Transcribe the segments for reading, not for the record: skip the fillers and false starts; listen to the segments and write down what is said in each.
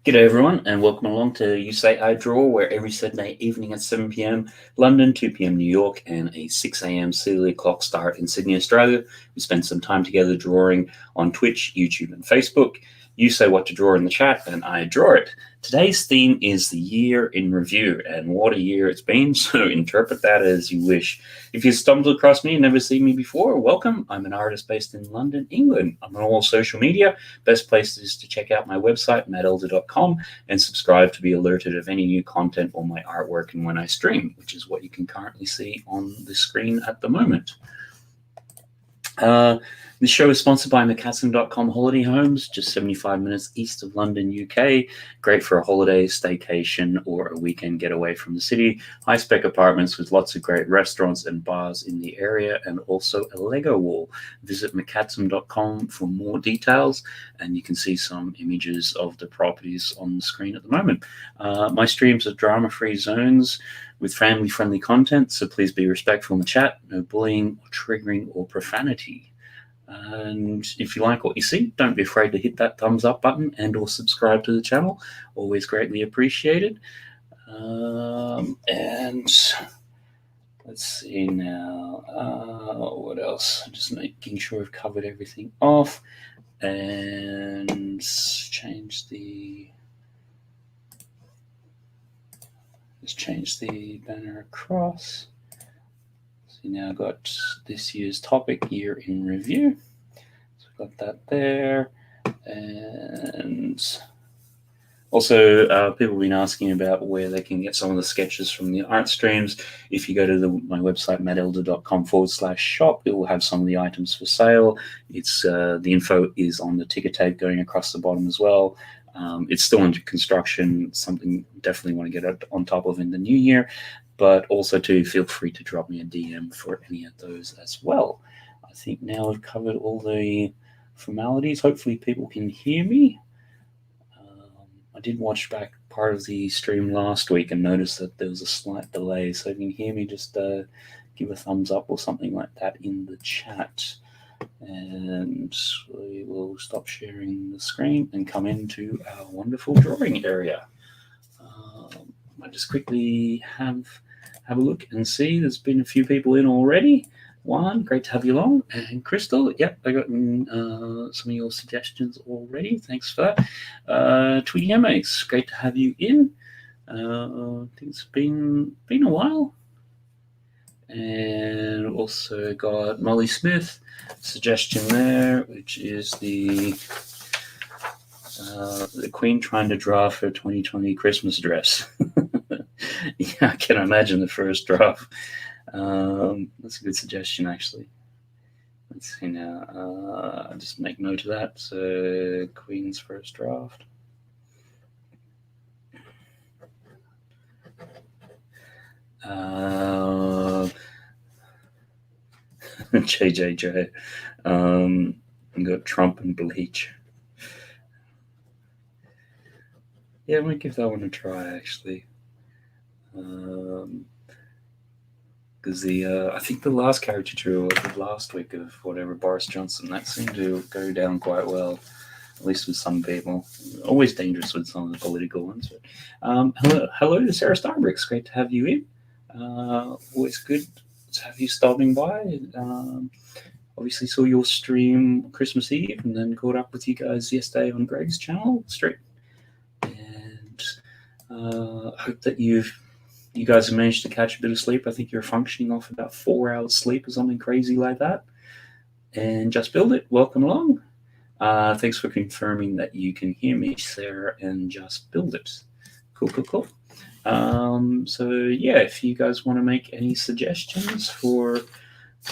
G'day everyone, and welcome along to You Say I Draw, where every Saturday evening at 7 p.m. London, 2 p.m. New York, and a 6 a.m. City clock start in Sydney, Australia, we spend some time together drawing on Twitch, YouTube, and Facebook. You say what to draw in the chat, and I draw it. Today's theme is the year in review, and what a year it's been, so interpret that as you wish. If you stumbled across me and never seen me before, welcome. I'm an artist based in London, England. I'm on all social media. Best place is to check out my website, mattelder.com, and subscribe to be alerted of any new content or my artwork and when I stream, which is what you can currently see on the screen at the moment. This show is sponsored by McCasson.com Holiday Homes, just 75 minutes east of London, UK. Great for a holiday, staycation, or a weekend getaway from the city. High-spec apartments with lots of great restaurants and bars in the area, and also a Lego wall. Visit McCasson.com for more details, and you can see some images of the properties on the screen at the moment. My streams are drama-free zones with family-friendly content, so please be respectful in the chat. No bullying, or triggering, or profanity. And if you like what you see, don't be afraid to hit that thumbs up button and or subscribe to the channel. Always greatly appreciated. And let's see now. What else? Just making sure I've covered everything off. And change the... Let's change the banner across. So now I've got this year's topic, year in review. So we've got that there. And also people have been asking about where they can get some of the sketches from the art streams. If you go to my website, mattelder.com/shop, it will have some of the items for sale. It's the info is on the ticker tape going across the bottom as well. It's still under construction, something definitely want to get on top of in the new year. But also, too, feel free to drop me a DM for any of those as well. I think now I've covered all the formalities. Hopefully people can hear me. I did watch back part of the stream last week and noticed that there was a slight delay. So if you can hear me, just give a thumbs up or something like that in the chat. And we will stop sharing the screen and come into our wonderful drawing area. I just quickly have a look and see. There's been a few people in already. Juan, great to have you along. And Crystal, yep, I got some of your suggestions already. Thanks for that. Tweety MX, great to have you in. I think it's been a while. And also got Molly Smith, suggestion there, which is the Queen trying to draft her 2020 Christmas dress. Yeah, I can imagine the first draft. That's a good suggestion, actually. Let's see now. I'll just make note of that. So, Queen's first draft. JJJ. We got Trump and Bleach. Yeah, I might give that one a try, actually. Because I think the last caricature I did last week of whatever Boris Johnson, that seemed to go down quite well, at least with some people. Always dangerous with some of the political ones. But, hello to Sarah Starbricks. Great to have you in. Always good to have you stopping by. Obviously saw your stream Christmas Eve and then caught up with you guys yesterday on Greg's channel stream. And hope that you guys have managed to catch a bit of sleep. I think you're functioning off about 4 hours sleep or something crazy like that. And Just Build It, welcome along. Thanks for confirming that you can hear me, Sarah, and Just Build It. Cool. So yeah, if you guys want to make any suggestions for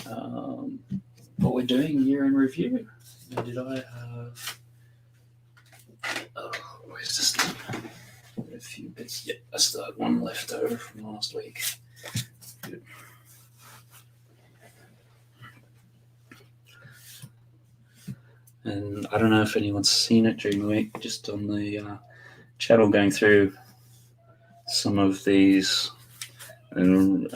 what we're doing year in review. Did I have... where's this thing? A few bits. Yeah, I still had one left over from last week. Good. And I don't know if anyone's seen it during the week, just on the channel, going through some of these and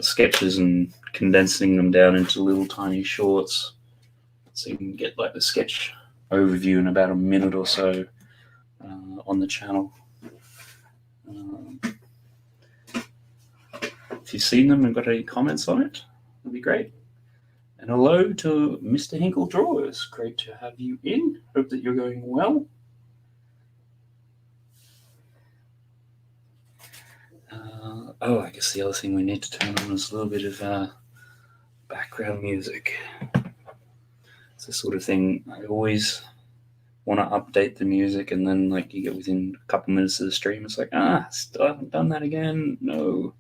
sketches and condensing them down into little tiny shorts, so you can get like the sketch overview in about a minute or so on the channel. If you've seen them and got any comments on it, that'd be great. And hello to Mr. Hinkle Drawers. Great to have you in. Hope that you're going well. I guess the other thing we need to turn on is a little bit of background music. It's the sort of thing I always want to update the music, and then like you get within a couple minutes of the stream, it's like, still haven't done that again. No.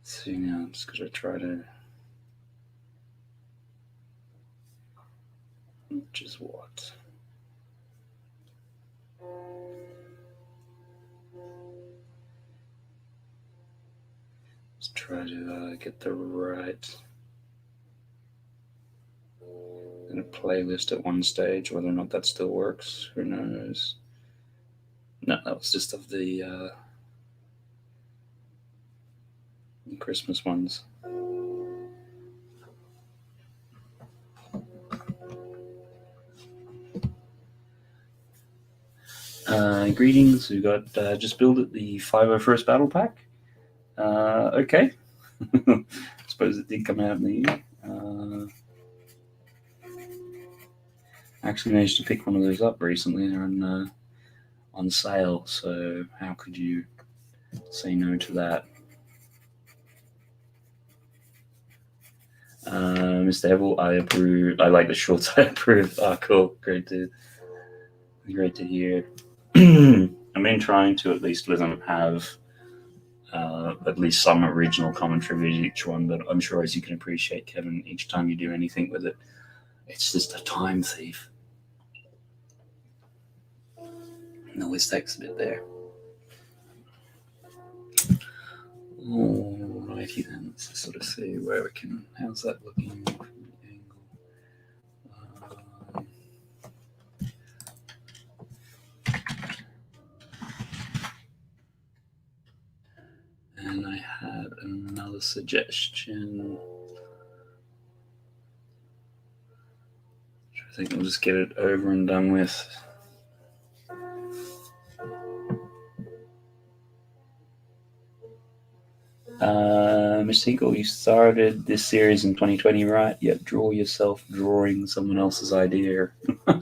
See, now I'm just gonna try to, which is what? Let's try to get the right in a playlist at one stage. Whether or not that still works, who knows? No, that was just of the Christmas ones. Greetings. We got just build it the 501st battle pack. Okay. I suppose it did come out in the year. I actually managed to pick one of those up recently. They're on sale, so how could you say no to that? Mr. Hevel, I approve. I like the shorts. I approve. Cool. Great to hear. I've been trying to at least let them have at least some original commentary with each one, but I'm sure, as you can appreciate, Kevin, each time you do anything with it, it's just a time thief. It always takes a bit there. Alrighty then, let's just sort of see where we can. How's that looking from the angle? And I had another suggestion. I think we'll just get it over and done with. Mr. Hinkle, you started this series in 2020, right? Yep, draw yourself drawing someone else's idea.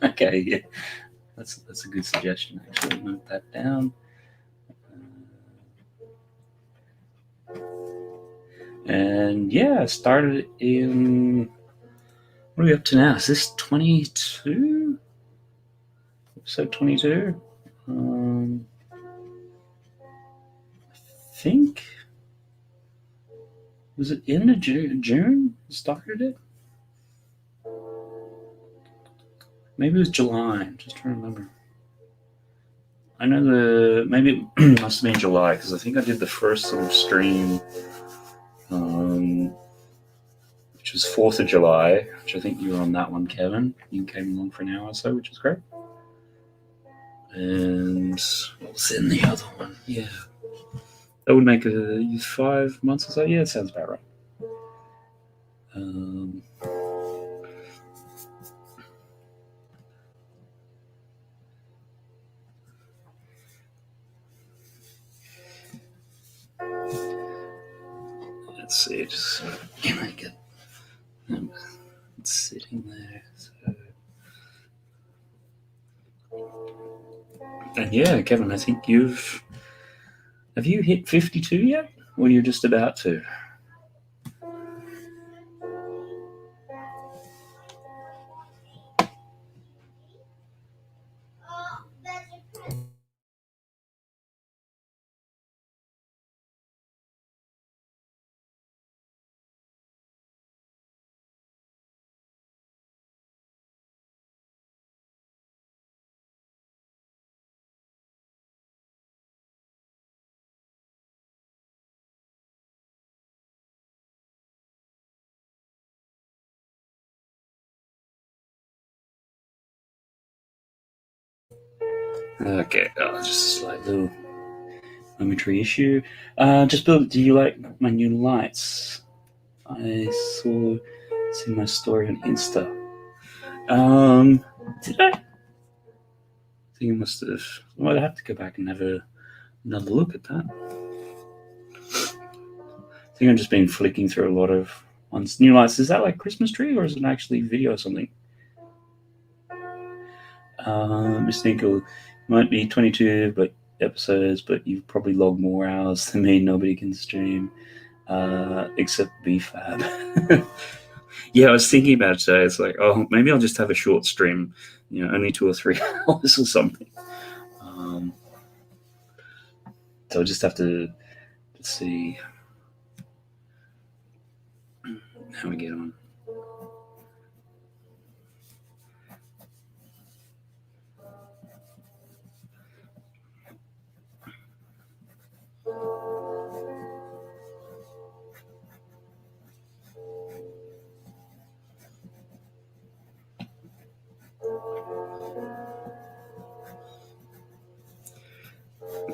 Okay, yeah. That's a good suggestion, actually. Note that down. And yeah, I started in. What are we up to now? Is this 22? Episode 22? I think. Was it in the June? Started it? Maybe it was July. I'm just trying to remember. I know maybe it must have been July, because I think I did the first sort of stream, which was 4th of July, which I think you were on that one, Kevin. You came along for an hour or so, which is great. And what was in the other one? Yeah. That would make 5 months or so. Yeah, it sounds about right. Let's see, just can I get it's sitting there. So. And yeah, Kevin, I think have you hit 52 yet? Or you're just about to? Okay, just a slight little momentary issue. Just Bill, do you like my new lights? I see my story on Insta. Did I? I think I must have. Well, I'd have to go back and have another look at that. I think I've just been flicking through a lot of ones. New lights. Is that like Christmas tree or is it actually video or something? Mr. Ninkle might be 22 episodes, but you've probably logged more hours than me. Nobody can stream except BFab. Yeah, I was thinking about it today. It's like, oh, maybe I'll just have a short stream, only 2 or 3 hours or something. So I'll just have to see how we get on.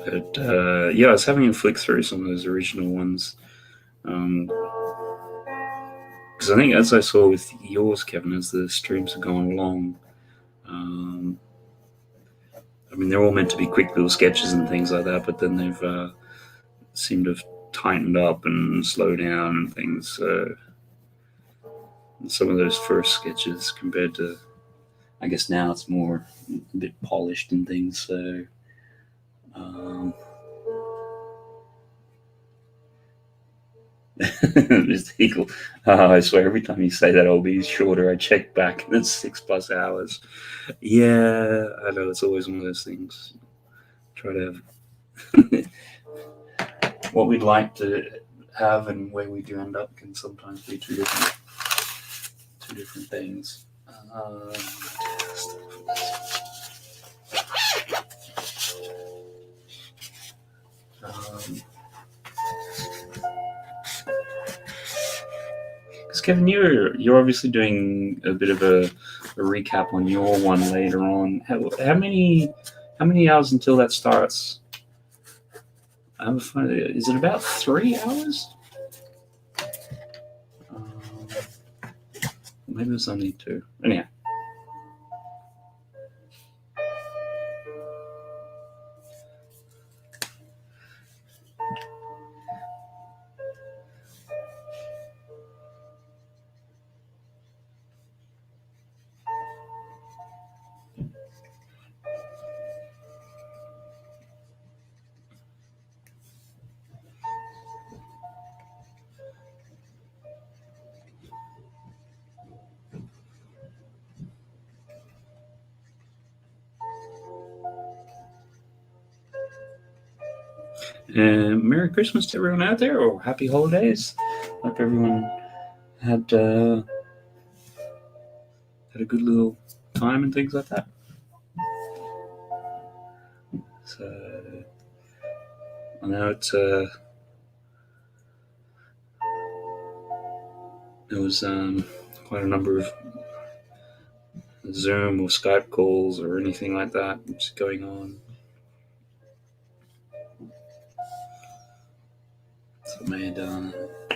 But yeah, I was having a flick through some of those original ones. Because I think, as I saw with yours, Kevin, as the streams have gone along, I mean, they're all meant to be quick little sketches and things like that, but then they've seemed to have tightened up and slowed down and things. Some of those first sketches compared to, I guess now it's more a bit polished and things. So, Mr. Eagle, I swear every time you say that I'll be shorter, I check back and it's 6+ hours. Yeah, I know, it's always one of those things. Try to have what we'd like to have and where we do end up can sometimes be two different things. Because Kevin, you're obviously doing a bit of a recap on your one later on. How many hours until that starts? Is it about 3 hours? Maybe it's only 2. Anyhow. Merry Christmas to everyone out there, or Happy Holidays. Hope everyone had a good little time and things like that. So I know there was quite a number of Zoom or Skype calls or anything like that was going on. So I made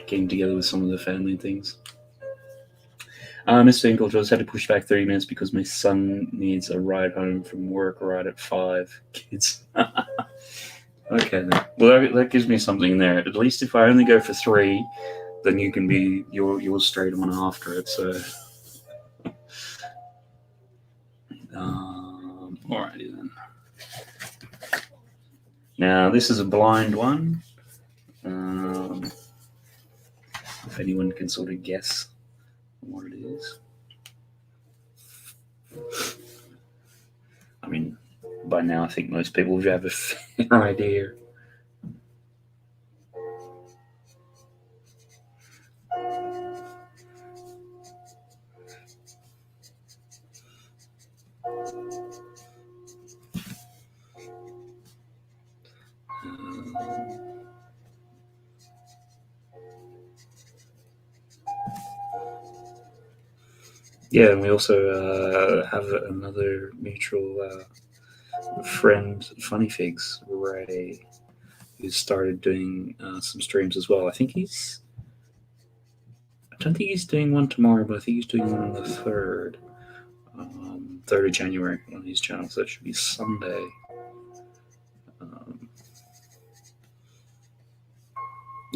getting together with some of the family and things. Mr. Inkle just had to push back 30 minutes because my son needs a ride home from work right at 5. Kids. Okay, then. Well, that gives me something there. At least if I only go for 3, then you can be you're straight on after it. So, alrighty then. Now this is a blind one. If anyone can sort of guess what it is. I mean, by now I think most people have a fair idea. Yeah, and we also have another mutual friend, Funny Figs, Ray, who started doing some streams as well. I don't think he's doing one tomorrow, but I think he's doing one on the 3rd. 3rd of January on his channel, so that should be Sunday.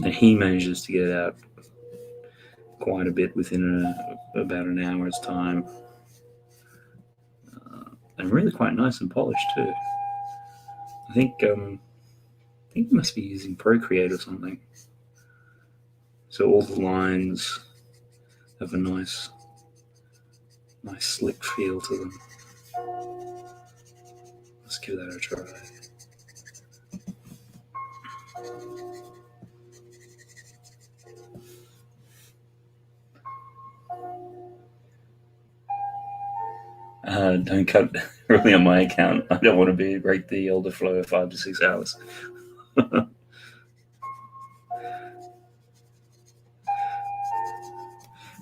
And he manages to get out quite a bit within about an hour's time. And really quite nice and polished too. I think he must be using Procreate or something. So all the lines have a nice slick feel to them. Let's give that a try. Don't cut really on my account. I don't want to break the elder flow of 5 to 6 hours.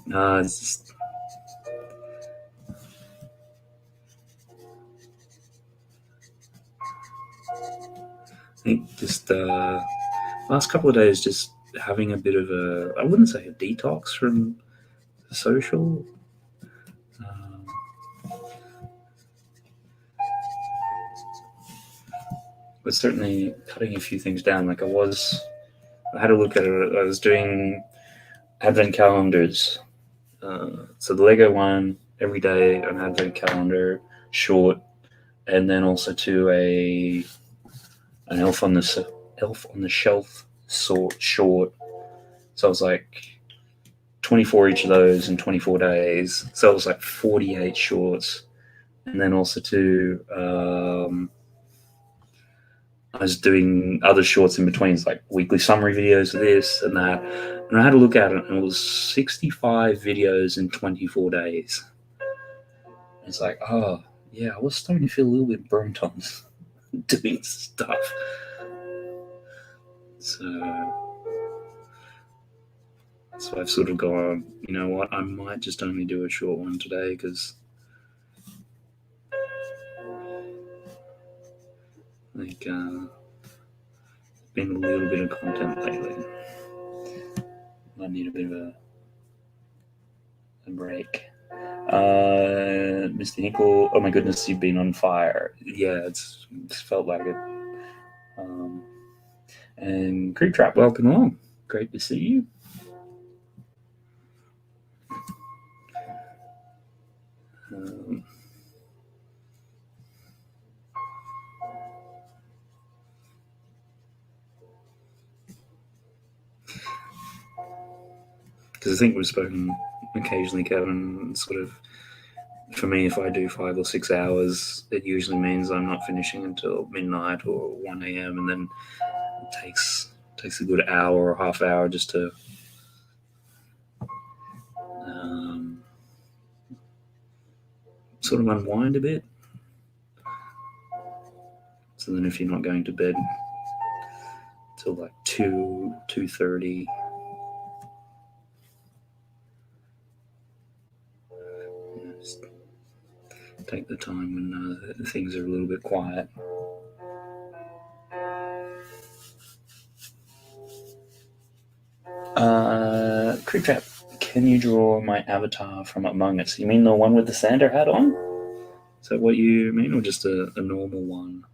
No, it's just... I think just last couple of days just having a bit of a, I wouldn't say a detox from social. But certainly cutting a few things down. Like I had a look at it. I was doing advent calendars. So the Lego one, every day an advent calendar, short, and then also to an elf on the shelf short. So it was like 24 each of those in 24 days. So it was like 48 shorts. And then also I was doing other shorts in between, like weekly summary videos of this and that. And I had a look at it, and it was 65 videos in 24 days. It's like, oh, yeah, I was starting to feel a little bit burnt on doing stuff. So I've sort of gone, you know what, I might just only do a short one today because like been a little bit of content lately. I need a bit of a break. Mr. Hinkle, oh my goodness, you've been on fire. Yeah, it's felt like it. And Creep Trap, welcome along. Great to see you. Because I think we've spoken occasionally, Kevin, sort of, for me, if I do 5 or 6 hours, it usually means I'm not finishing until midnight or 1 a.m. And then it takes a good hour or half hour just to sort of unwind a bit. So then if you're not going to bed till like 2:30, just take the time when things are a little bit quiet. Creep Trap, can you draw my avatar from Among Us? You mean the one with the Santa hat on? Is that what you mean, or just a normal one?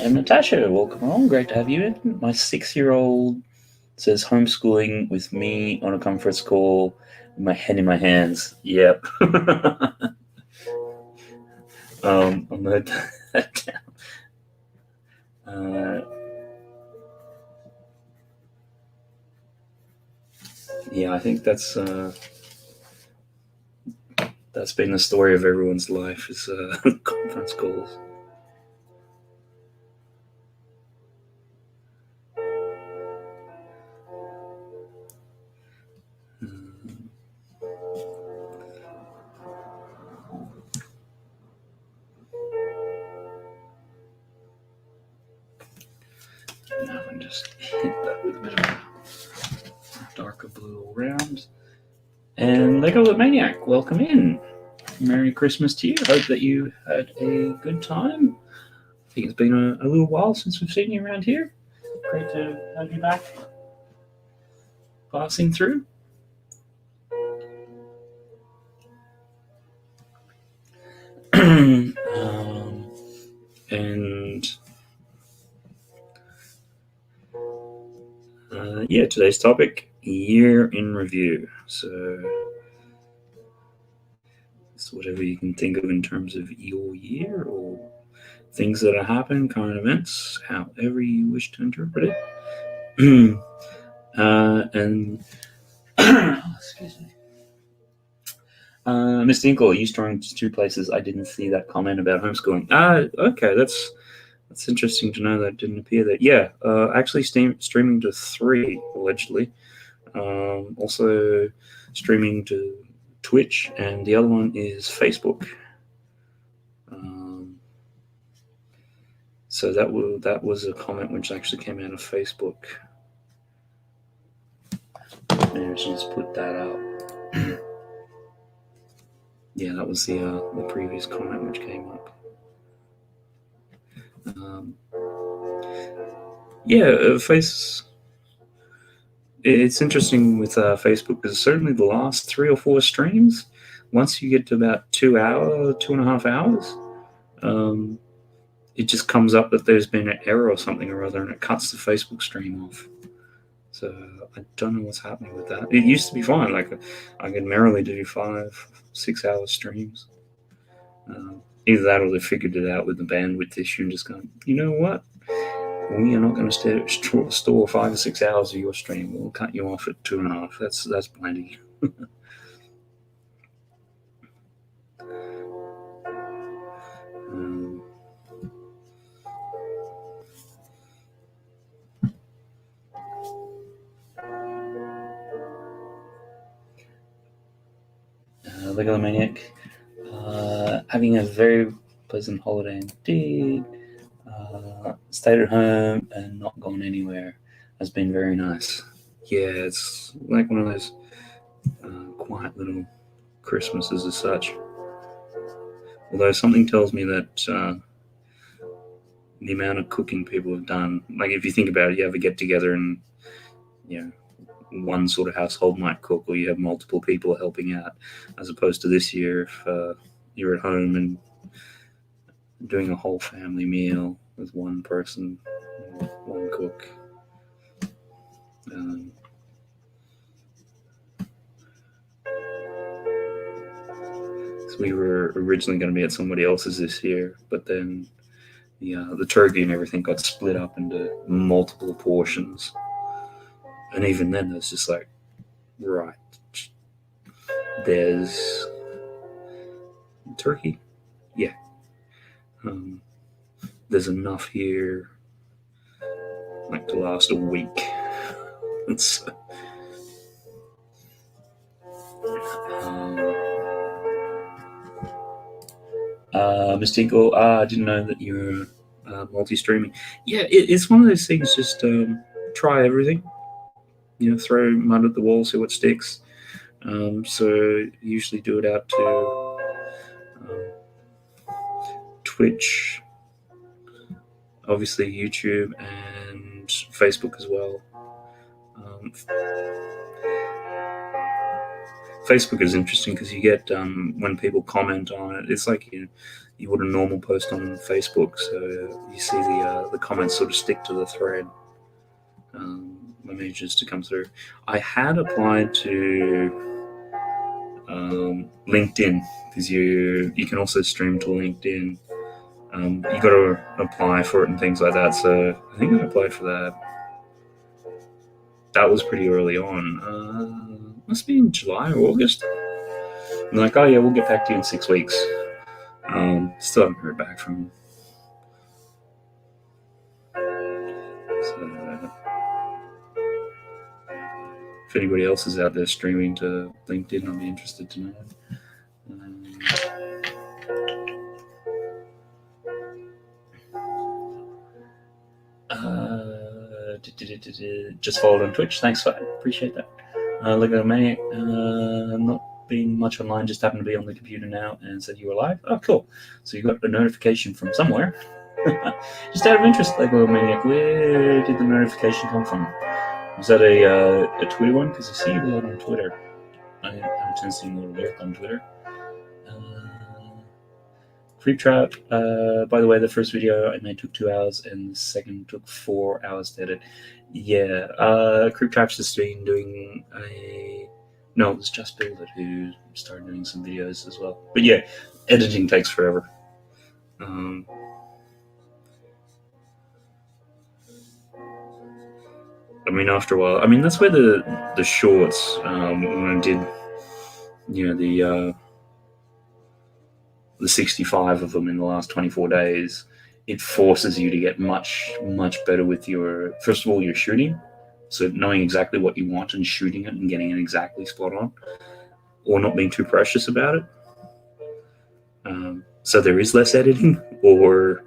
And Natasha, welcome along. Great to have you in. My 6-year-old says homeschooling with me on a conference call with my head in my hands. Yep. I'll note that down. Yeah, I think that's been the story of everyone's life, is conference calls. and just hit that with a bit of a darker blue all round. And Lego the Maniac, welcome in. Merry Christmas to you. Hope that you had a good time. I think it's been a little while since we've seen you around here. Great to have you back passing through. Today's topic, year in review. So it's whatever you can think of in terms of your year or things that have happened, current events, however you wish to interpret it. Excuse me. Mr. Inkle, you storing to 2 places. I didn't see that comment about homeschooling. Okay, that's interesting to know that didn't appear there. Yeah, actually streaming to 3, allegedly. Also streaming to Twitch, and the other one is Facebook. So that was a comment which actually came out of Facebook. Maybe I should just put that out. Yeah, that was the previous comment which came up. It's interesting with Facebook because certainly the last 3 or 4 streams, once you get to about 2.5 hours, it just comes up that there's been an error or something or other, and it cuts the Facebook stream off. So I don't know what's happening with that. It used to be fine. Like I could merrily do 5-6 hour streams. Either that or they figured it out with the bandwidth issue and just going, you know what? We are not going to store 5 or 6 hours of your stream. We'll cut you off at 2.5. That's plenty. Lego the Maniac, having a very pleasant holiday indeed. Stayed at home and not gone anywhere has been very nice. Yeah, it's like one of those quiet little Christmases as such. Although something tells me that the amount of cooking people have done, like if you think about it, you have a get together and one sort of household might cook, or you have multiple people helping out, as opposed to this year if you're at home and doing a whole family meal with one person, one cook. So we were originally going to be at somebody else's this year, but then the turkey and everything got split up into multiple portions. And even then, it's just like, right, there's turkey. Yeah. There's enough here, like, to last a week. Mystico, I didn't know that you're multi-streaming. Yeah, it's one of those things, just try everything. Throw mud at the wall, see what sticks. So usually do it out to Twitch, obviously YouTube, and Facebook as well. Facebook is interesting because you get when people comment on it, it's like you would a normal post on Facebook, so you see the comments sort of stick to the thread. Images to come through. I had applied to LinkedIn because you can also stream to LinkedIn. You got to apply for it and things like that. So I think I applied for that. That was pretty early on. Must be in July or August. I'm like, oh yeah, we'll get back to you in 6 weeks. Still haven't heard back from them. So, if anybody else is out there streaming to LinkedIn, I'll be interested to know. Just followed on Twitch. Thanks for that. Appreciate that. Lego Maniac, not being much online, just happened to be on the computer now and said you were live. Oh, cool. So you got a notification from somewhere. Just out of interest, Lego Maniac, where did the notification come from? Was that a Twitter one? Because I see you a lot on Twitter. I tend to see a little lurk on Twitter. Creep Trap, by the way, the first video I made took 2 hours and the second took 4 hours to edit. Yeah, Creep Trap's just been doing no, it was Just Build It who started doing some videos as well. But yeah, editing takes forever. I mean, after a while, I mean, that's where the shorts, when I did, the 65 of them in the last 24 days, it forces you to get much, much better with your, first of all, your shooting. So knowing exactly what you want and shooting it and getting it exactly spot on, or not being too precious about it. So there is less editing, or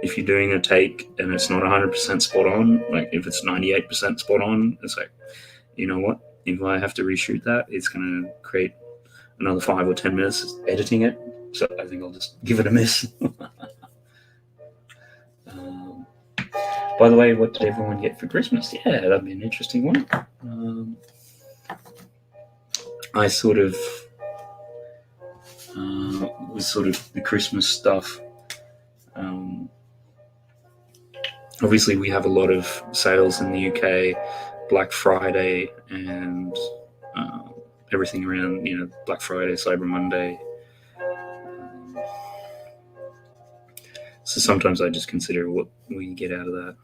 if you're doing a take and it's not 100% spot on, like if it's 98% spot on, it's like, you know what? If I have to reshoot that, it's going to create another 5 or 10 minutes editing it. So I think I'll just give it a miss. By the way, what did everyone get for Christmas? Yeah, that'd be an interesting one. I sort of was sort of the Christmas stuff. Obviously, we have a lot of sales in the UK, Black Friday, and everything around, Black Friday, Cyber Monday. So sometimes I just consider what we get out of that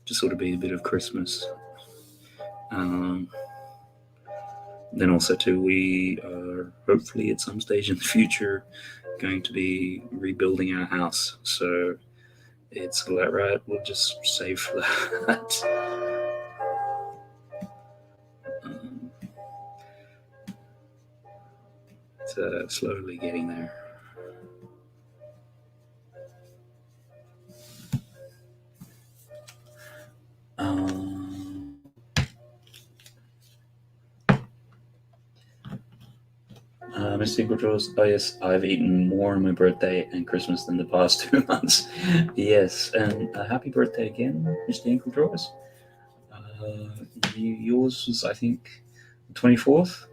to sort of be a bit of Christmas. Then also too, we are hopefully at some stage in the future going to be rebuilding our house. So it's all right. We'll just save for that. It's slowly getting there. Mr. Equal Draws, oh yes, I've eaten more on my birthday and Christmas than the past 2 months. Yes, and happy birthday again, Mr. Equal Draws. Yours was, I think, the 24th,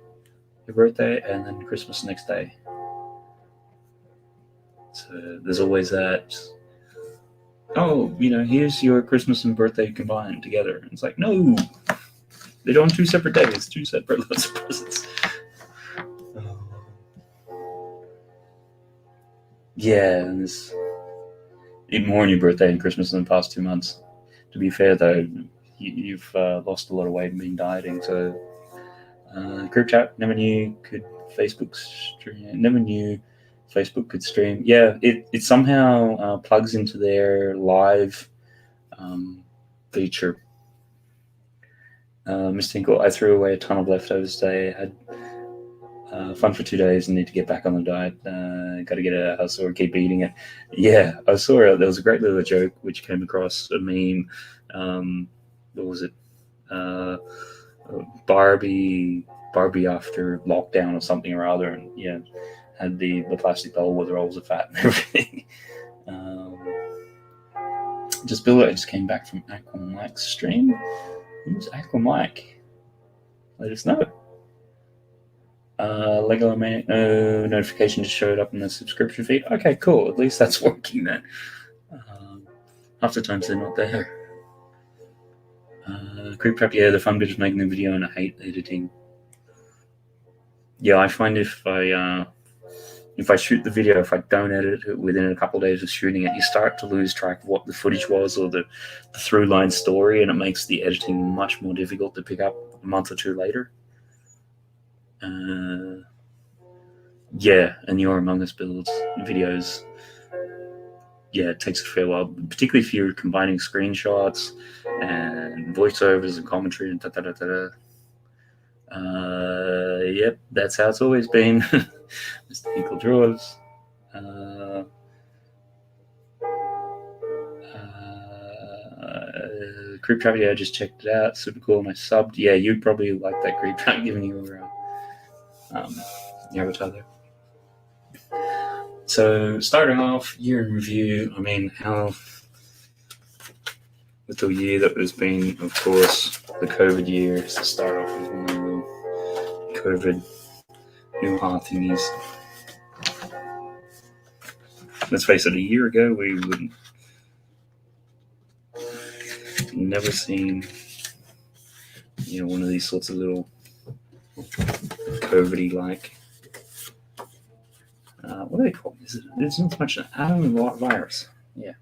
your birthday, and then Christmas next day. So there's always that, oh, here's your Christmas and birthday combined together. And it's like, no, they're on 2 separate days, 2 separate lots of presents. Yeah, and there's even more on your birthday and Christmas in the past 2 months. To be fair, though, you've lost a lot of weight and been dieting. So, group chat, never knew Facebook could stream. Yeah, it somehow plugs into their live feature. Mr. Tinkle, I threw away a ton of leftovers today. I had fun for 2 days and need to get back on the diet. Got to get a house or keep eating it. Yeah, I saw it. There was a great little joke which came across a meme. What was it? Barbie after lockdown or something or other, and had the plastic bowl with rolls of fat and everything. Just Bill, I just came back from Aqua Mike's stream. Who's Aqua Mike? Let us know. Lego Maniac, no notification just showed up in the subscription feed. Okay, cool. At least that's working then. Half the times they're not there. Creep Trap, yeah, the fun bit is making the video and I hate editing. Yeah, I find if I shoot the video, if I don't edit it within a couple of days of shooting it, you start to lose track of what the footage was or the through line story, and it makes the editing much more difficult to pick up a month or 2 later. Yeah, and your Among Us builds videos, yeah, it takes a fair while, particularly if you're combining screenshots and voiceovers and commentary and da-da-da-da-da. Yep, that's how it's always been. Mr. Equal Draws. Creep Trap, yeah, I just checked it out. Super cool. And I subbed. Yeah, you'd probably like that Creep Trap given your avatar there. So, starting off, year in review. I mean, how little year that has been, of course, the COVID year. To start off with one of the COVID new hard thingies. Let's face it, a year ago, we would never seen, one of these sorts of little COVID-y like. What do they call it? It's not so much an adenovirus. Yeah.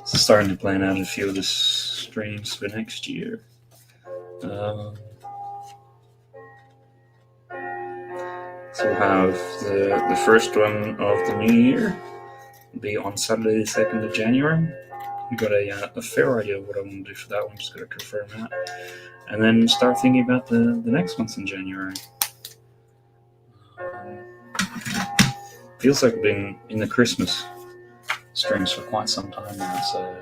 So starting to plan out a few of the streams for next year. So we'll have the first one of the new year be on Saturday the 2nd of January. We've got a fair idea of what I want to do for that one, just got to confirm that. And then start thinking about the next ones in January. Feels like I've been in the Christmas streams for quite some time now, so...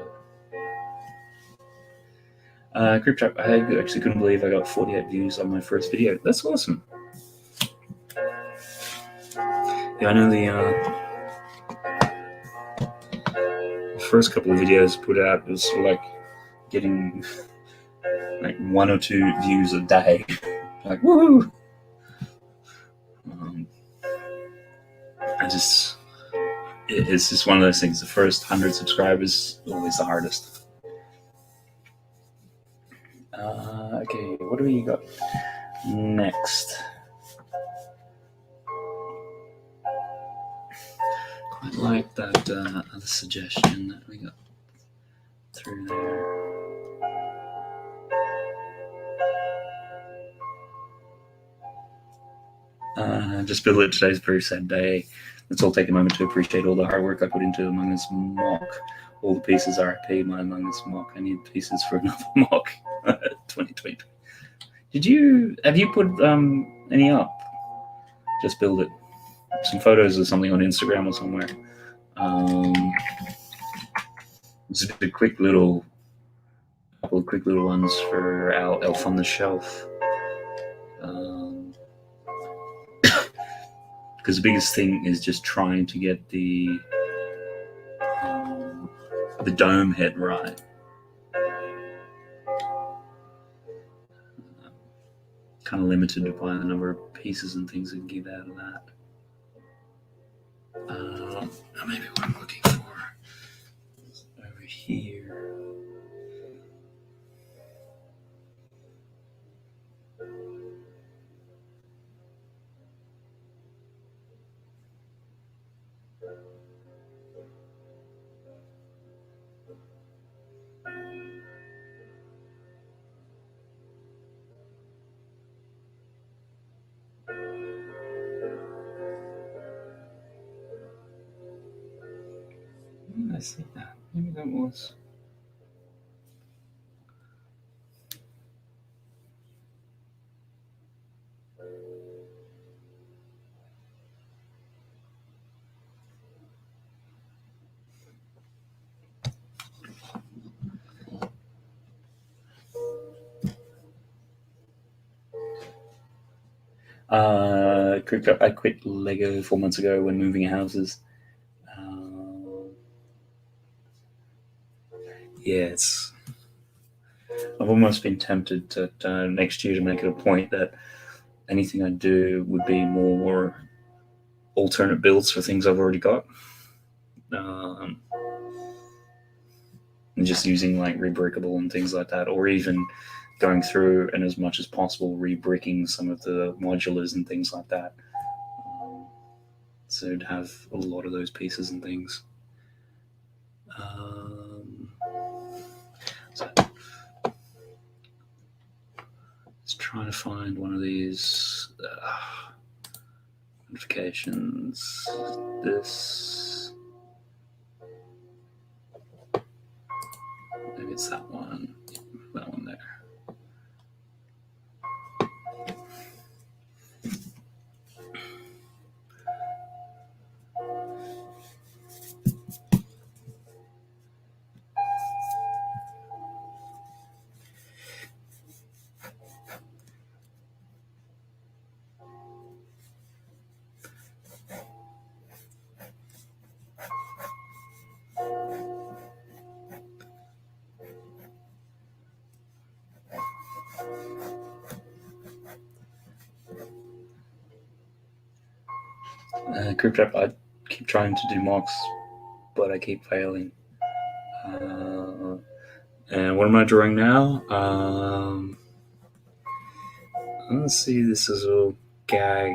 Creep Trap, I actually couldn't believe I got 48 views on my first video. That's awesome. Yeah, I know the first couple of videos I put out was like getting like 1 or 2 views a day. Like, woohoo! It's just one of those things. The first 100 subscribers always the hardest. Okay, what do we got next? Quite like that other suggestion that we got through there. Just build it. Today's a very sad day. Let's all take a moment to appreciate all the hard work I put into Among Us mock. All the pieces RIP my Among Us mock. I need pieces for another mock. 2020. Have you put any up? Just build it. Some photos or something on Instagram or somewhere. Just a couple of quick little ones for our Elf on the Shelf. Because the biggest thing is just trying to get the dome head right. Kind of limited by the number of pieces and things we can get out of that. Maybe what I'm looking for is over here. I see that. Maybe that was. I quit Lego 4 months ago when moving houses. I've almost been tempted to next year to make it a point that anything I do would be more alternate builds for things I've already got. And just using like rebrickable and things like that, or even going through and as much as possible rebricking some of the modulars and things like that. So to have a lot of those pieces and things. So let's try to find one of these notifications. This. it's that one there. Crypto, I keep trying to do mocks, but I keep failing. And what am I drawing now? Let's see, this is a gag.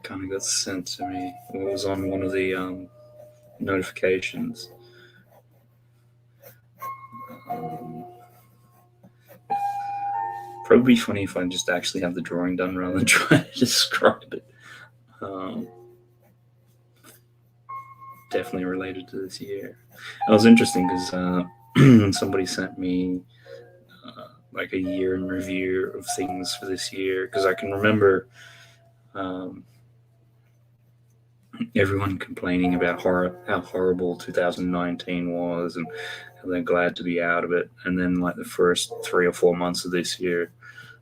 Kind of got sent to me. It was on one of the notifications. Probably funny if I just actually have the drawing done rather than try to describe it. Definitely related to this year. It was interesting because somebody sent me like a year in review of things for this year, because I can remember everyone complaining about how horrible 2019 was and how they're glad to be out of it. And then like the first 3 or 4 months of this year,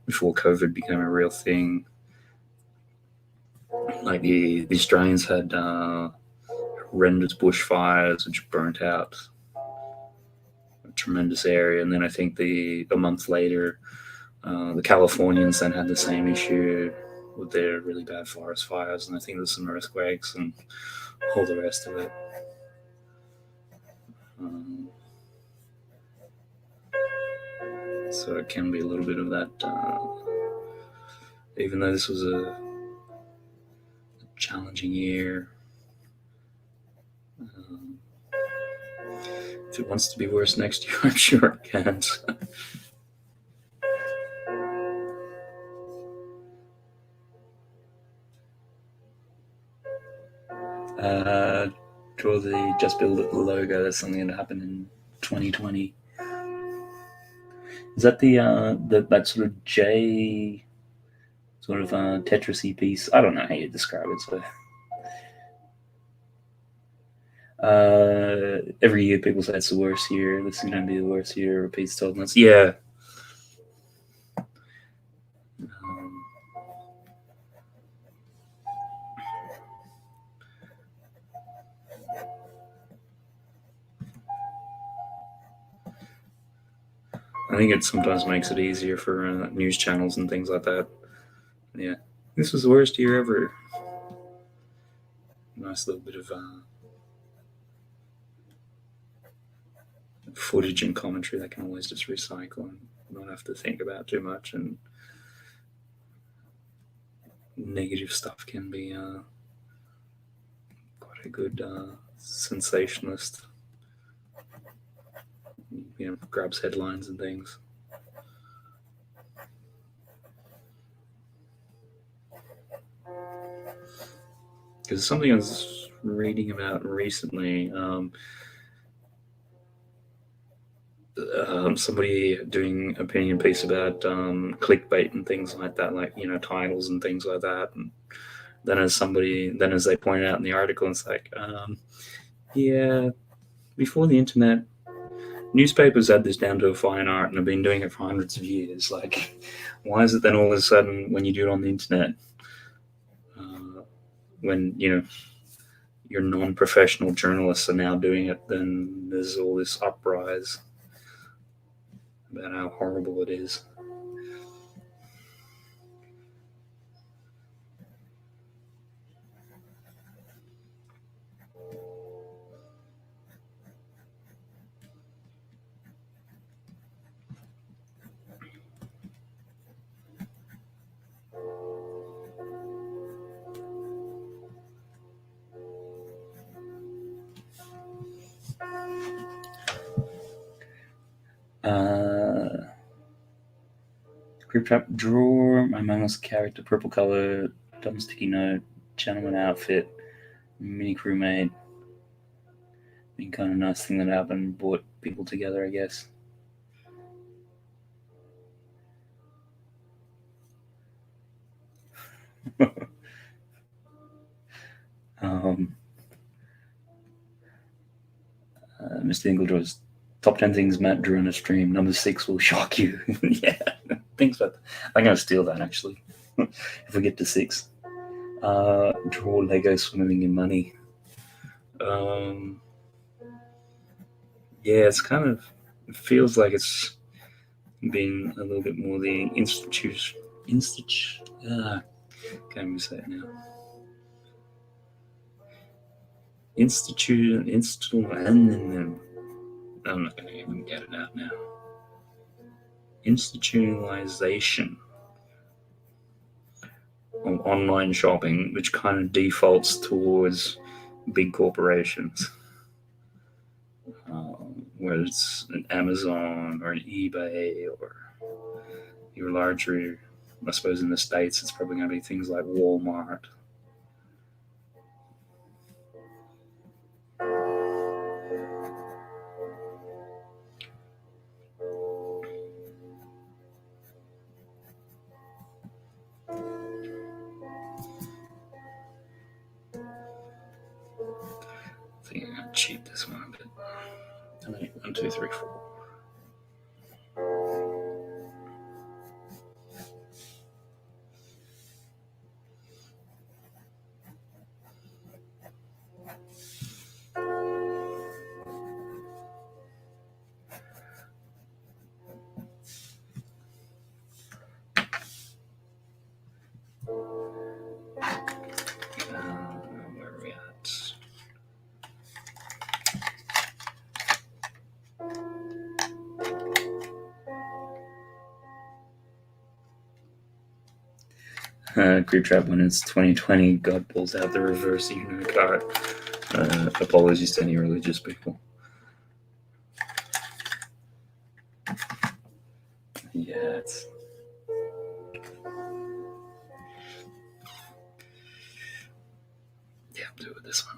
before COVID became a real thing, like the Australians had horrendous bushfires which burnt out a tremendous area. And then I think a month later, the Californians then had the same issue with their really bad forest fires, and I think there's some earthquakes and all the rest of it. So it can be a little bit of that, even though this was a challenging year. If it wants to be worse next year, I'm sure it can. Draw the Just Build It logo. That's something that happened in 2020. Is that that sort of J sort of Tetris-y piece? I don't know how you describe it. So every year people say it's the worst year. This is going to be the worst year. Repeats 12 months. Yeah. I think it sometimes makes it easier for news channels and things like that. Yeah, this was the worst year ever. Nice little bit of footage and commentary that can always just recycle and not have to think about too much. And negative stuff can be quite a good sensationalist. Grabs headlines and things. Because something I was reading about recently, somebody doing opinion piece about clickbait and things like that, like titles and things like that. And then as they point out in the article, it's like, yeah, before the internet, newspapers had this down to a fine art and have been doing it for hundreds of years. Like, why is it then all of a sudden when you do it on the internet, when your non-professional journalists are now doing it, then there's all this uprise about how horrible it is. Grip trap drawer, my Among character, purple color, dumb sticky note, gentleman outfit, mini crewmate, kind of nice thing that happened, brought people together, I guess. um, Mr. Ingledraw's top 10 things Matt drew on a stream. Number 6 will shock you. Yeah, thanks, but I'm going to steal that actually. If we get to 6. Draw Lego swimming in money. Yeah, it's kind of, it feels like it's been a little bit more the can't even say it now. I'm not going to even get it out now. Institutionalization of online shopping, which kind of defaults towards big corporations. Whether it's an Amazon or an eBay or your larger, I suppose in the States, it's probably going to be things like Walmart. I think I'm going to cheat this one a bit. 1, 2, 3, 4. Where are we at? Creep Trap when it's 2020, God pulls out the reverse Uno card. Apologies to any religious people. Yeah, it's... Yeah, I'll do it with this one.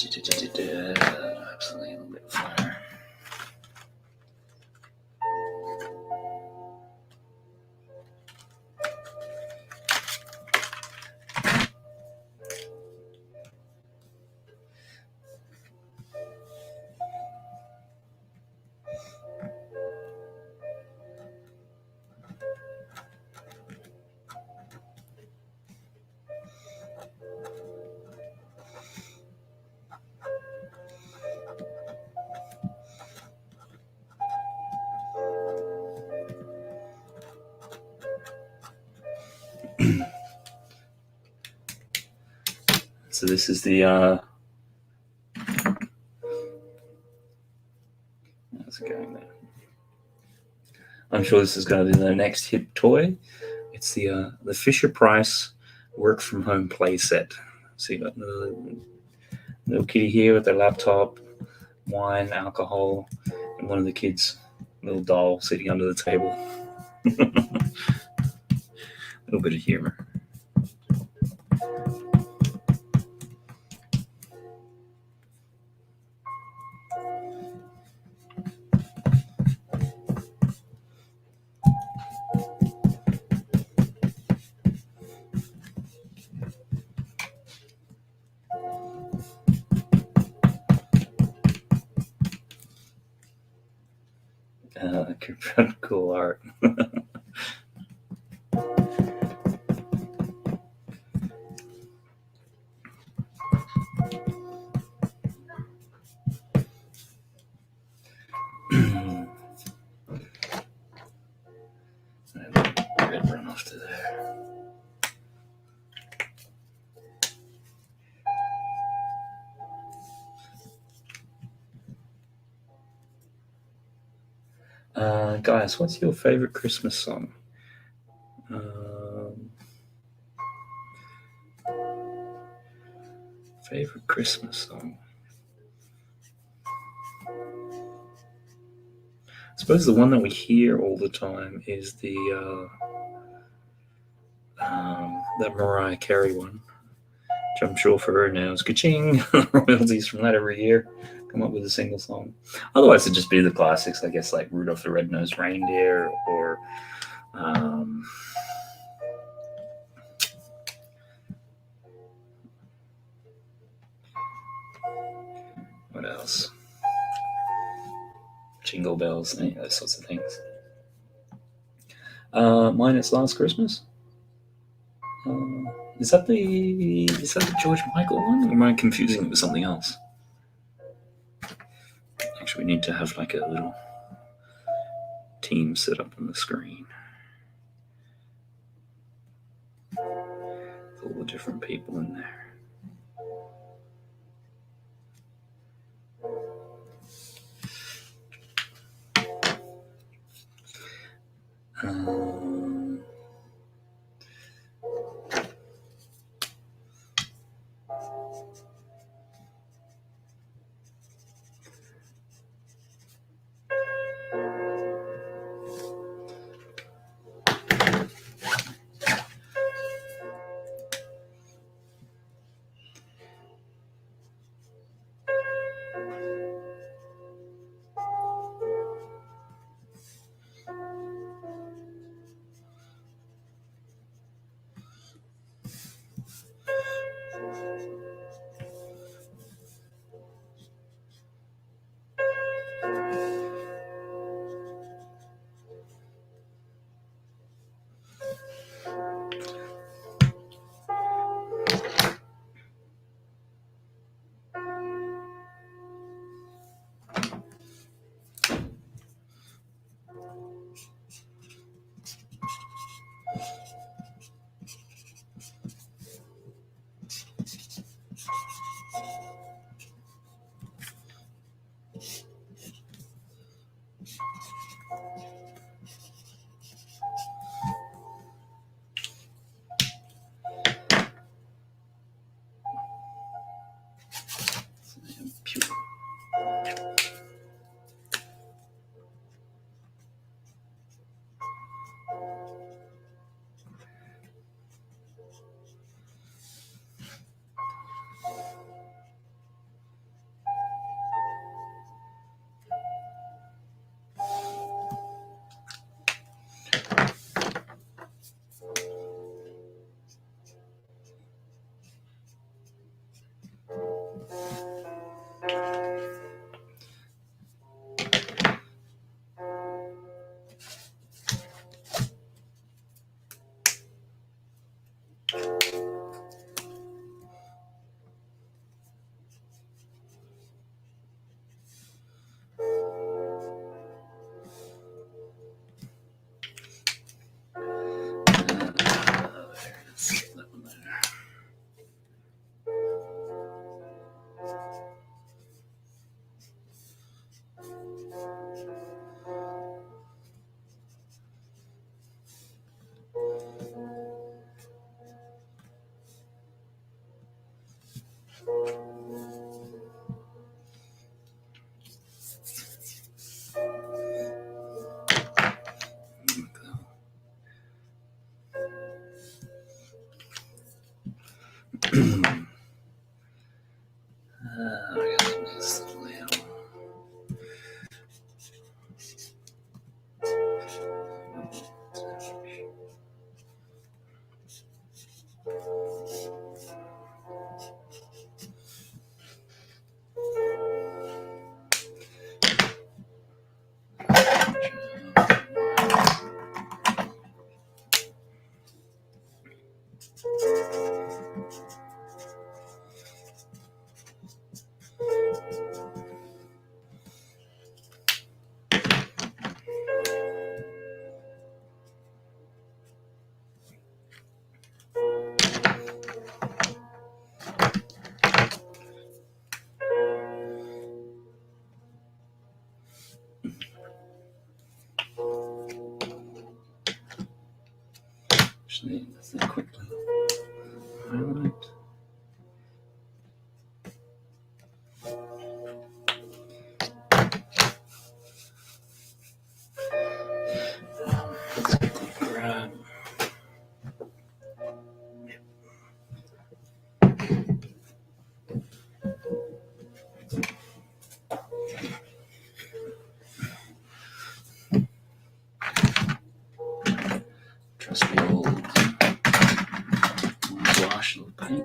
Absolutely a little bit fire. So this is the how's it going there? I'm sure this is going to be the next hip toy. It's the Fisher Price work from home play set. So you got the little kitty here with their laptop, wine, alcohol, and one of the kids' little doll sitting under the table. A little bit of humor. Cool art. Red run off to there. Guys, what's your favorite Christmas song? Favorite Christmas song? I suppose the one that we hear all the time is the that Mariah Carey one, which I'm sure for her now is ka-ching. Royalties from that every year. Come up with a single song. Otherwise, it'd just be the classics, I guess, like Rudolph the Red-Nosed Reindeer or what else? Jingle Bells, any of those sorts of things. Mine is Last Christmas. Is that the George Michael one, or am I confusing it with something else? Actually, we need to have like a little team set up on the screen with all the different people in there. Actually, let's quickly highlight. Let's quickly grab. Trusty old wash of paint.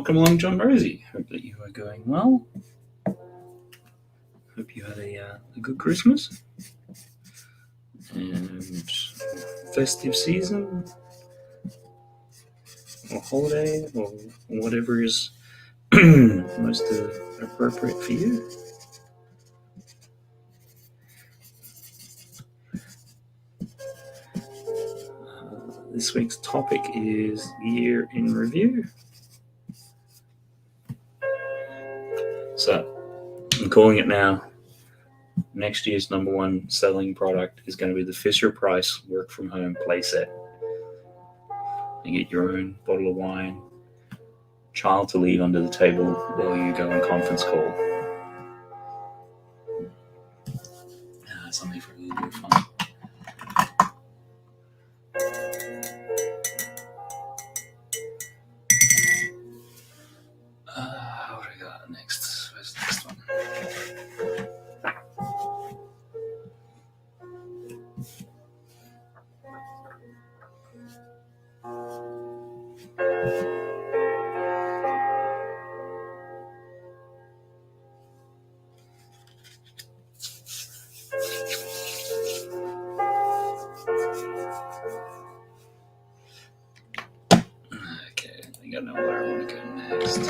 Welcome along, John Rosie. Hope that you are going well. Hope you had a good Christmas and festive season or holiday or whatever is most appropriate for you. This week's topic is year in review. So I'm calling it now. Next year's number one selling product is going to be the Fisher-Price work from home playset. You get your own bottle of wine, child to leave under the table while you go on conference call. Something for a little bit of fun. What do we got next? Where's the next one? Okay, I think I know where I want to go next.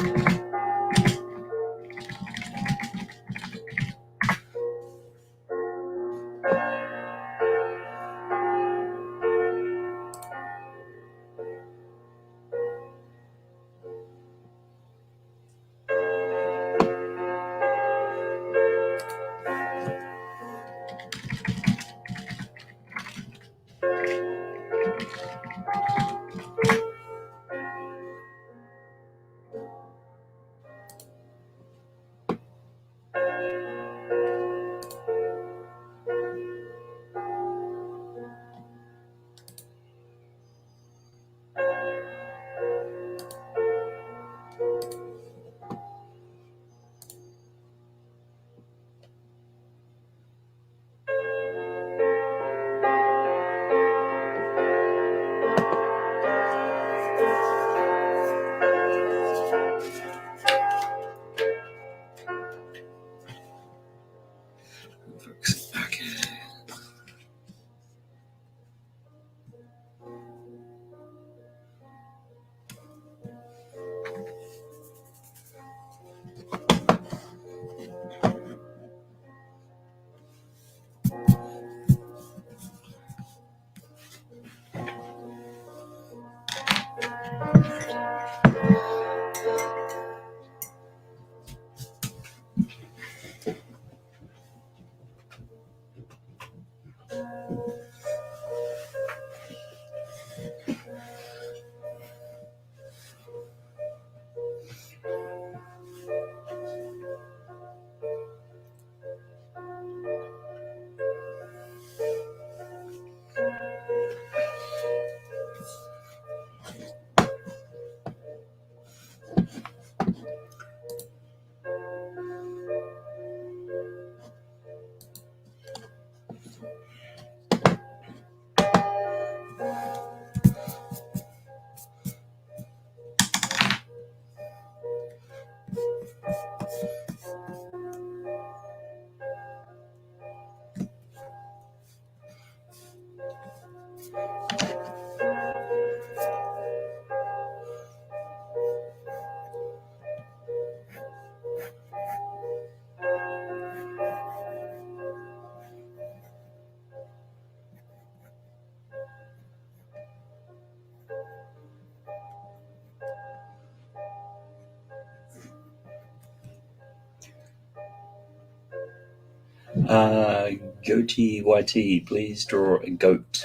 Goatee YT, please draw a goat.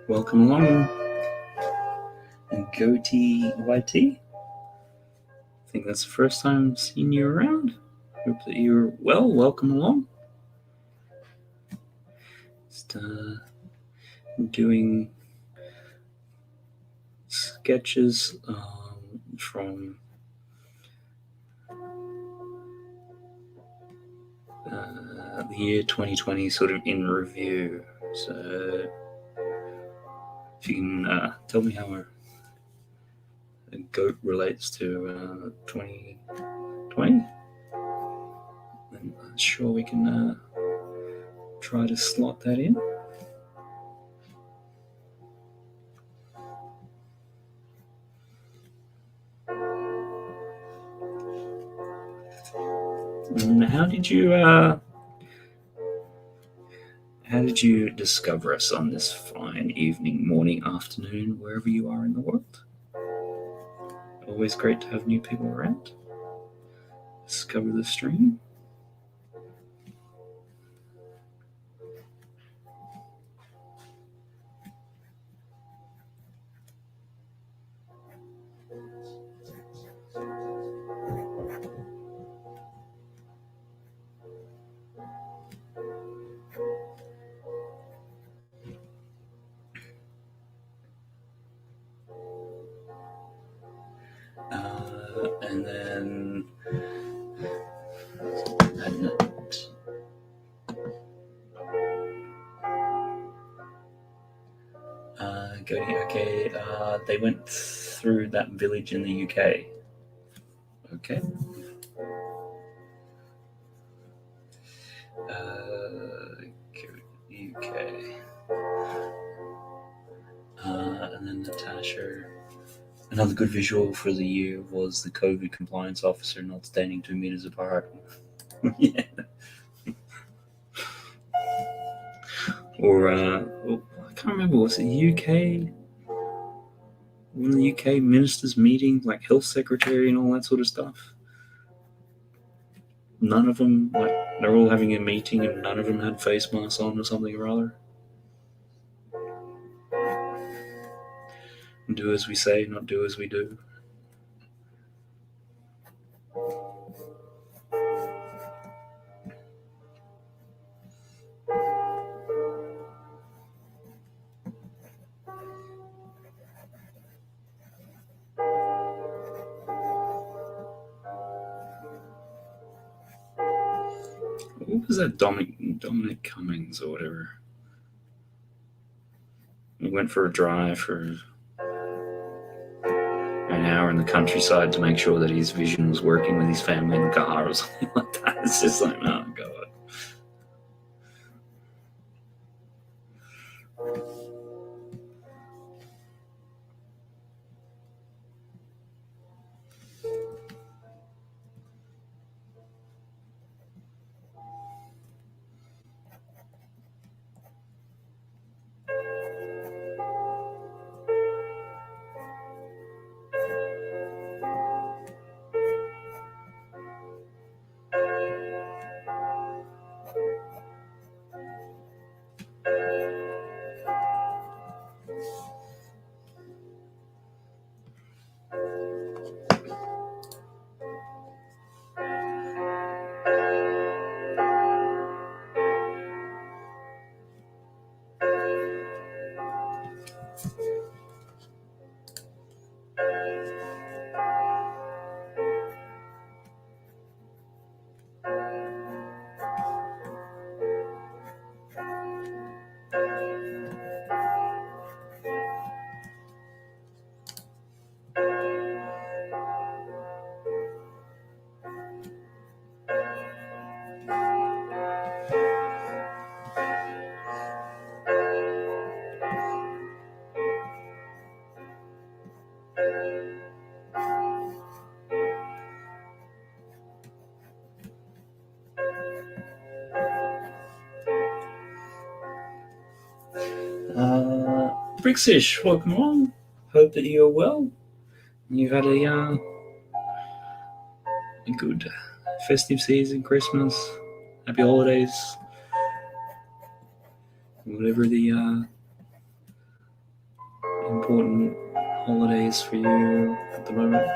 Welcome along, Goatee YT. I think that's the first time seeing you around. Hope that you're well. Welcome along. Just doing sketches from the year 2020, sort of in review. So if you can tell me how a goat relates to 2020, then I'm sure we can try to slot that in. And how did you discover us on this fine evening, morning, afternoon, wherever you are in the world? Always great to have new people around. Discover the stream. And then okay, they went through that village in the UK. Okay. UK. And then Natasha. Another good visual for the year was the COVID compliance officer not standing 2 meters apart. Yeah. Or I can't remember, was it UK? One of the UK ministers meeting, like health secretary and all that sort of stuff. None of them, like, they're all having a meeting and none of them had face masks on or something or other. Do as we say, not do as we do. What was that, Dominic Cummings or whatever? He went for a drive for an hour in the countryside to make sure that his vision was working with his family in the car or something like that. It's just like, oh god. Brixish, welcome along. Hope that you're well. You've had a good festive season, Christmas, happy holidays, whatever the important holidays for you at the moment.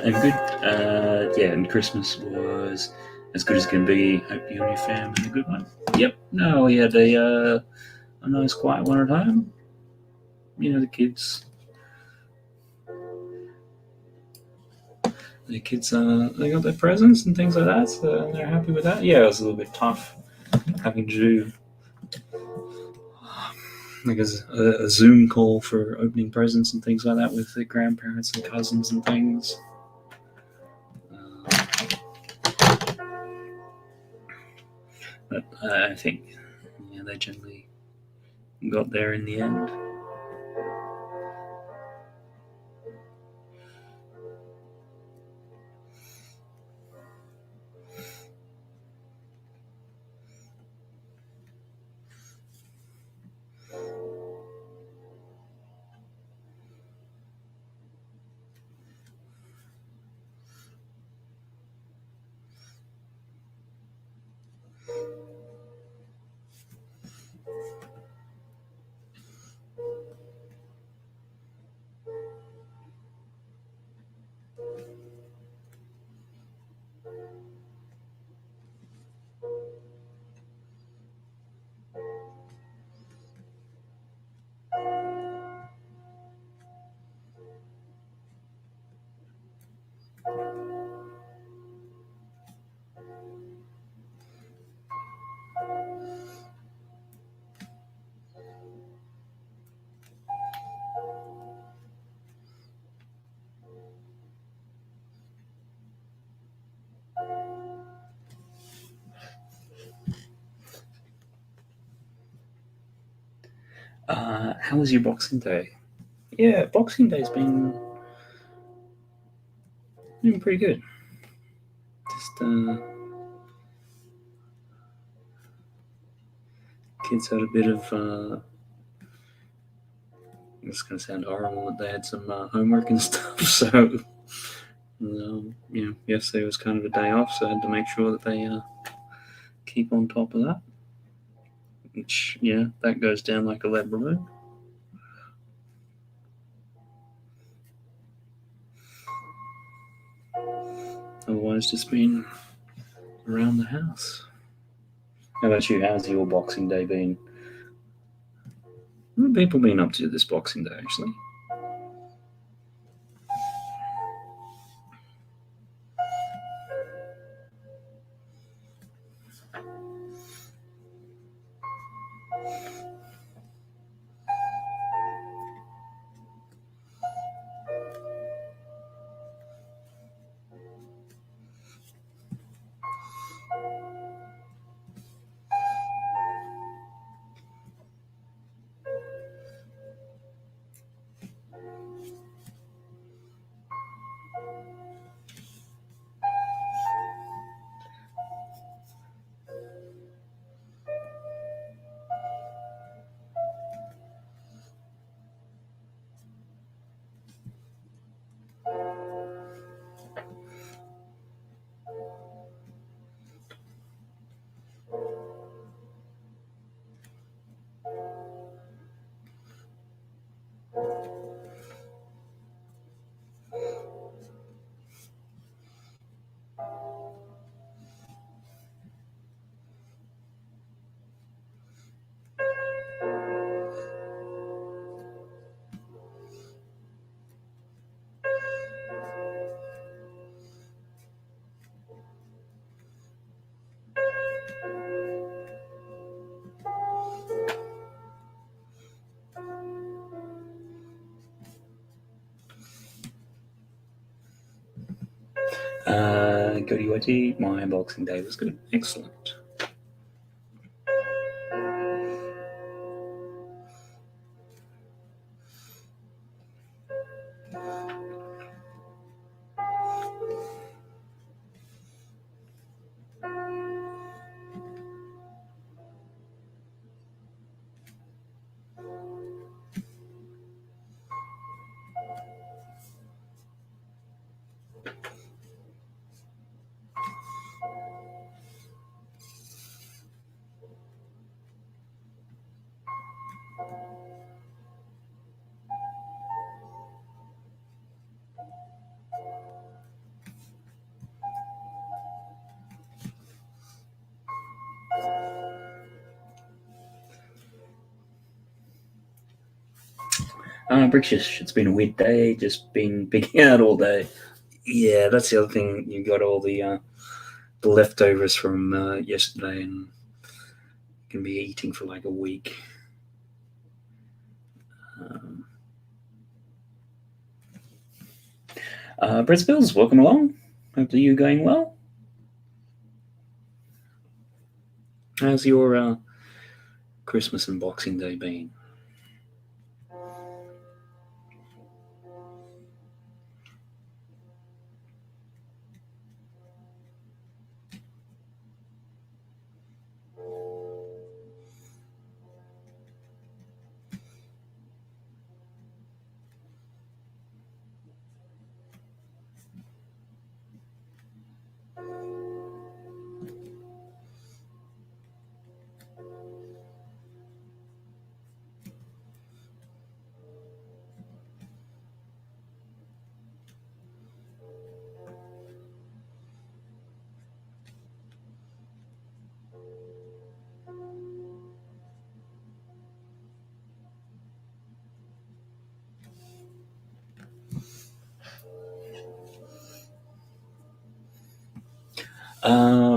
And good, yeah, and Christmas was as good as can be. Hope you and your family had a good one. Yep, no, we had a nice quiet one at home. You know, the kids, they got their presents and things like that, so they're happy with that. Yeah, it was a little bit tough having to do like a Zoom call for opening presents and things like that with the grandparents and cousins and things. But I think they generally got there in the end. How was your Boxing Day? Yeah, Boxing Day's been pretty good. Just kids had a bit of. It's going to sound horrible, but they had some homework and stuff. So, yesterday was kind of a day off, so I had to make sure that they keep on top of that. Which, that goes down like a lead balloon. Otherwise, just been around the house. How about you? How's your Boxing Day been? What have people been up to this Boxing Day, actually? Go to UIT. My Boxing Day was good. Excellent. British, it's been a weird day, just been picking out all day. Yeah, that's the other thing. You got all the leftovers from yesterday, and you can be eating for like a week. Brett Spills, welcome along. Hopefully you're going well. How's your Christmas and Boxing Day been?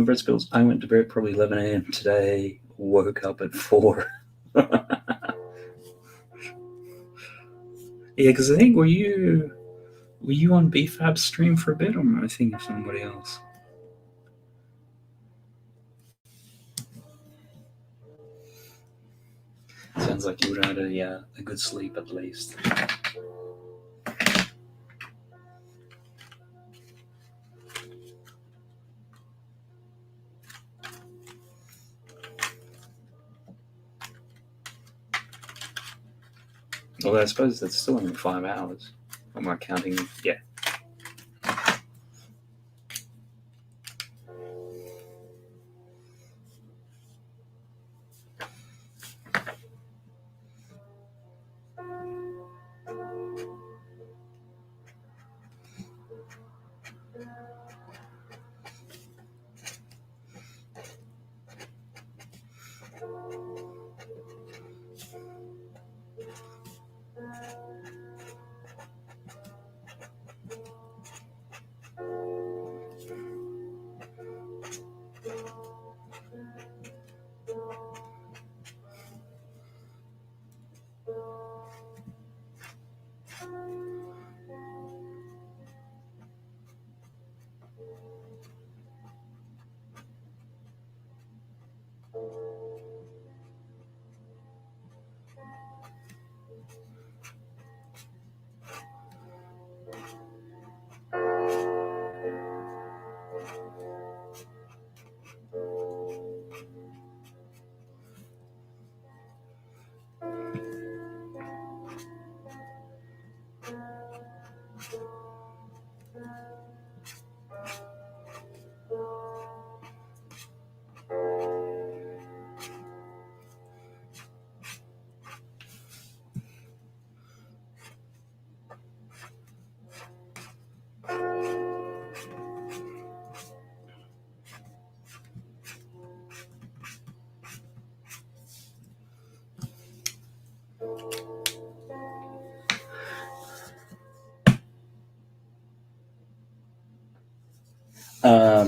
Brett Spills, I went to bed probably 11 a.m. today, woke up at 4. Yeah, because I think were you on BFAB's stream for a bit, or am I thinking of somebody else? Sounds like you would have had a good sleep at least. Although I suppose that's still only 5 hours. I'm not counting. Yeah.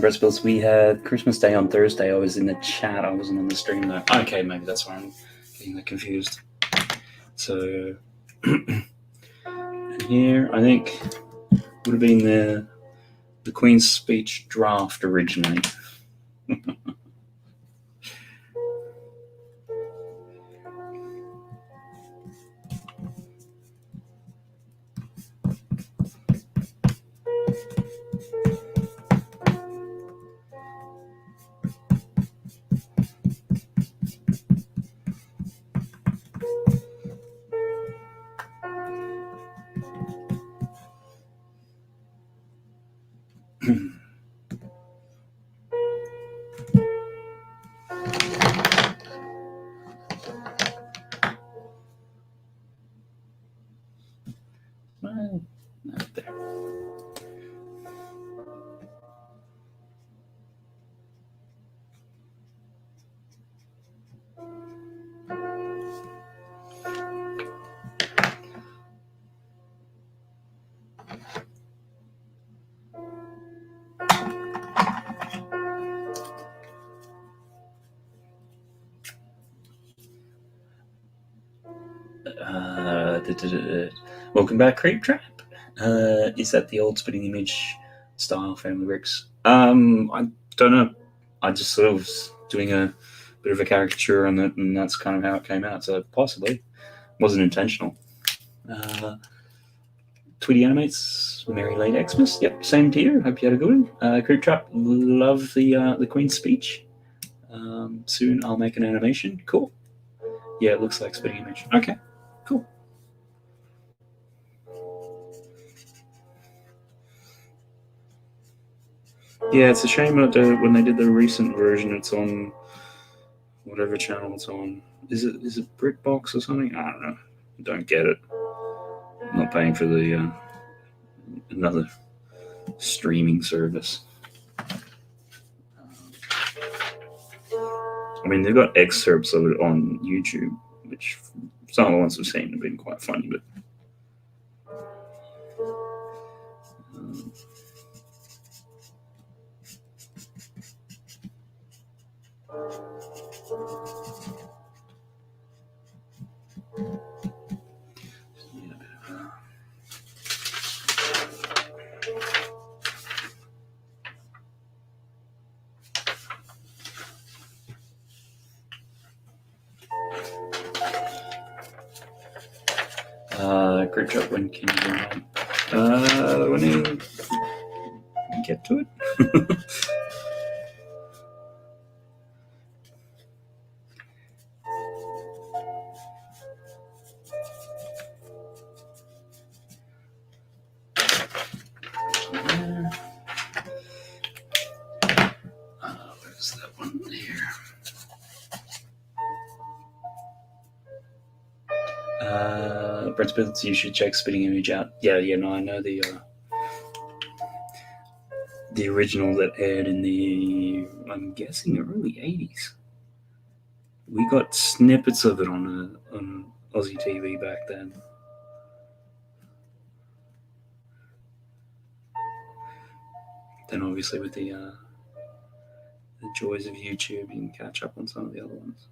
Brett Spills, we had Christmas Day on Thursday. I was in the chat. I wasn't on the stream though. Okay, maybe that's why I'm getting that confused. So here, I think would have been the Queen's Speech draft originally. Well, not there. Welcome back, Creep Trap. Is that the old spitting image style Family Bricks? I don't know. I just sort of was doing a bit of a caricature on it, and that's kind of how it came out. So possibly wasn't intentional. Tweety Animates, Merry Late Xmas. Yep, same to you. Hope you had a good one. Creep Trap, love the Queen's speech. Soon I'll make an animation. Cool. Yeah, it looks like spitting image. Okay, cool. Yeah, it's a shame that when they did the recent version, it's on whatever channel it's on. Is it BritBox or something? I don't know. Don't get it. I'm not paying for the another streaming service. I mean, they've got excerpts of it on YouTube, which some of the ones I've seen have been quite funny, but Great job. When can you do that? When you get to it. Where's that one here? Brent's Builds, you should check Spitting Image out. Yeah, no, I know the original that aired in the, I'm guessing, early 80s. We got snippets of it on Aussie TV back then. Then obviously with the joys of YouTube, you can catch up on some of the other ones.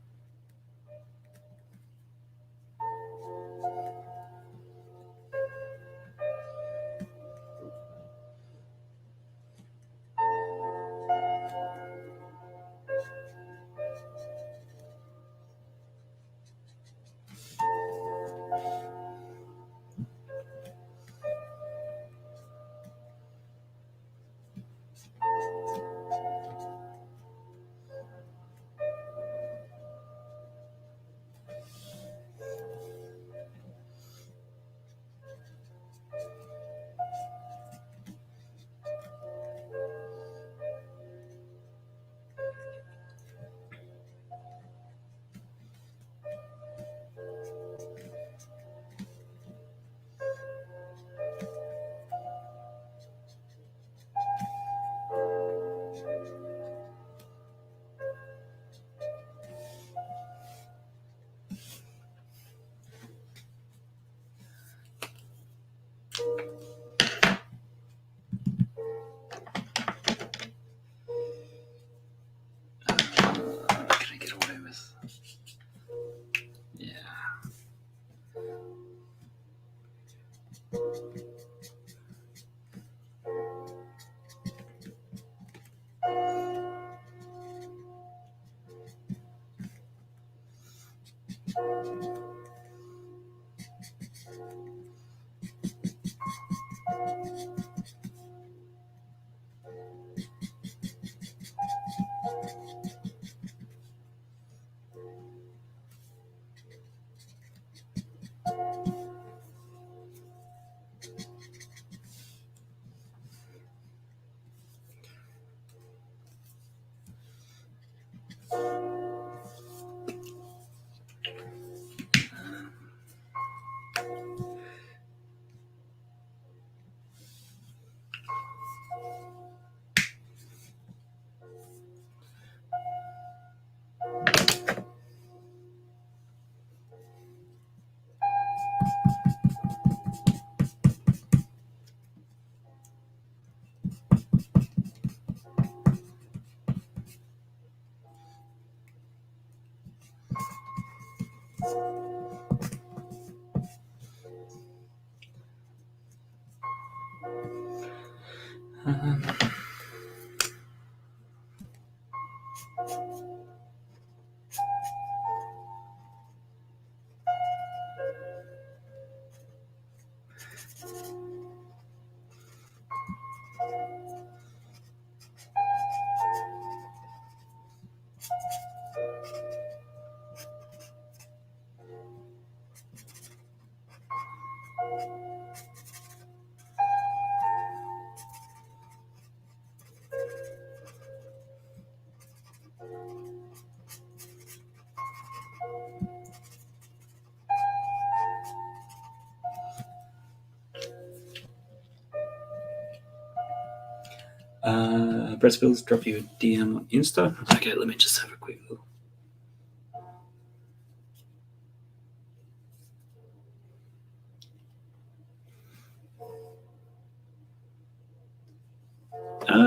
Brett's Builds, drop you a DM on Insta. Okay, let me just have a quick look.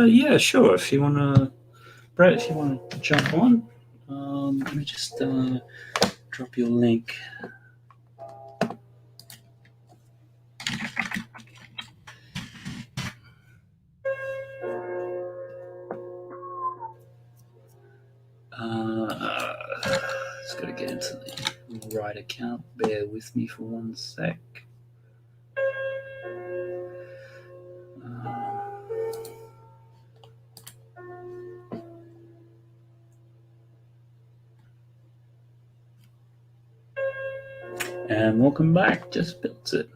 Yeah, sure. If you want to, Brett, if you want to jump on, let me just drop you a link. Just got to get into the right account. Bear with me for 1 sec. And welcome back. Just built it.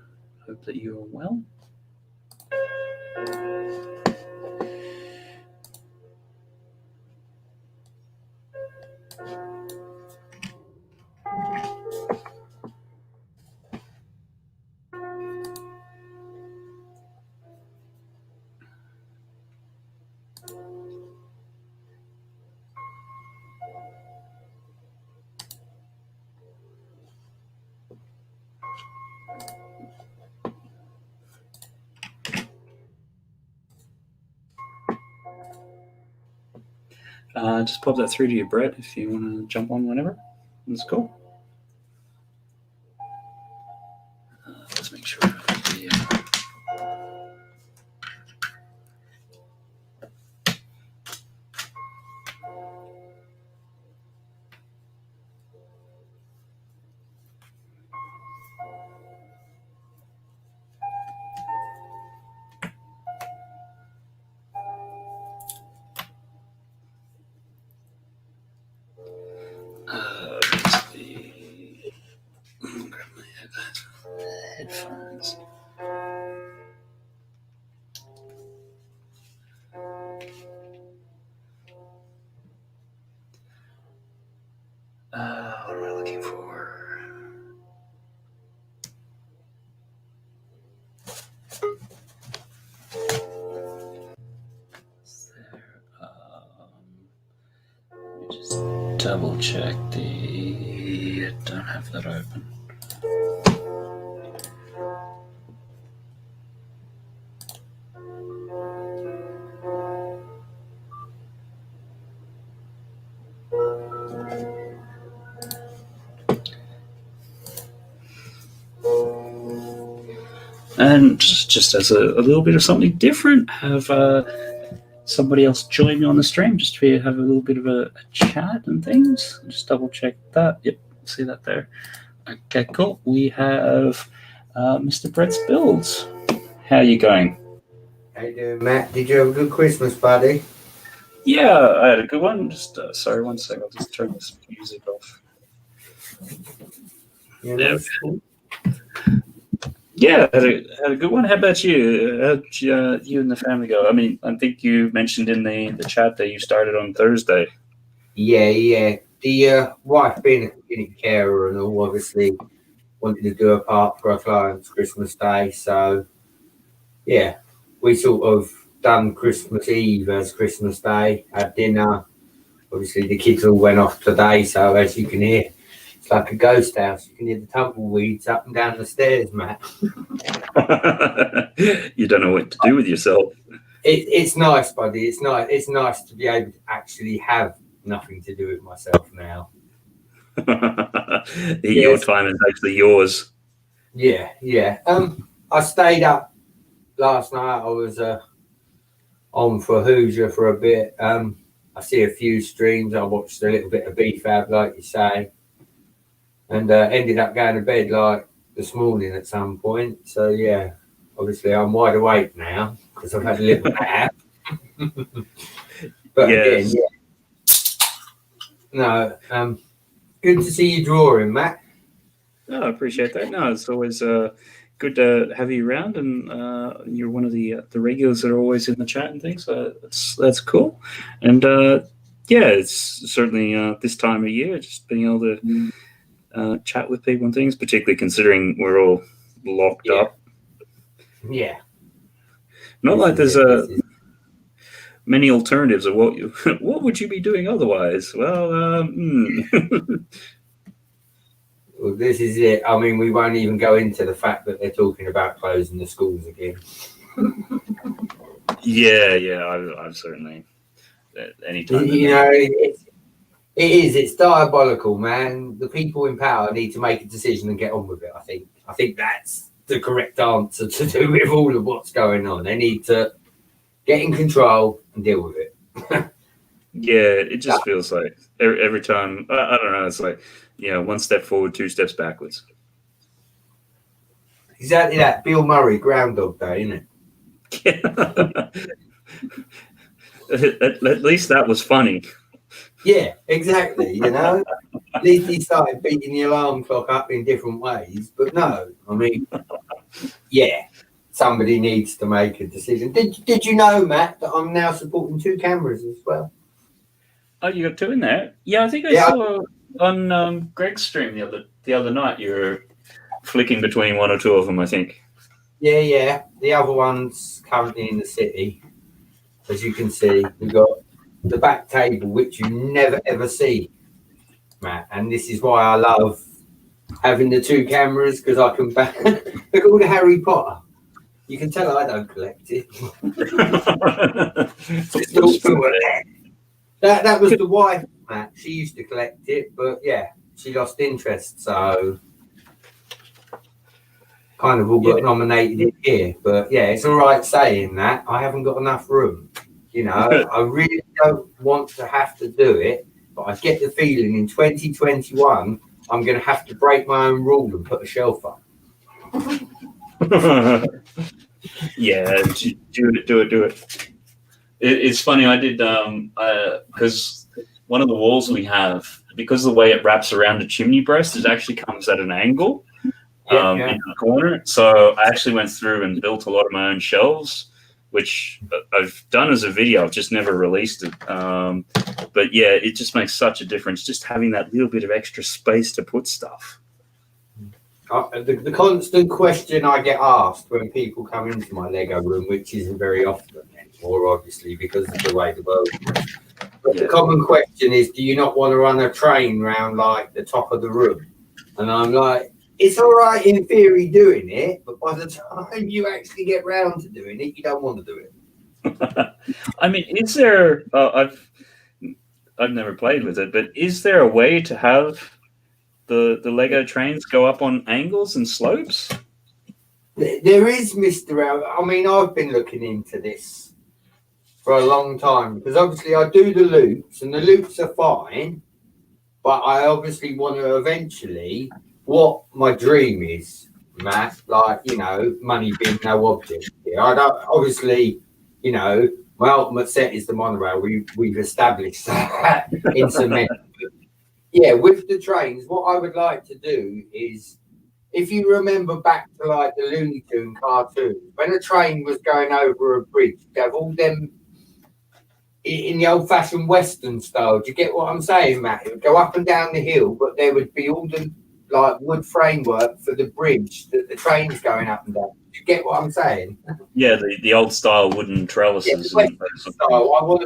Hope that you are well. Just pop that through to you, Brett, if you want to jump on whenever. That's cool. Let's make sure. Grab my headphones. What am I looking for? Let me just double check I don't have that open. And just as a little bit of something different, have somebody else join me on the stream just to have a little bit of a chat and things. Just double check that. Yep, see that there. Okay, cool. We have Mr. Brett's Builds. How are you going? How you doing, Matt? Did you have a good Christmas, buddy? Yeah, I had a good one. Just sorry, 1 second. I'll just turn this music off. Yeah, had a good one. How about you? How'd you and the family go? I mean, I think you mentioned in the chat that you started on Thursday. Yeah. The wife being a community carer and all, obviously wanted to do a part for our clients Christmas Day. So, yeah, we sort of done Christmas Eve as Christmas Day, had dinner. Obviously, the kids all went off today, so as you can hear, it's like a ghost house. You can hear the tumbleweeds up and down the stairs, Matt. You don't know what to do with yourself. It's nice, buddy. It's nice to be able to actually have nothing to do with myself now. Your time is actually yours. Yeah. I stayed up last night. I was on for Hoosier for a bit. I see a few streams. I watched a little bit of BFAB, like you say, and ended up going to bed like this morning at some point. So yeah, obviously I'm wide awake now because I've had a little nap. But Yes. again, yeah. No, good to see you drawing, Matt. No, I appreciate that. No, it's always good to have you around, and you're one of the regulars that are always in the chat and things. So that's cool, and yeah, it's certainly this time of year, just being able to chat with people and things, particularly considering we're all locked up. Yeah. Not like there's many alternatives of what would you be doing otherwise? Well, Well, this is it. I mean, we won't even go into the fact that they're talking about closing the schools again. Yeah, I've certainly. Anytime. You know, it is. It's diabolical, man. The people in power need to make a decision and get on with it. I think that's the correct answer to do with all of what's going on. They need to get in control and deal with it. Yeah, it just feels like every time. I don't know. It's like, one step forward, two steps backwards. Exactly that. Bill Murray, Groundhog Day, isn't it? At least that was funny. Yeah, exactly. You know, at least he started beating the alarm clock up in different ways. But no, I mean, yeah, somebody needs to make a decision. Did you know, Matt, that I'm now supporting 2 cameras as well? Oh, you got 2 in there? Yeah, I think I saw on Greg's stream the other night. You were flicking between 1 or 2 of them, I think. Yeah. The other one's currently in the city. As you can see, we've got the back table, which you never ever see, Matt. And this is why I love having the 2 cameras, because I can back. Look at all the Harry Potter. You can tell I don't collect it. That was the wife, Matt. She used to collect it, but yeah, she lost interest, so kind of all got nominated in here. But yeah, it's all right saying that. I haven't got enough room. You know, I really don't want to have to do it, but I get the feeling in 2021 I'm going to have to break my own rule and put a shelf up. Yeah, do it. It's funny. I did because one of the walls we have, because of the way it wraps around the chimney breast, it actually comes at an angle in the corner. So I actually went through and built a lot of my own shelves, which I've done as a video. I've just never released it. But yeah, it just makes such a difference, just having that little bit of extra space to put stuff. The constant question I get asked when people come into my Lego room, which isn't very often anymore, obviously, because of the way the world is. But the common question is, do you not want to run a train round like the top of the room? And I'm like, it's all right in theory doing it, but by the time you actually get round to doing it, you don't want to do it. I mean, is there? I've never played with it, but is there a way to have the Lego trains go up on angles and slopes? There is, Mr. L. I mean, I've been looking into this for a long time, because obviously I do the loops, and the loops are fine, but I obviously want to eventually, what my dream is, Matt, like, you know, money being no object here. I don't, obviously, you know, my ultimate set is the monorail. We've established that in cement. Yeah, with the trains, what I would like to do is, if you remember back to like the Looney Tunes cartoon, when a train was going over a bridge, you have all them in the old-fashioned Western style. Do you get what I'm saying, Matt? It would go up and down the hill, but there would be all the like wood framework for the bridge that the train's going up and down. Do you get what I'm saying? Yeah, the old style wooden trellises. Yeah, style. I want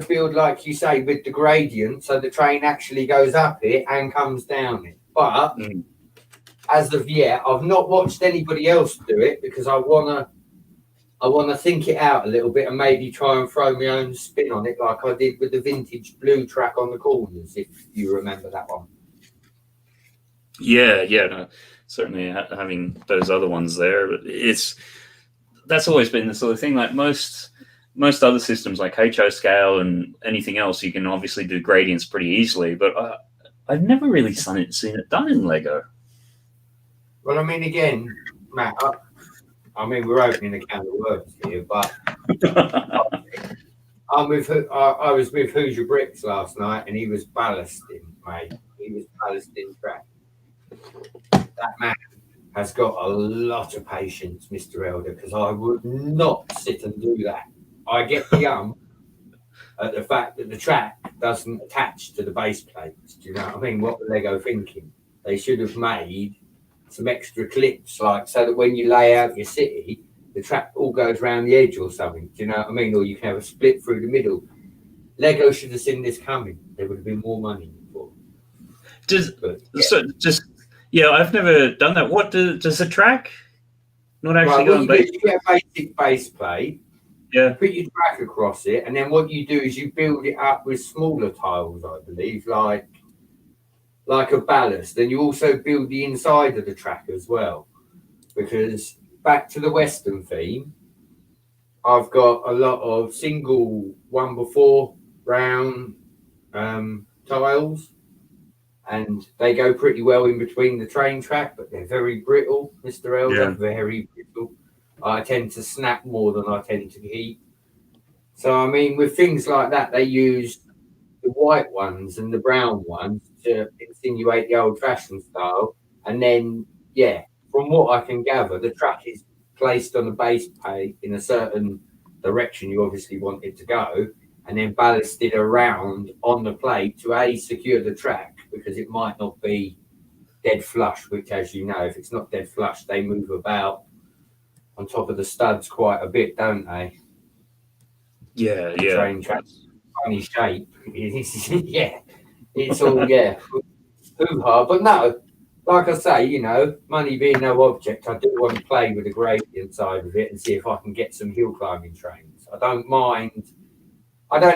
to build, like you say, with the gradient, so the train actually goes up it and comes down it. But as of yet, I've not watched anybody else do it, because I want to I want to think it out a little bit and maybe try and throw my own spin on it, like I did with the vintage blue track on the corners, if you remember that one. Yeah, no, certainly having those other ones there, but that's always been the sort of thing. Like most other systems, like HO scale and anything else, you can obviously do gradients pretty easily, but I've never really seen it done in Lego. Well, I mean, again, Matt, I mean, we're opening a can of worms here, but I was with Hoosier Bricks last night, and he was ballasting, mate. He was ballasting track. That man has got a lot of patience, Mr. Elder, because I would not sit and do that. I get the at the fact that the track doesn't attach to the base plates. Do you know what I mean? What were Lego thinking? They should have made some extra clips, like so that when you lay out your city, the track all goes around the edge or something. Do you know what I mean? Or you can have a split through the middle. Lego should have seen this coming. There would have been more money for. I've never done that. What does the track not actually go on base? You get a basic base plate. Yeah. Put your track across it, and then what you do is you build it up with smaller tiles, I believe, like a ballast. Then you also build the inside of the track as well. Because back to the Western theme, I've got a lot of single 1x4 round tiles, and they go pretty well in between the train track, but they're very brittle, Mr. Elder, very brittle. I tend to snap more than I tend to keep. So, I mean, with things like that, they use the white ones and the brown ones to insinuate the old-fashioned style. And then, from what I can gather, the track is placed on the base plate in a certain direction you obviously want it to go, and then ballasted around on the plate to secure the track, because it might not be dead flush, which, as you know, if it's not dead flush, they move about on top of the studs quite a bit, don't they? Yeah. Train track, funny shape. It's all hoo-ha. But no, like I say, money being no object, I do want to play with the gradient side of it and see if I can get some hill climbing trains. I don't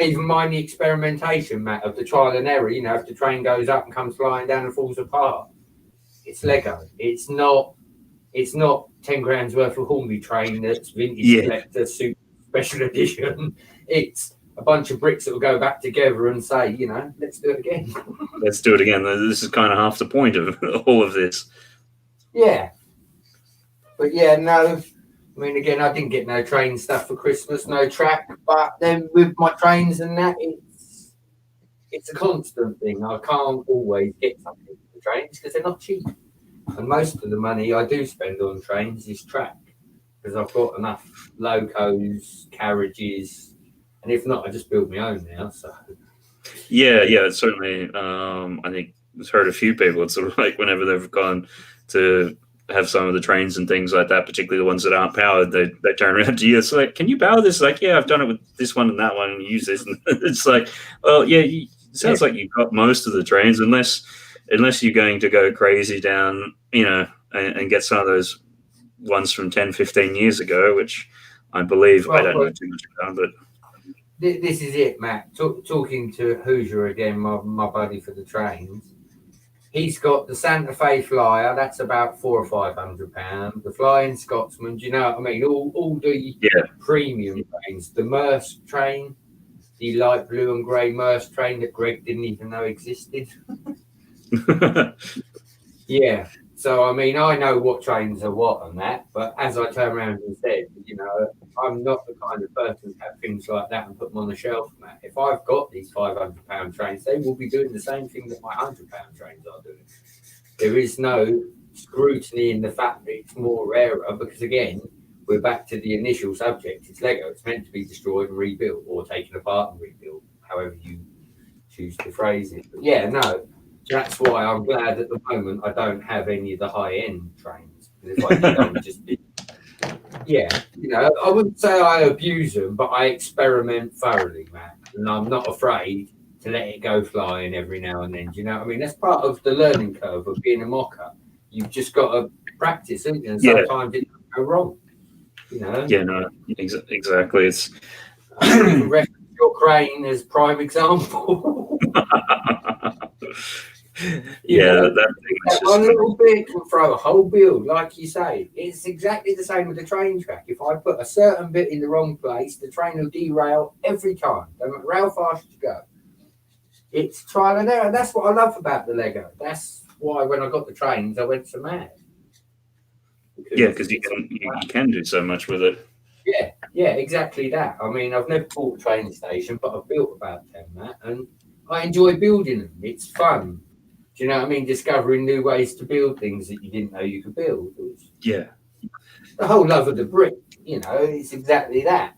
even mind the experimentation, Matt, of the trial and error. If the train goes up and comes flying down and falls apart, it's Lego. It's not 10 grand's worth of Hornby train that's vintage collector super special edition. It's a bunch of bricks that will go back together and say, let's do it again. Let's do it again. This is kind of half the point of all of this. Yeah. But no. I mean, again, I didn't get no train stuff for Christmas, no track. But then with my trains and that, it's a constant thing. I can't always get something for trains because they're not cheap. And most of the money I do spend on trains is track, because I've got enough locos, carriages, and if not, I just build my own now. So it's certainly. I think I've heard a few people. It's sort of like whenever they've gone to have some of the trains and things like that, particularly the ones that aren't powered, they turn around to you. It's like, can you power this? Like, yeah, I've done it with this one and that one, and use this. And it's like, well, it sounds like you've got most of the trains, unless you're going to go crazy down, and get some of those ones from 10, 15 years ago, which I believe, I don't know too much about, but this is it, Matt. Talking to Hoosier again, my buddy for the trains. He's got the Santa Fe Flyer. That's about £400 or £500. The Flying Scotsman. Do you know what I mean? All the premium trains. The Merce train, the light blue and grey Merce train that Greg didn't even know existed. Yeah. So, I mean, I know what trains are what and that, but as I turn around and said, I'm not the kind of person to have things like that and put them on the shelf, Matt. If I've got these £500 trains, they will be doing the same thing that my £100 trains are doing. There is no scrutiny in the fact that it's more rarer because, again, we're back to the initial subject. It's Lego. It's meant to be destroyed and rebuilt, or taken apart and rebuilt, however you choose to phrase it. But that's why I'm glad at the moment I don't have any of the high-end trains. Because if I did, I would just be... I wouldn't say I abuse them, but I experiment thoroughly, Matt. And I'm not afraid to let it go flying every now and then. Do you know what I mean? That's part of the learning curve of being a mocker. You've just got to practice, haven't you? And sometimes it can go wrong. You know. Yeah, no, exactly. It's I mean, you can reference your crane as prime example. You yeah, know, that thing is that just one little bit can throw a whole build, like you say. It's exactly the same with the train track. If I put a certain bit in the wrong place, the train will derail every time, no matter how fast you go. It's trial and error. That's what I love about the Lego. That's why when I got the trains, I went so mad. because you can do so much with it. Yeah, exactly that. I mean, I've never bought a train station, but I've built about 10, Matt, and I enjoy building them. It's fun. Do you know what I mean? Discovering new ways to build things that you didn't know you could build. Yeah, The whole love of the brick, you know, it's exactly that.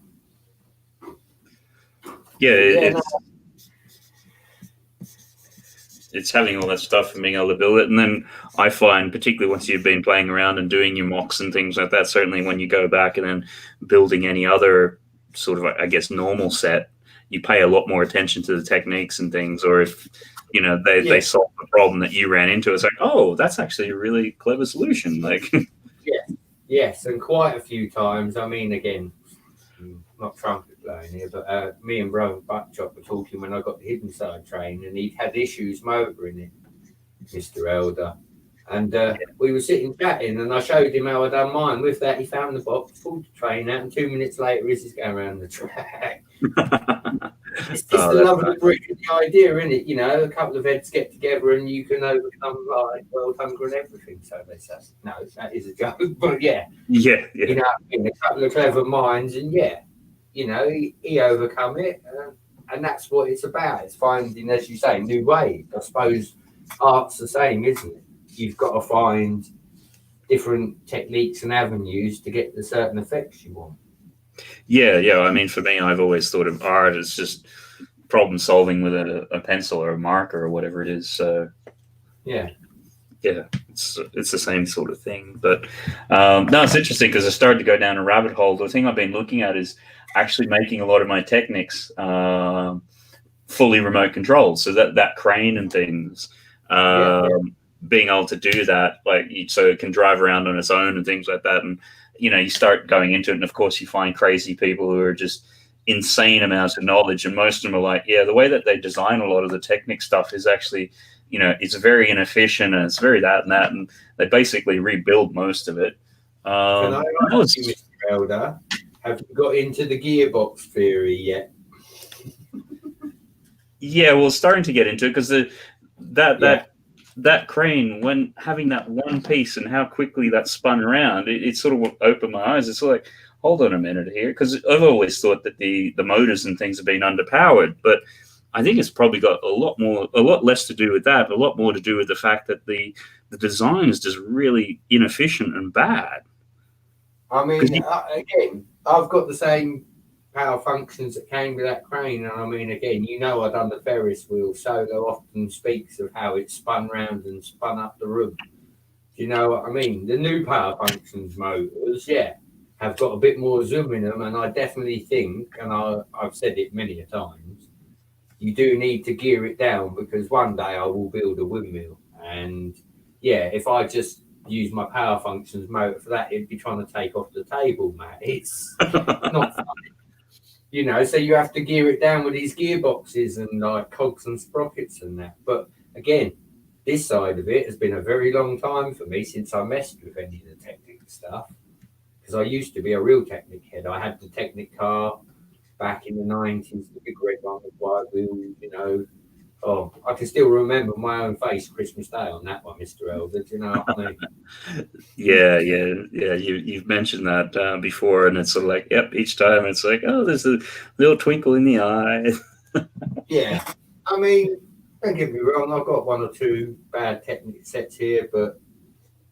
yeah, But yeah, no, it's having all that stuff and being able to build it. And then I find, particularly once you've been playing around and doing your mocks and things like that, certainly when you go back and then building any other sort of, I guess, normal set, you pay a lot more attention to the techniques and things. Or if, they solve the problem that you ran into, it's like, oh, that's actually a really clever solution. Like, yes, and quite a few times. I mean, again, not trumpet blowing here, but me and brother Buckchop were talking when I got the hidden side train, and he'd had issues motoring it, Mr. Elder. And we were sitting chatting, and I showed him how I done mine. With that, he found the box, pulled the train out, and 2 minutes later, he's going around the track. It's just the love of the brick and the idea, isn't it? You know, a couple of heads get together and you can overcome like world hunger and everything. So they say, no, that is a joke, but yeah. You know, a couple of clever minds, and you know, he overcome it, and that's what it's about. It's finding, as you say, new ways. I suppose art's the same, isn't it? You've got to find different techniques and avenues to get the certain effects you want. Yeah. I mean, for me, I've always thought of art as just problem solving with a pencil or a marker or whatever it is. So yeah, it's the same sort of thing. But no, it's interesting because I started to go down a rabbit hole. The thing I've been looking at is actually making a lot of my techniques fully remote controlled. So that crane and things. Being able to do that, like, so it can drive around on its own and things like that. And, you start going into it. And of course you find crazy people who are just insane amounts of knowledge. And most of them are like, the way that they design a lot of the Technic stuff is actually, it's very inefficient and it's very that and that. And they basically rebuild most of it. Can I ask you, Mr. Elder, have you got into the gearbox theory yet? Yeah, well, starting to get into it because that crane, when having that one piece and how quickly that spun around, it sort of opened my eyes. It's like, hold on a minute here, because I've always thought that the motors and things have been underpowered, but I think it's probably got a lot less to do with that, a lot more to do with the fact that the design is just really inefficient and bad. I mean, again, I've got the same power functions that came with that crane, and I mean, again, I done the Ferris wheel. Sogo often speaks of how it spun round and spun up the room. Do you know what I mean? The new power functions motors, have got a bit more zoom in them, and I definitely think, and I've said it many a times, you do need to gear it down, because one day I will build a windmill, and if I just use my power functions motor for that, it'd be trying to take off the table, Matt. It's not funny. So you have to gear it down with these gearboxes and like cogs and sprockets and that. But again, this side of it has been a very long time for me since I messed with any of the Technic stuff, because I used to be a real Technic head. I had the Technic car back in the 90s, the big red one with white wheels, Oh, I can still remember my own face Christmas Day on that one, Mr. Elder. Do you know what I mean? Yeah. You've mentioned that before, and it's sort of like, each time it's like, oh, there's a little twinkle in the eye. Yeah. I mean, don't get me wrong, I've got one or two bad Technic sets here, but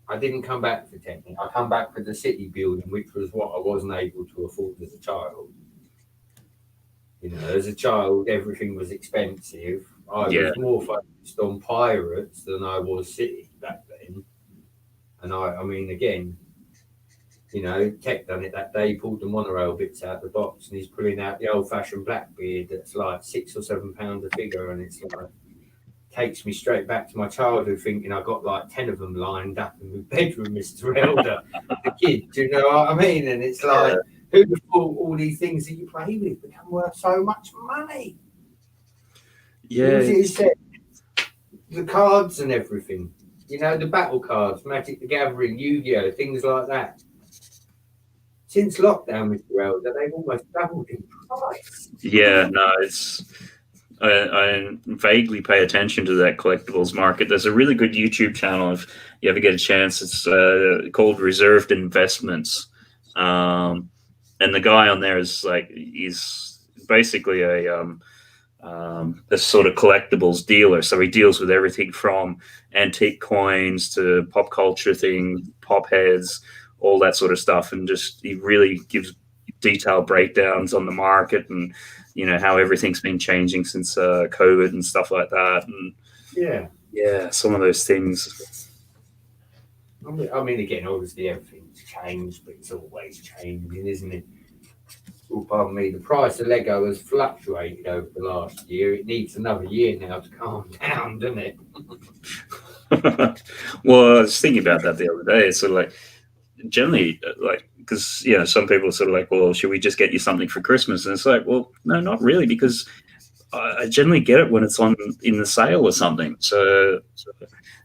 I didn't come back for Technic. I come back for the city building, which was what I wasn't able to afford as a child. As a child, everything was expensive. I was more focused on pirates than I was city back then. And I mean, again, Tech done it that day. He pulled the monorail bits out of the box, and he's pulling out the old-fashioned Blackbeard that's like £6 or £7 a figure, and it's like takes me straight back to my childhood, thinking I got like 10 of them lined up in my bedroom, Mr. Elder, the kid. Do you know what I mean? And it's like, who'd have thought all these things that you play with become worth so much money? Yeah, You said the cards and everything. You know, the battle cards, Magic the Gathering, Yu-Gi-Oh, things like that. Since lockdown, Mr. Elder, they've almost doubled in price. yeah, no, it's. I vaguely pay attention to that collectibles market. There's a really good YouTube channel if you ever get a chance. It's called Reserved Investments, and the guy on there is like he's basically a sort of collectibles dealer. So he deals with everything from antique coins to pop culture things, pop heads, all that sort of stuff, and just he really gives detailed breakdowns on the market and how everything's been changing since COVID and stuff like that. And yeah, some of those things. I mean, again, obviously everything's changed, but it's always changing, isn't it? Oh, pardon me. The price of Lego has fluctuated over the last year. It needs another year now to calm down, doesn't it? Well, I was thinking about that the other day. It's sort of like generally like because some people are sort of like, well, should we just get you something for Christmas? And it's like, well, no, not really, because I generally get it when it's in the sale or something. So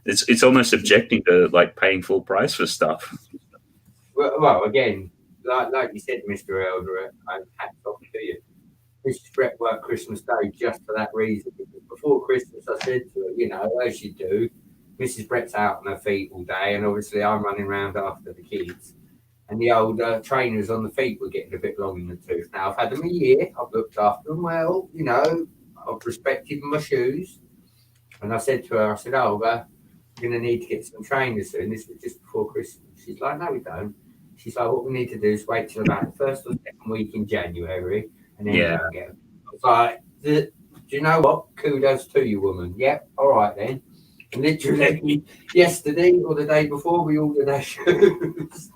it's almost objecting to like paying full price for stuff. Well, again, like you said, Mr. Elder, I'm hats off to you. Mrs. Brett worked Christmas Day just for that reason. Because before Christmas, I said to her, as you do, Mrs. Brett's out on her feet all day, and obviously I'm running around after the kids. And the old trainers on the feet were getting a bit long in the tooth. Now, I've had them a year. I've looked after them well. I've respected my shoes. And I said to her, we're going to need to get some trainers soon. This was just before Christmas. She's like, no, we don't. She's like, what we need to do is wait till about the first or second week in January and then go and get them. I was like, do you know what? Kudos to you, woman. Yep, all right then. And literally yesterday or the day before, we ordered our shoes.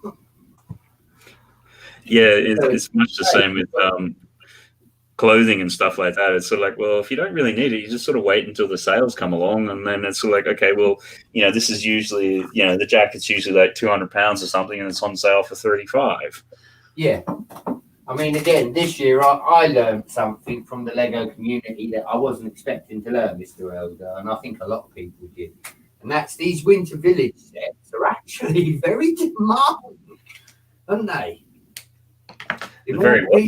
Yeah, it's much the same with clothing and stuff like that. It's sort of like, well, if you don't really need it, you just sort of wait until the sales come along, and then it's sort of like, okay, well, this is usually, the jacket's usually like £200 or something, and it's on sale for $35. Yeah. I mean, again, this year I learned something from the Lego community that I wasn't expecting to learn, Mr. Elder, and I think a lot of people did. And that's these Winter Village sets are actually very demanding, aren't they? Very well.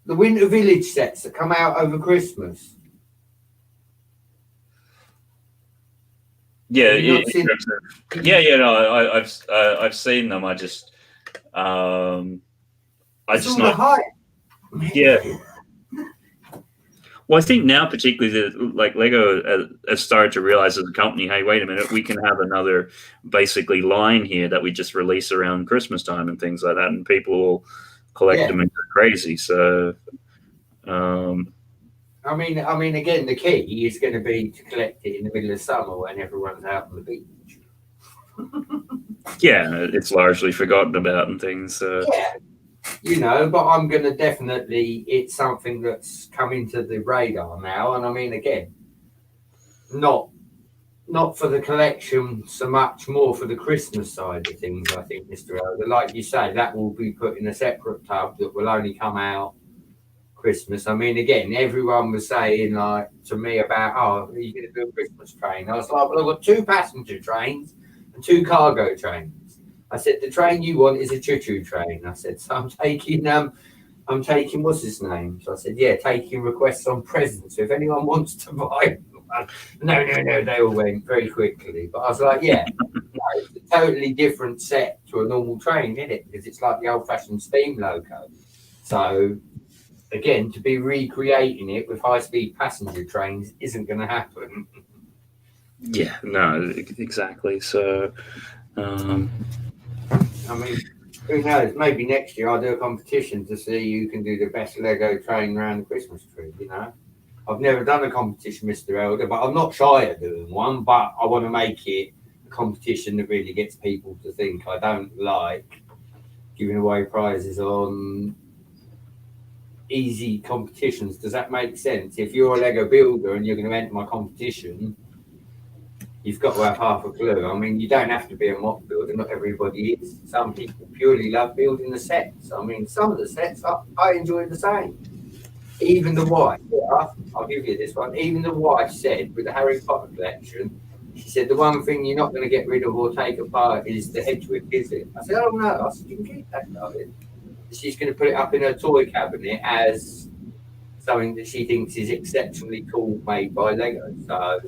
The Winter Village sets that come out over Christmas. Yeah, no, I've seen them. I just not. Yeah. Well, I think now particularly like Lego has started to realize as a company, hey, wait a minute, we can have another basically line here that we just release around Christmas time and things like that, and people will collect them and go crazy. So, I mean, again, the key is going to be to collect it in the middle of summer when everyone's out on the beach. Yeah, it's largely forgotten about and things. Yeah, but I'm going to definitely, it's something that's coming to the radar now. And I mean, again, not for the collection so much, more for the Christmas side of things, I think, Mr. Elder. Like you say, that will be put in a separate tub that will only come out Christmas. I mean, again, everyone was saying like to me about, are you going to do a Christmas train? I was like, well, I've got 2 passenger trains and 2 cargo trains. I said, the train you want is a choo-choo train. I said, so I'm taking what's his name? So I said, yeah, taking requests on presents. So if anyone wants to buy one. No, they all went very quickly. But I was like, yeah, it's a totally different set to a normal train, isn't it? Because it's like the old-fashioned steam loco. So again, to be recreating it with high-speed passenger trains isn't going to happen. Yeah, no, exactly. So, I mean, who knows? Maybe next year I'll do a competition to see who can do the best Lego train around the Christmas tree, I've never done a competition, Mr. Elder, but I'm not shy of doing one, but I want to make it a competition that really gets people to think. I don't like giving away prizes on easy competitions. Does that make sense? If you're a Lego builder and you're going to enter my competition, you've got to have half a clue. I mean, you don't have to be a mock builder. Not everybody is. Some people purely love building the sets. I mean, some of the sets I enjoy the same. Even the wife, I'll give you this one. Even the wife said with the Harry Potter collection, she said the one thing you're not going to get rid of or take apart is the Hedwig, is it? I said, oh no. I said, you can keep that, darling. She's going to put it up in her toy cabinet as something that she thinks is exceptionally cool, made by Lego. So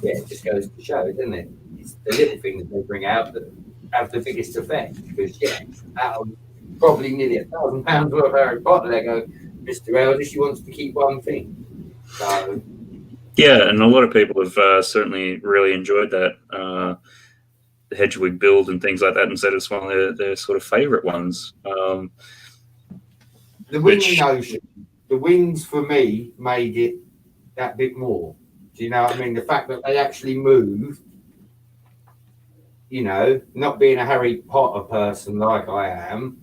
yeah, it just goes to show, doesn't it? It's the little things they bring out that have the biggest effect. Because yeah, out of probably nearly £1,000 worth of Harry Potter Lego, Mr. Elder, she wants to keep one thing. So yeah, and a lot of people have certainly really enjoyed that Hedwig build and things like that, and said it's one of their sort of favourite ones. The winging ocean, the wings for me made it that bit more. Do you know what I mean? The fact that they actually moved, you know, not being a Harry Potter person like I am,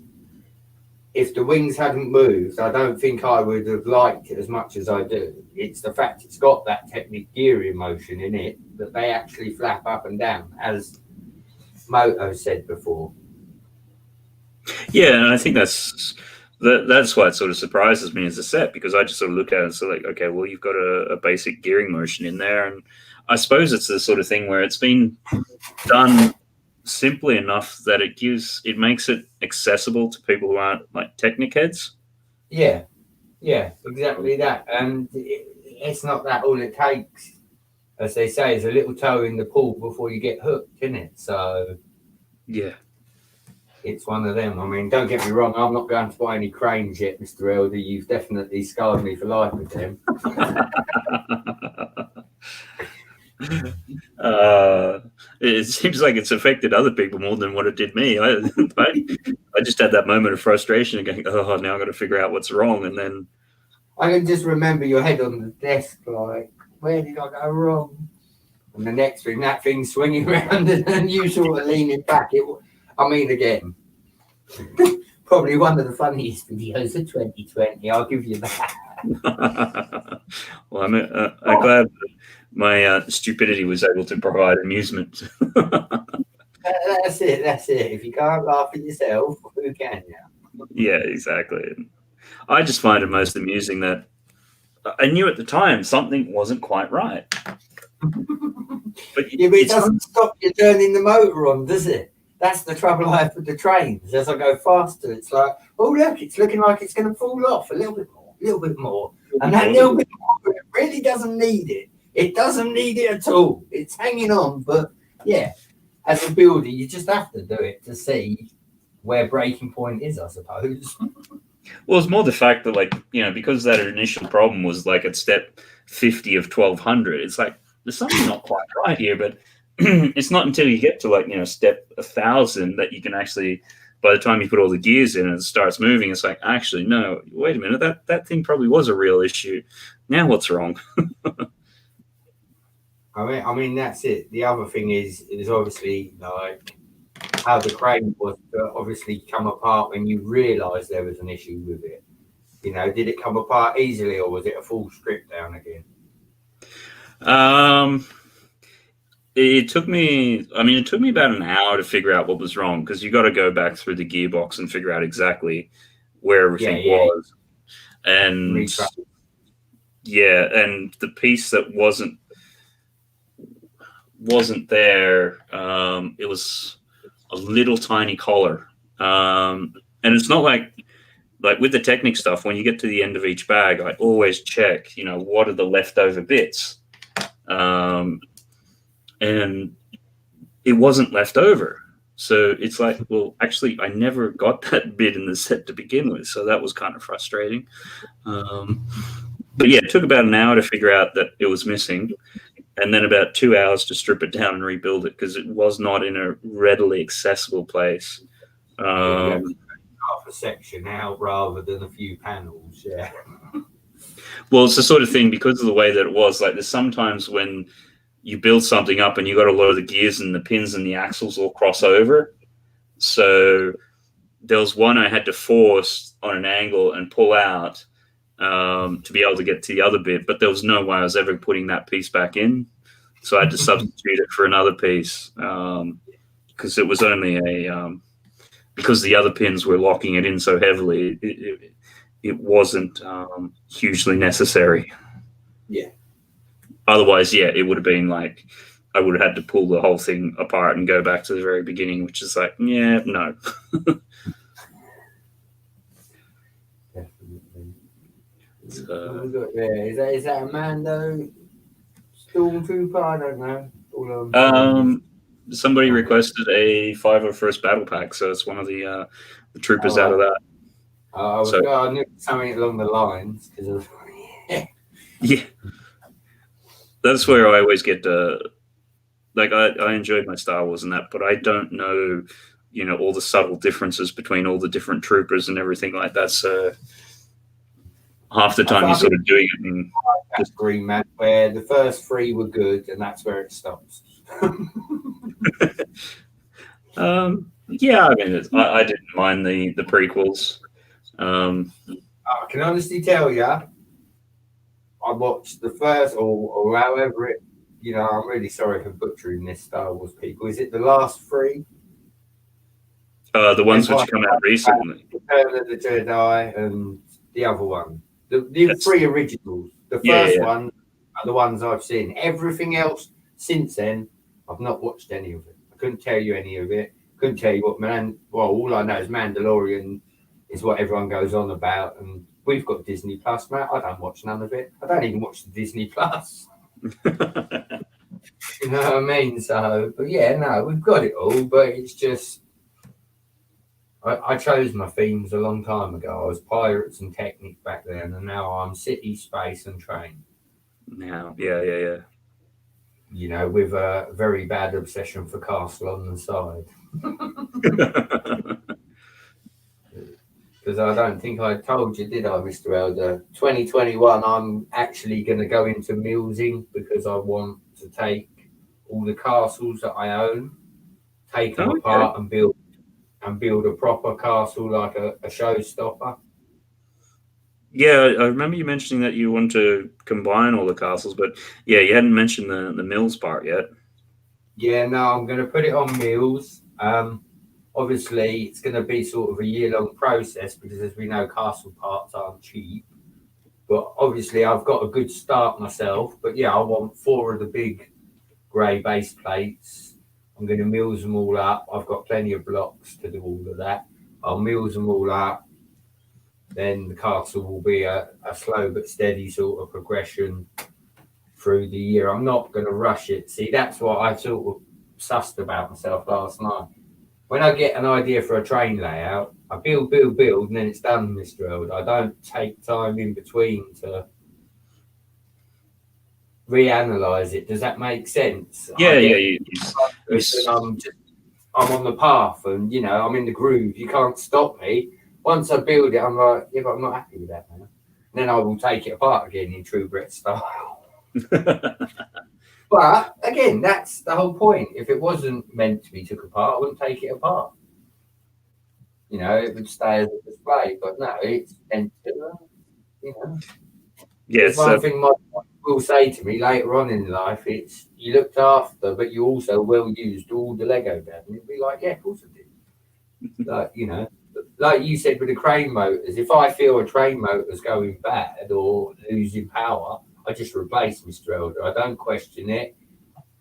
if the wings hadn't moved, I don't think I would have liked it as much as I do. It's the fact it's got that Technic gearing motion in it that they actually flap up and down, as Moto said before. Yeah, and I think that's why it sort of surprises me as a set, because I just sort of look at it and say, like, okay, well, you've got a basic gearing motion in there, and I suppose it's the sort of thing where it's been done simply enough that it makes it accessible to people who aren't like Technic heads. Yeah, exactly that. And it's not that all it takes, as they say, is a little toe in the pool before you get hooked, isn't it? So yeah, it's one of them. I mean, don't get me wrong, I'm not going to buy any cranes yet, Mr. Elder. You've definitely scarred me for life with them. It seems like it's affected other people more than what it did me. I just had that moment of frustration and going, oh, now I've got to figure out what's wrong. And then I can just remember your head on the desk, like, where did I go wrong? And the next thing, that thing swinging around and you sort of leaning back. Again, probably one of the funniest videos of 2020. I'll give you that. Well, I'm glad that my stupidity was able to provide amusement. That's it. If you can't laugh at yourself, who can you? Yeah, exactly. I just find it most amusing that I knew at the time something wasn't quite right. But it doesn't stop you turning the motor on, does it? That's the trouble I have with the trains. As I go faster, it's like, oh, look, it's looking like it's going to fall off a little bit more. And that little bit more, it really doesn't need it. It doesn't need it at all. It's hanging on. But yeah, as a builder, you just have to do it to see where breaking point is, I suppose. Well, it's more the fact that, like, you know, because that initial problem was like at step 50 of 1200, it's like, there's something not quite right here, but it's not until you get to, like, you know, step 1000 that you can actually, by the time you put all the gears in and it starts moving, it's like, actually, no, wait a minute, that thing probably was a real issue. Now what's wrong? I mean, that's it. The other thing is obviously like how the crane was obviously come apart when you realised there was an issue with it. You know, did it come apart easily, or was it a full strip down again? It took me about an hour to figure out what was wrong, because you got to go back through the gearbox and figure out exactly where everything was. And and the piece that wasn't there, it was a little tiny collar. And it's not like with the Technic stuff, when you get to the end of each bag, I always check, you know, what are the leftover bits. And it wasn't left over. So it's like, well, actually, I never got that bit in the set to begin with. So that was kind of frustrating. But yeah, it took about an hour to figure out that it was missing, and then about 2 hours to strip it down and rebuild it, because it was not in a readily accessible place. Half a section out rather than a few panels, yeah. Well, it's the sort of thing, because of the way that it was, like, there's sometimes when you build something up and you got a lot of the gears and the pins and the axles all cross over. So there was one I had to force on an angle and pull out, to be able to get to the other bit, but there was no way I was ever putting that piece back in. So I had to substitute it for another piece because it was only because the other pins were locking it in so heavily, it wasn't hugely necessary. Yeah. Otherwise, yeah, it would have been like I would have had to pull the whole thing apart and go back to the very beginning, which is like, yeah, no. Definitely. What we got there? Is that a Mando Stormtrooper? I don't know. Somebody requested a 501st battle pack, so it's one of the troopers out of that. I knew something along the lines because of yeah. That's where I always get like I enjoyed my Star Wars and that, but I don't know, all the subtle differences between all the different troopers and everything like that. So half the time you're sort of doing it in just Green Man, where the first 3 were good, and that's where it stops. Yeah, I mean, I didn't mind the prequels. I can honestly tell you, I watched the first, or however it, I'm really sorry for butchering this, Star Wars people. Is it the last 3? The ones which come out recently. Return of the Jedi and the other one. The 3 originals. The first one are the ones I've seen. Everything else since then, I've not watched any of it. I couldn't tell you any of it. Couldn't tell you all I know is Mandalorian is what everyone goes on about, and we've got Disney Plus, Matt. I don't watch none of it. I don't even watch the Disney Plus. You know what I mean? So, but yeah, no, we've got it all, but it's just I chose my themes a long time ago. I was pirates and Technic back then, and now I'm city, space, and train. Now, yeah. With a very bad obsession for castle on the side. Because I don't think I told you, did I, Mr. Elder? 2021, I'm actually going to go into Millsing because I want to take all the castles that I own, take them apart and build a proper castle like a showstopper. Yeah, I remember you mentioning that you want to combine all the castles, but yeah, you hadn't mentioned the mills part yet. Yeah, no, I'm going to put it on mills. Obviously, it's going to be sort of a year-long process because, as we know, castle parts aren't cheap. But obviously, I've got a good start myself. But yeah, I want 4 of the big grey base plates. I'm going to mills them all up. I've got plenty of blocks to do all of that. I'll mills them all up. Then the castle will be a slow but steady sort of progression through the year. I'm not going to rush it. See, that's what I sort of sussed about myself last night. When I get an idea for a train layout, I build, and then it's done, Mr. Elder. I don't take time in between to reanalyze it. Does that make sense? Yeah. I'm on the path, and I'm in the groove. You can't stop me. Once I build it, I'm like, yeah, but I'm not happy with that now. Then I will take it apart again in true Brett style. But again, that's the whole point. If it wasn't meant to be took apart, I wouldn't take it apart. It would stay as a display. But no, it's meant to, Yes. One thing my wife will say to me later on in life, it's you looked after, but you also well used all the Lego, Dad. And it'd be like, yeah, of course I did. Like you said with the crane motors, if I feel a train motor's going bad or losing power, I just replace Mr. Elder. I don't question it.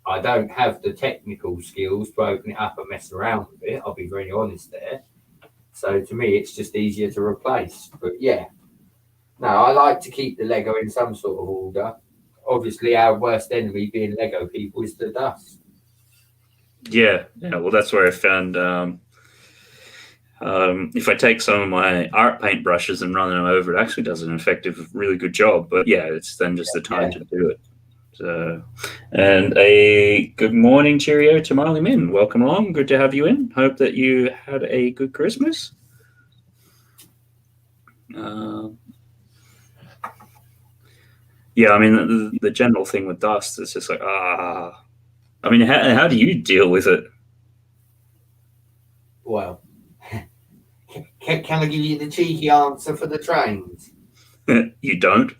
I don't have the technical skills to open it up and mess around with it. I'll be very honest there. So to me, it's just easier to replace. But yeah, no, I like to keep the Lego in some sort of order. Obviously, our worst enemy being Lego people is the dust. Yeah. Well, that's where I found if I take some of my art paint brushes and run them over, it actually does an effective, really good job. But yeah, it's then just the time to do it. So, and a good morning, cheerio to Marley Min. Welcome along. Good to have you in. Hope that you had a good Christmas. Yeah, I mean, the general thing with dust is just like, I mean, how do you deal with it? Well, can I give you the cheeky answer for the trains? You don't?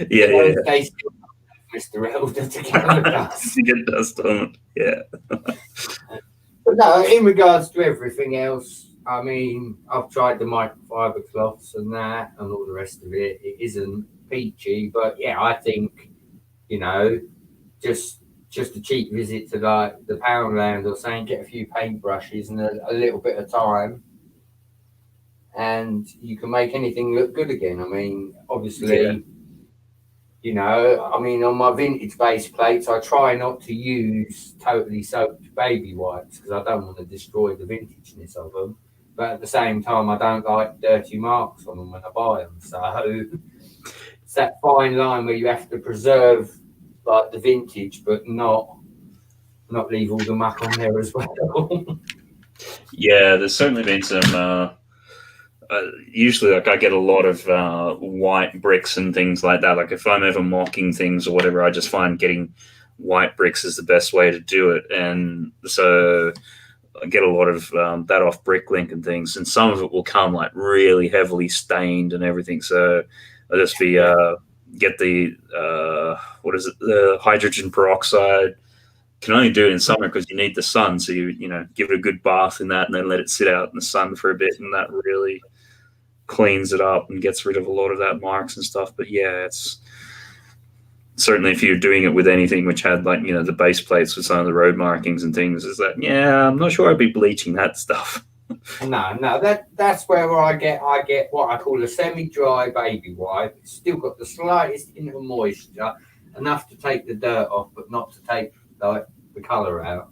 Yeah. They still have Mr. Elder to get on the dust. To get dust on it. Yeah. But no, in regards to everything else, I mean, I've tried the microfiber cloths and that and all the rest of it. It isn't peachy, but yeah, I think, you know, just a cheap visit to like the Poundland or something, get a few paintbrushes and a little bit of time, and you can make anything look good again. I mean, obviously, Yeah. you know, I mean, on my vintage base plates, I try not to use totally soaked baby wipes because I don't want to destroy the vintageness of them. But at the same time, I don't like dirty marks on them when I buy them. So it's that fine line where you have to preserve like the vintage, but not leave all the muck on there as well. Yeah, there's certainly been some. Usually, like I get a lot of white bricks and things like that. Like if I'm ever mocking things or whatever, I just find getting white bricks is the best way to do it. And so I get a lot of that off Bricklink and things. And some of it will come like really heavily stained and everything. So I'll just be get the what is it? The hydrogen peroxide. Can only do it in summer because you need the sun. So you know give it a good bath in that and then let it sit out in the sun for a bit, and that really cleans it up and gets rid of a lot of that marks and stuff. But yeah, it's certainly if you're doing it with anything which had like, you know, the base plates with some of the road markings and things, is that, yeah, I'm not sure I'd be bleaching that stuff. No, that's where I get what I call a semi-dry baby wipe. It's still got the slightest hint of moisture, enough to take the dirt off, but not to take like the colour out.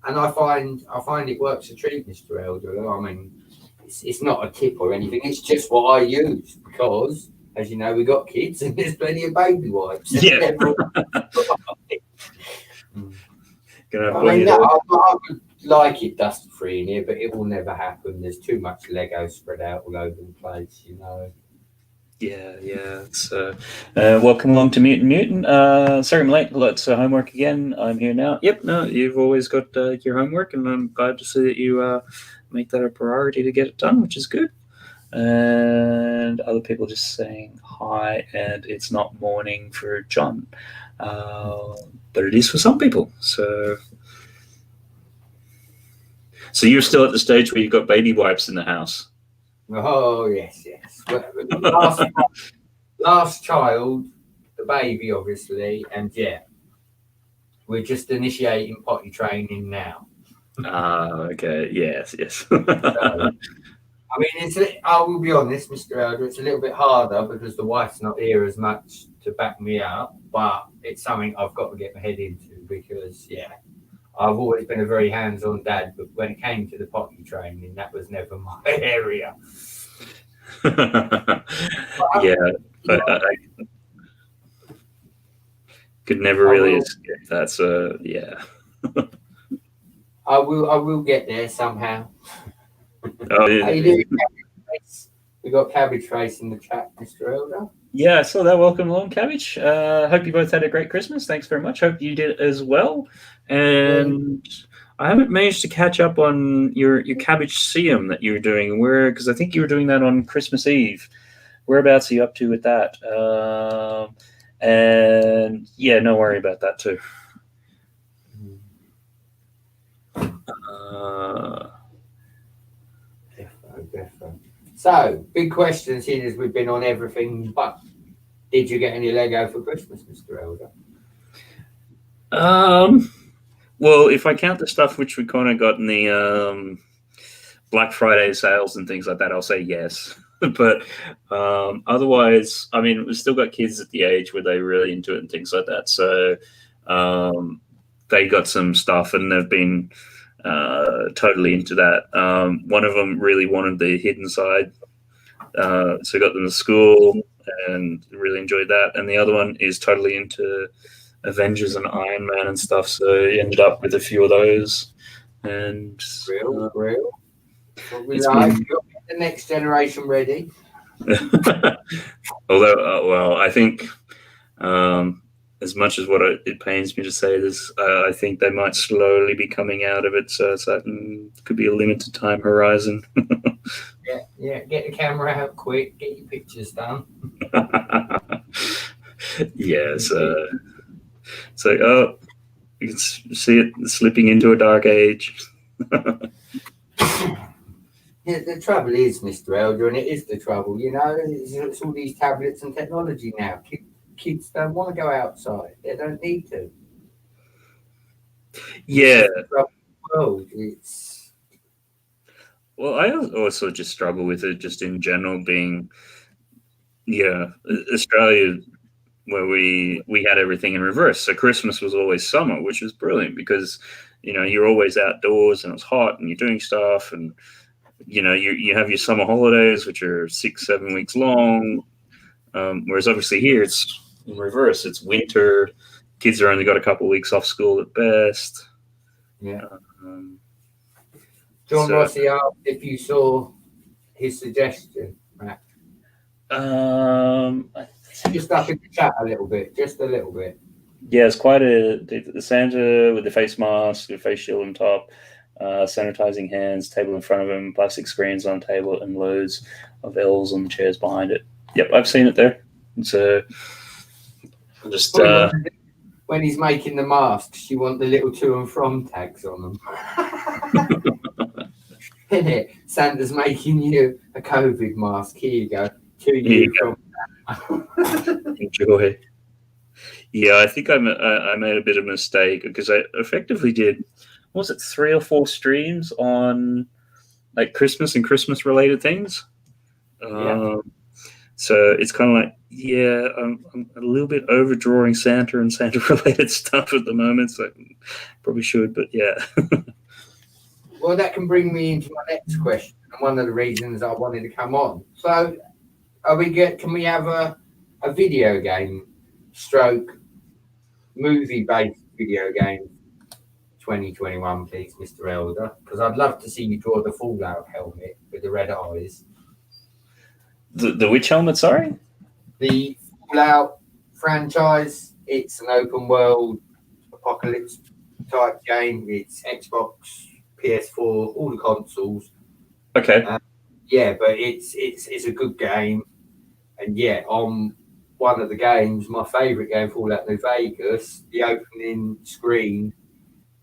And I find it works a treat, Mr. Elder. I mean, it's not a tip or anything. It's just what I use because, as you know, we got kids and there's plenty of baby wipes. Yeah. I would like it dust free in here, but it will never happen. There's too much Lego spread out all over the place, you know. Yeah. It's, welcome along to Mutant. Sorry I'm late. Let's homework again. I'm here now. Yep, no, you've always got your homework, and I'm glad to see that you make that a priority to get it done, which is good. And other people just saying hi, and it's not morning for John, but it is for some people. So you're still at the stage where you've got baby wipes in the house. Oh yes. Last child, the baby, obviously, and yeah, we're just initiating potty training now. Okay. Yes. So, I mean, I will be honest, Mr. Elder, it's a little bit harder because the wife's not here as much to back me up, but it's something I've got to get my head into because, yeah, I've always been a very hands-on dad, but when it came to the potty training, that was never my area. Yeah, I could never really escape that. So yeah, I will get there somehow. Oh, How you doing? We got Cabbage Face in the chat, Mr. Elder. Yeah, I saw that. Welcome along, Cabbage. Hope you both had a great Christmas. Thanks very much. Hope you did as well. And I haven't managed to catch up on your Cabbage Seum that you were doing. Because I think you were doing that on Christmas Eve. Whereabouts are you up to with that? And yeah, no worry about that too. Definitely. So, big question, seeing as we've been on everything, but did you get any Lego for Christmas, Mr. Elder? Well, if I count the stuff which we kind of got in the Black Friday sales and things like that, I'll say yes. But otherwise, I mean, we've still got kids at the age where they're really into it and things like that. So they got some stuff and they've been totally into that. One of them really wanted the hidden side. So got them to school and really enjoyed that. And the other one is totally into Avengers and Iron Man and stuff. So he ended up with a few of those. And real. We like the next generation ready. Although, well, I think as much as it pains me to say this, I think they might slowly be coming out of it. So it's like, could be a limited time horizon. Yeah. Get the camera out quick. Get your pictures done. Yeah. So it's like, oh, you can see it slipping into a dark age. Yeah, the trouble is, Mr. Elder, and it is the trouble, it's all these tablets and technology now. Kids don't want to go outside. They don't need to. Yeah. World. Well, I also just struggle with it just in general being, Australia, where we had everything in reverse. So Christmas was always summer, which was brilliant because, you're always outdoors and it's hot and you're doing stuff and, you have your summer holidays, which are 6-7 weeks long. Whereas obviously here it's in reverse. It's winter. Kids are only got a couple of weeks off school at best. Yeah. John Rossi asked if you saw his suggestion, Matt. Just up in the chat a little bit, just a little bit. Yeah, it's quite the Santa with the face mask, the face shield on top, sanitizing hands, table in front of him, plastic screens on table, and loads of elves on the chairs behind it. Yep, I've seen it there. So just when he's making the masks, you want the little to and from tags on them. Santa's making you a COVID mask. Here you go. To you from enjoy. Yeah, I think I made a bit of a mistake because I effectively did, was it 3 or 4 streams on like Christmas and Christmas related things? So it's kind of like, I'm a little bit overdrawing Santa and Santa related stuff at the moment, so I probably should, but yeah. Well, that can bring me into my next question, and one of the reasons I wanted to come on. So, can we have a video game stroke movie-based video game 2021, please, Mr. Elder? Because I'd love to see you draw the Fallout helmet with the red eyes. The which helmet, sorry? The Fallout franchise. It's an open world apocalypse type game. It's Xbox, PS4, all the consoles. Okay. But it's a good game. And on one of the games, my favourite game, Fallout New Vegas, the opening screen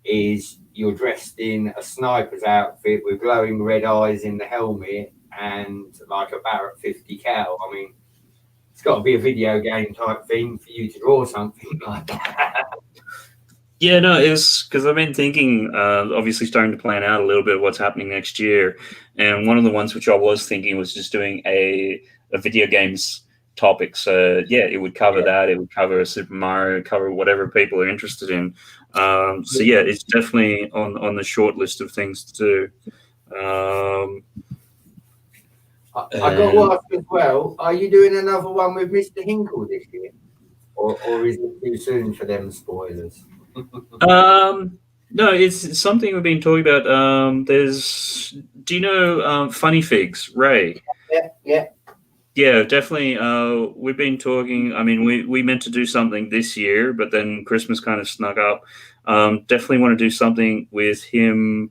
is you're dressed in a sniper's outfit with glowing red eyes in the helmet and like a Barrett 50 cal. I mean, it's got to be a video game type thing for you to draw something like that. Yeah, no, it was because I've been thinking, obviously starting to plan out a little bit of what's happening next year. And one of the ones which I was thinking was just doing a video games topic. So it would cover that. It would cover Super Mario, cover whatever people are interested in. It's definitely on the short list of things to do. I got to ask as well, are you doing another one with Mr. Hinkle this year? Or is it too soon for them spoilers? No, it's something we've been talking about. Do you know Funny Figs, Ray? Yeah, definitely. We've been talking. I mean, we meant to do something this year, but then Christmas kind of snuck up. Definitely want to do something with him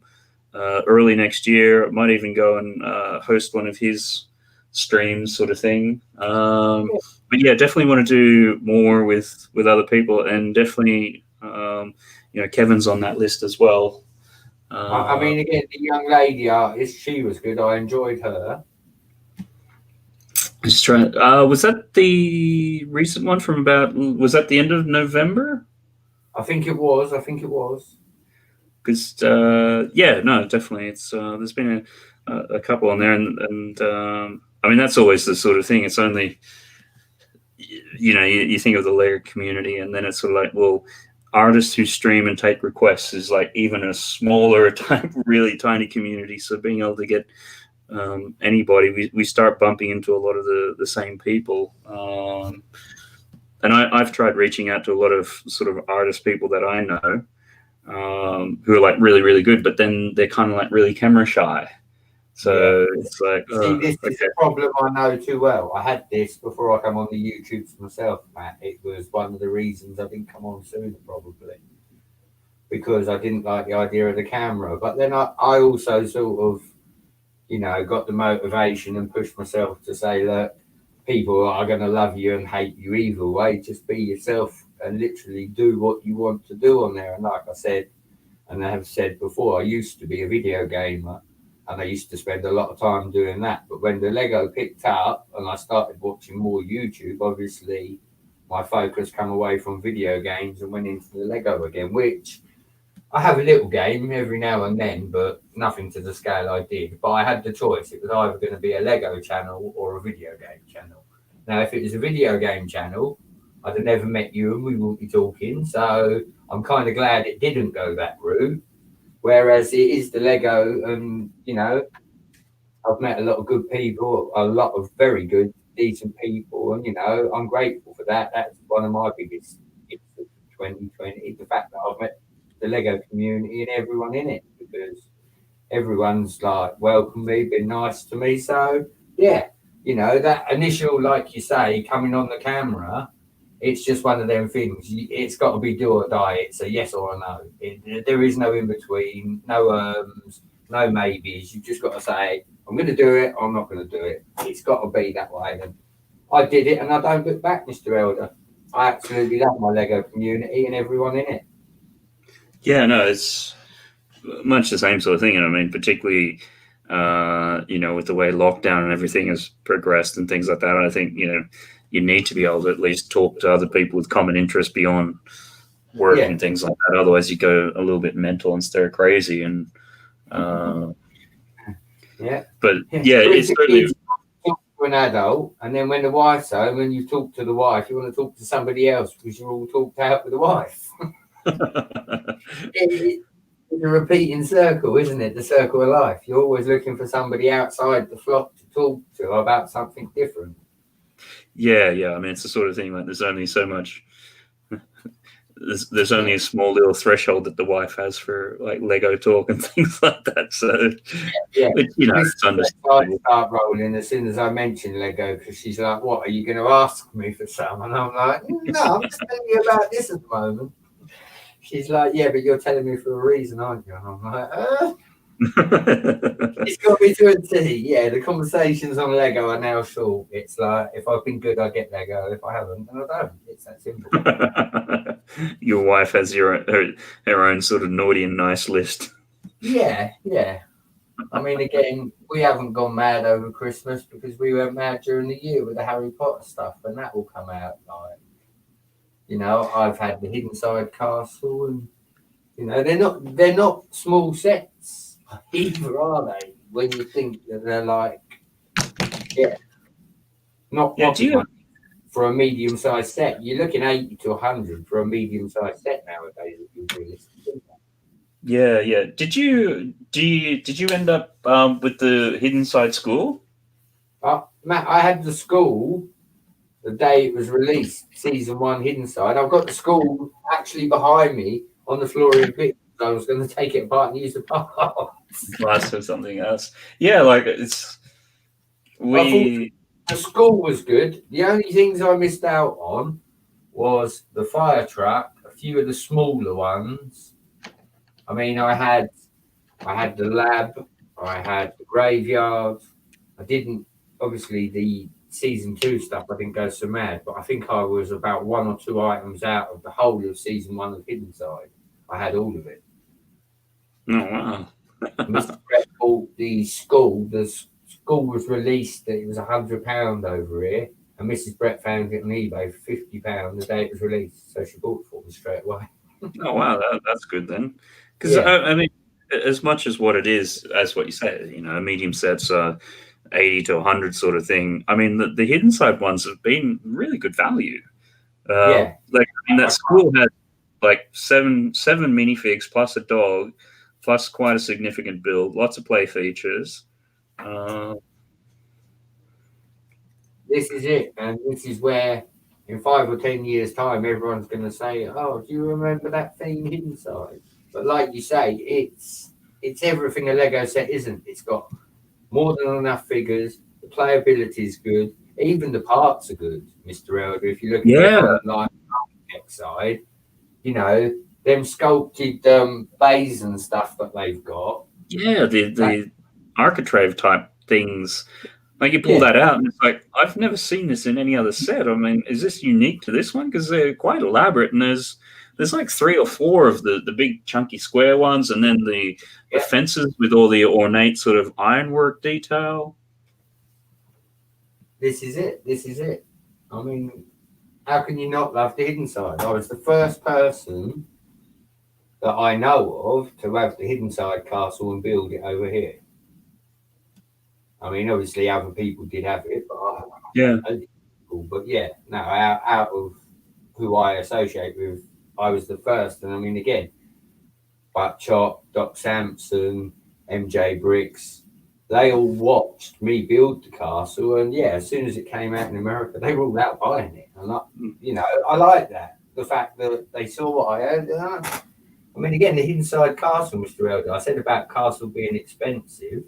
early next year. Might even go and host one of his streams, sort of thing. But definitely want to do more with other people, and definitely, Kevin's on that list as well. I mean, again, the young lady artist, she was good. I enjoyed her. Just trying. Was that the recent one from was that the end of November? I think it was. Because definitely. It's there's been a couple on there, and I mean that's always the sort of thing. It's only you think of the Lego community, and then it's sort of like, well, artists who stream and take requests is like even a smaller type, really tiny community. So being able to get anybody, we start bumping into a lot of the same people. And I've tried reaching out to a lot of sort of artist people that I know who are like really, really good, but then they're kind of like really camera shy. So it's like, See, this is okay. a problem I know too well. I had this before I come on the YouTubes myself, Matt. It was one of the reasons I didn't come on sooner, probably, because I didn't like the idea of the camera. But then I also sort of, got the motivation and pushed myself to say, look, people are going to love you and hate you either way. Just be yourself and literally do what you want to do on there. And like I said, and I have said before, I used to be a video gamer and I used to spend a lot of time doing that. But when the Lego picked up and I started watching more YouTube, obviously my focus came away from video games and went into the Lego again, which I have a little game every now and then, but nothing to the scale I did. But I had the choice. It was either going to be a Lego channel or a video game channel. Now, if it was a video game channel, I'd have never met you and we wouldn't be talking. So I'm kind of glad it didn't go that route. Whereas it is the Lego, and I've met a lot of good people, a lot of very good, decent people, and I'm grateful for that. That's one of my biggest gifts of 2020, the fact that I've met the Lego community and everyone in it, because everyone's like welcomed me, been nice to me. So yeah, that initial, like you say, coming on the camera, it's just one of them things. It's got to be do or die. It's a yes or a no. There is no in between, no no maybes. You've just got to say, I'm going to do it, or I'm not going to do it. It's got to be that way. And I did it, and I don't look back, Mr. Elder. I absolutely love my Lego community and everyone in it. Yeah, no, it's much the same sort of thing. And I mean, particularly, with the way lockdown and everything has progressed and things like that, I think, you need to be able to at least talk to other people with common interests beyond work and things like that. Otherwise, you go a little bit mental and stir crazy. And but it's certainly talk to an adult, and then when the wife's home and you talk to the wife, you want to talk to somebody else because you're all talked out with the wife. It's a repeating circle, isn't it? The circle of life. You're always looking for somebody outside the flock to talk to about something different. Yeah. I mean, it's the sort of thing like there's only so much. There's only a small little threshold that the wife has for like Lego talk and things like that. So it's understandable. I start rolling as soon as I mention Lego because she's like, "What are you going to ask me for some?" And I'm like, "No, I'm just telling you about this at the moment." She's like, "Yeah, but you're telling me for a reason, aren't you?" And I'm like, It's got me to a T. Yeah, the conversations on Lego are now short. It's like, if I've been good, I get Lego. If I haven't, then I don't. It's that simple. Your wife has her own sort of naughty and nice list. Yeah. I mean, again, we haven't gone mad over Christmas because we went mad during the year with the Harry Potter stuff, and that will come out like, I've had the Hidden Side Castle, and they're not small sets either, are they? When you think that they're like, not for a medium-sized set. You're looking 80 to 100 for a medium-sized set nowadays. If you realistic. Yeah. Did you end up with the Hidden Side School? Matt, I had the school the day it was released, season 1 Hidden Side. I've got the school actually behind me on the floor in bits. I was going to take it apart and use the parts. Class or something else. Yeah, like it's the school was good. The only things I missed out on was the fire truck, a few of the smaller ones. I mean, I had the lab, I had the graveyard. I didn't, obviously, the season 2 stuff, I didn't go so mad, but I think I was about 1 or 2 items out of the whole of season 1 of Hidden Side. I had all of it. Oh, wow. Mr. Brett bought the school. The school was released, it was £100 over here, and Mrs. Brett found it on eBay for £50 the day it was released, so she bought it for me straight away. Oh, wow, that's good then. Because, I mean, as much as what it is, as what you said, medium sets are 80 to 100 sort of thing. I mean, the Hidden Side ones have been really good value. That school had like seven minifigs plus a dog, plus quite a significant build, lots of play features. This is it, and this is where in 5 or 10 years' time, everyone's going to say, "Oh, do you remember that thing Hidden Side?" But like you say, it's everything a Lego set isn't. It's got more than enough figures. The playability is good. Even the parts are good, Mr. Elder. If you look at it on like tech side, you know, them sculpted bays and stuff that they've got. Yeah, the architrave type things. Like you pull that out, and it's like I've never seen this in any other set. I mean, is this unique to this one? Because they're quite elaborate, and there's like 3 or 4 of the big chunky square ones, and then the fences with all the ornate sort of ironwork detail. This is it. This is it. I mean, how can you not love the hidden side? I was the first person that I know of to have the hidden side castle and build it over here. I mean, obviously other people did have it, but but yeah, no, out of who I associate with, I was the first. And I mean, again, Buck Chop, Doc Sampson, MJ Bricks, they all watched me build the castle. And yeah, as soon as it came out in America, they were all out buying it. And I like that. The fact that they saw what I had. I mean, again, the hidden side castle, Mr. Elder, I said about castle being expensive.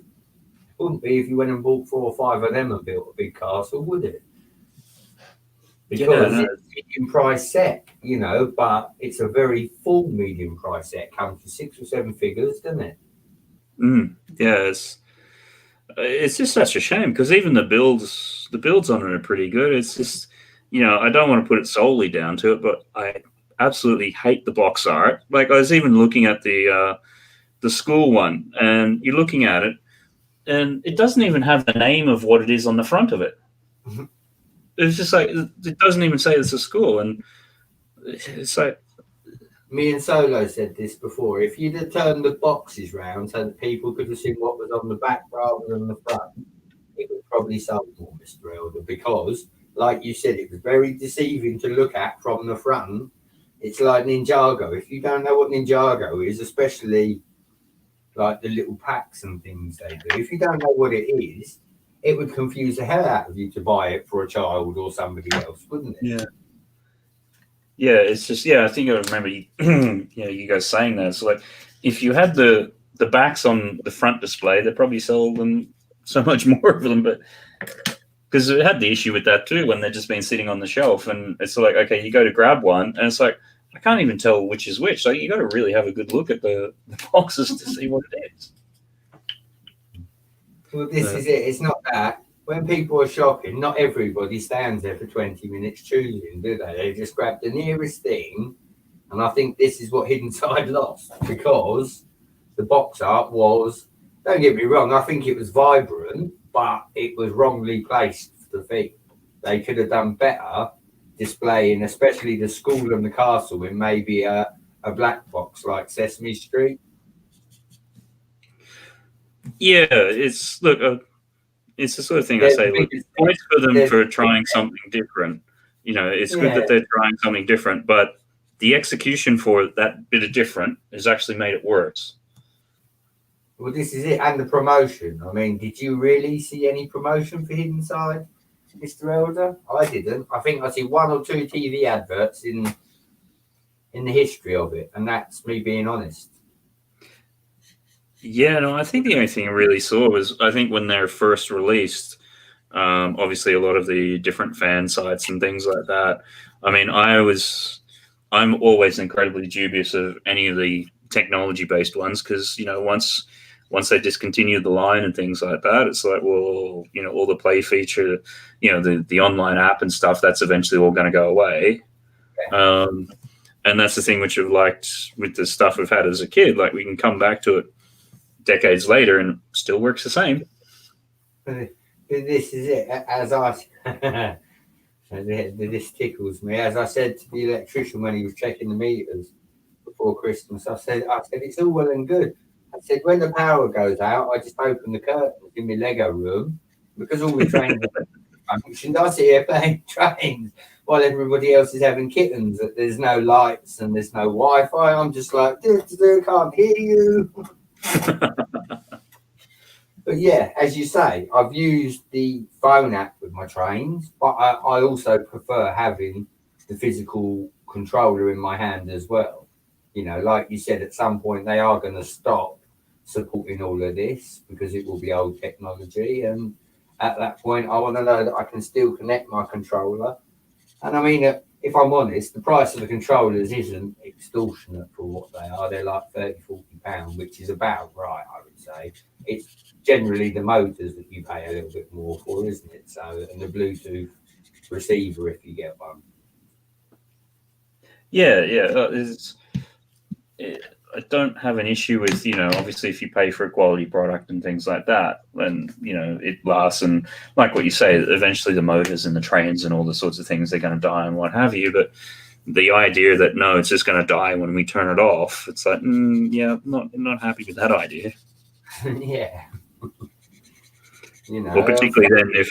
Wouldn't be if you went and bought 4 or 5 of them and built a big castle, would it? Because it's a medium price set, but it's a very full medium price set. Comes with 6 or 7 figures, doesn't it? Yeah, it's just such a shame because even the builds on it are pretty good. It's just, I don't want to put it solely down to it, but I absolutely hate the box art. Like I was even looking at the school one, and you're looking at it, and it doesn't even have the name of what it is on the front of it. Mm-hmm. It's just like it doesn't even say it's a school, and it's like. Me and Solo said this before. If you'd have turned the boxes round so that people could have seen what was on the back rather than the front, it would probably sold more, Mr. Elder, because, like you said, it was very deceiving to look at from the front. It's like Ninjago. If you don't know what Ninjago is, especially like the little packs and things they do, if you don't know what it is, it would confuse the hell out of you to buy it for a child or somebody else, wouldn't it? Yeah. Yeah, it's just I think I remember you guys saying that. So like, if you had the backs on the front display, they probably sell them so much more of them. But because it had the issue with that too when they've just been sitting on the shelf, and it's like, okay, you go to grab one, and it's like I can't even tell which is which. Like you got to really have a good look at the boxes to see what it is. Well, this is it. It's not that. When people are shopping, not everybody stands there for 20 minutes choosing, do they? They just grab the nearest thing. And I think this is what Hidden Side lost, because the box art was, don't get me wrong, I think it was vibrant, but it was wrongly placed for the thing. They could have done better displaying, especially the school and the castle, in maybe a black box like Sesame Street. Yeah, it's it's the sort of thing I say. Look, points for them for trying something different. It's good that they're trying something different, but the execution for that bit of different has actually made it worse. Well, this is it, and the promotion. I mean, did you really see any promotion for Hidden Side, Mr. Elder? I didn't. I think I see 1 or 2 TV adverts in the history of it, and that's me being honest. Yeah, no, I think the only thing I really saw was, I think when they're first released, obviously a lot of the different fan sites and things like that. I mean, I'm always incredibly dubious of any of the technology-based ones because, once they discontinue the line and things like that, it's like, well, all the play feature, the online app and stuff, that's eventually all going to go away. And that's the thing which I've liked with the stuff we've had as a kid. Like, we can come back to it decades later and still works the same. This is it. This tickles me. As I said to the electrician when he was checking the meters before Christmas, I said it's all well and good. I said when the power goes out, I just open the curtains in my Lego room because all the trains are functioned. I sit here playing trains while everybody else is having kittens. There's no lights and there's no Wi-Fi. I'm just like, can't hear you. But yeah, as you say, I've used the phone app with my trains, but I also prefer having the physical controller in my hand as well. Like you said, at some point they are going to stop supporting all of this because it will be old technology. And at that point, I want to know that I can still connect my controller. And I mean, if I'm honest, the price of the controllers isn't extortionate for what they are. They're like £30-40, which is about right, I would say. It's generally the motors that you pay a little bit more for, isn't it? So, and the Bluetooth receiver if you get one. I don't have an issue with, obviously if you pay for a quality product and things like that, then, it lasts. And like what you say, eventually the motors and the trains and all the sorts of things, they're going to die and what have you. But the idea that, no, it's just going to die when we turn it off, it's like, I'm not happy with that idea. Yeah. Well, particularly then if,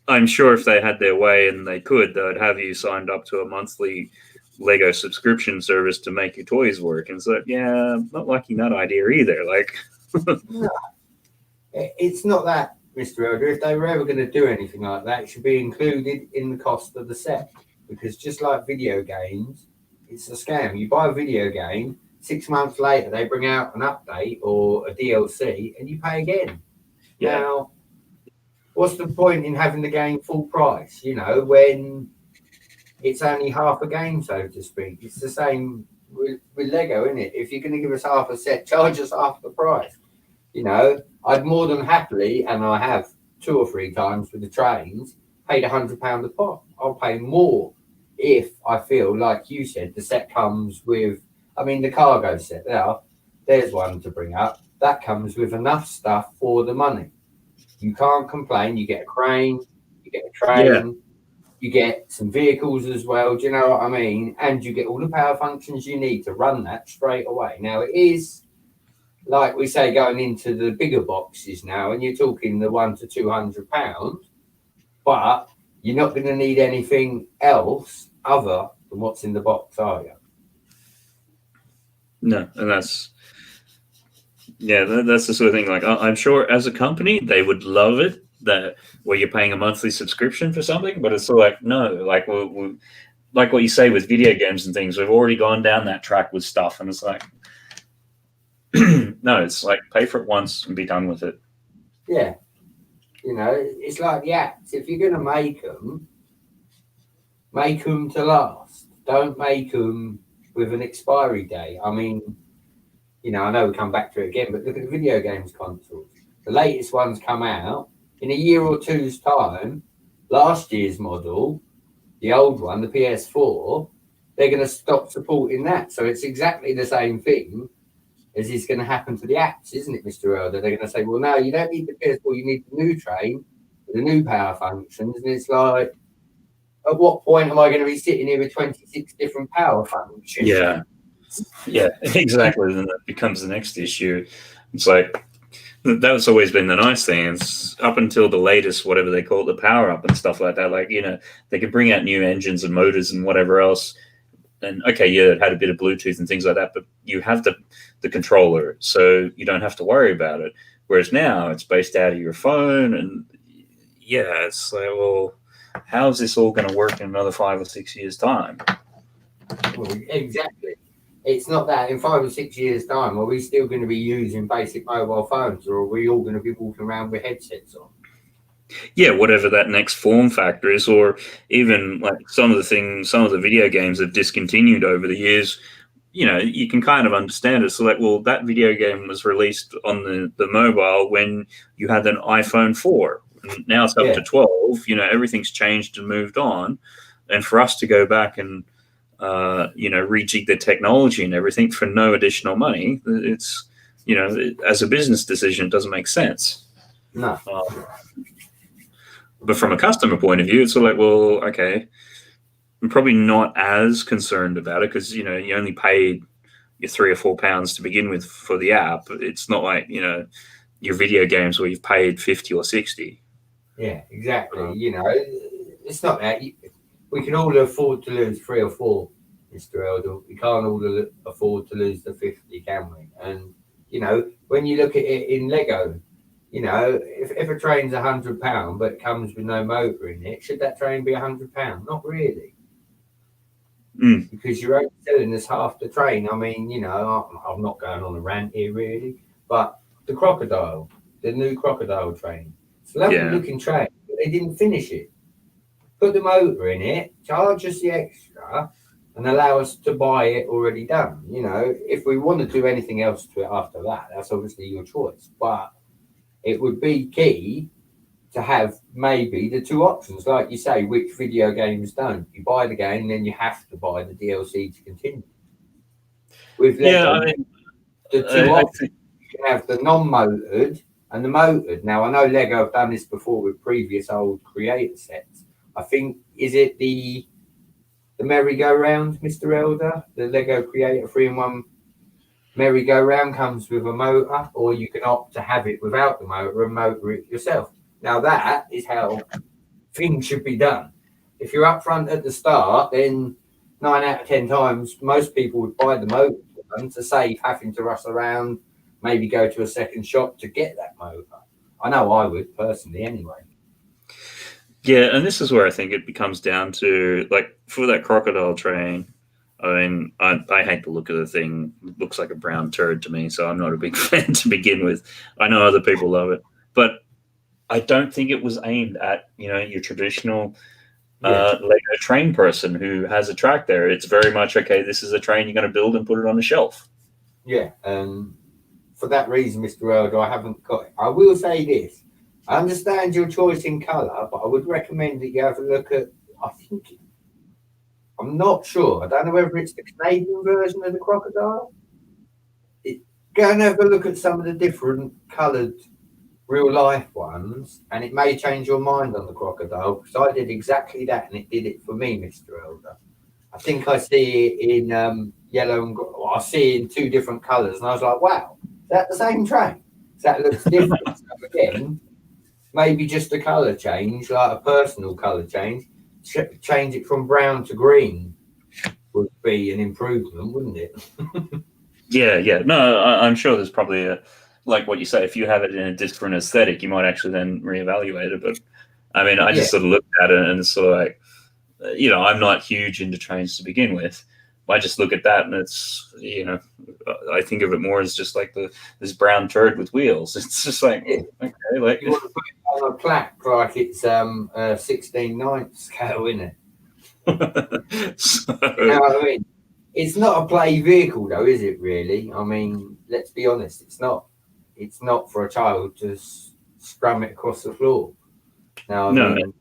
I'm sure if they had their way and they could, they'd have you signed up to a monthly Lego subscription service to make your toys work. And so, I'm not liking that idea either. Like, no, it's not that, Mr. Elder. If they were ever going to do anything like that, it should be included in the cost of the set. Because just like video games, it's a scam. You buy a video game, 6 months later they bring out an update or a DLC, and you pay again. Yeah. Now, what's the point in having the game full price? When it's only half a game, so to speak. It's the same with Lego, isn't it? If you're going to give us half a set, charge us half the price. I'd more than happily, and I have 2 or 3 times with the trains, paid £100 a pop. I'll pay more if I feel, like you said, the set comes with, the cargo set there's one to bring up. That comes with enough stuff for the money. You can't complain. You get a crane, you get a train, you get some vehicles as well. Do you know what I mean? And you get all the power functions you need to run that straight away. Now, it is, like we say, going into the bigger boxes now, and you're talking the £100 to £200, but you're not going to need anything else other than what's in the box, are you? No, and that's the sort of thing. Like, I'm sure as a company they would love it that where you're paying a monthly subscription for something, but it's like, no, like we like what you say with video games and things, we've already gone down that track with stuff, and it's like, no, it's like pay for it once and be done with it. Yeah, it's like the apps. If you're going to make them to last. Don't make them with an expiry date. I know we come back to it again, but look at the video games consoles. The latest ones come out in a year or two's time. Last year's model, the old one, the PS4, they're going to stop supporting that. So it's exactly the same thing as is going to happen to the apps, isn't it, Mr. Elder? They're going to say, well, no, you don't need the PS4, you need the new train, the new power functions. And it's like, at what point am I going to be sitting here with 26 different power functions? Yeah, exactly. Then that becomes the next issue. It's like, that's always been the nice thing. It's up until the latest, whatever they call it, the power up and stuff like that. Like, they could bring out new engines and motors and whatever else. And okay, it had a bit of Bluetooth and things like that, but you have the controller, so you don't have to worry about it. Whereas now it's based out of your phone, and it's like, well, how is this all going to work in another 5 or 6 years' time? Well, exactly. It's not that in 5 or 6 years' time, are we still going to be using basic mobile phones, or are we all going to be walking around with headsets on? Yeah, whatever that next form factor is, or even like some of the video games have discontinued over the years. You can kind of understand it. So like, well, that video game was released on the mobile when you had an iPhone 4. And now it's up to 12. Everything's changed and moved on. And for us to go back and rejig the technology and everything for no additional money, it's as a business decision, it doesn't make sense. No. But from a customer point of view, it's like, well, okay, I'm probably not as concerned about it because, you only paid your £3 or £4 to begin with for the app. It's not like, your video games where you've paid 50 or 60. Yeah, exactly. It's not that. We can all afford to lose 3 or 4, Mr. Elder. We can't all afford to lose the 50, can we? And, when you look at it in Lego, if a train's £100 but it comes with no motor in it, should that train be £100? Not really. Because you're only selling us half the train. I'm not going on a rant here really, But the crocodile, the new crocodile train, it's a lovely looking train, but they didn't finish it. Put the motor in it, charge us the extra, and allow us to buy it already done. You know, if we want to do anything else to it after that, that's obviously your choice. But it would be key to have maybe the two options, like you say, which video games don't. You buy the game, then you have to buy the DLC to continue. With Lego, I mean, the two options, you can have the non-motored and the motored. Now, I know Lego have done this before with previous old creator sets. I think, is it the merry-go-round, Mr. Elder? The Lego Creator 3-in-1 merry-go-round comes with a motor, or you can opt to have it without the motor and motor it yourself. Now, that is how things should be done. If you're up front at the start, then 9 out of 10 times, most people would buy the motor to save having to rush around, maybe go to a second shop to get that motor. I know I would, personally, anyway. Yeah, and this is where I think it becomes down to, like, for that crocodile train, I mean, I hate the look of the thing. It looks like a brown turd to me, so I'm not a big fan to begin with. I know other people love it. But I don't think it was aimed at, your traditional Lego train person who has a track there. It's very much, okay, this is a train you're going to build and put it on a shelf. Yeah, for that reason, Mr. Elder, I haven't got it. I will say this. I understand your choice in colour, but I would recommend that you have a look at, I'm not sure. I don't know whether it's the Canadian version of the crocodile. Go and have a look at some of the different coloured real life ones, and it may change your mind on the crocodile, because I did exactly that and it did it for me, Mr. Elder. I think I see it in yellow and I see it in two different colours, and I was like, wow, is that the same train? That looks different. So again, maybe just a colour change, like a personal colour change, change it from brown to green would be an improvement, wouldn't it? Yeah. No, I'm sure there's probably like what you say, if you have it in a different aesthetic, you might actually then reevaluate it. But I mean, I just sort of looked at it and it's sort of like, I'm not huge into trains to begin with. I just look at that and it's, I think of it more as just like this brown turd with wheels. It's just like, okay, like you want to put it on a plaque like it's 16/9 scale, isn't it? So, you know what I mean? It's not a play vehicle though, is it really? I mean, let's be honest, it's not. It's not for a child to scrum it across the floor. Now, I mean,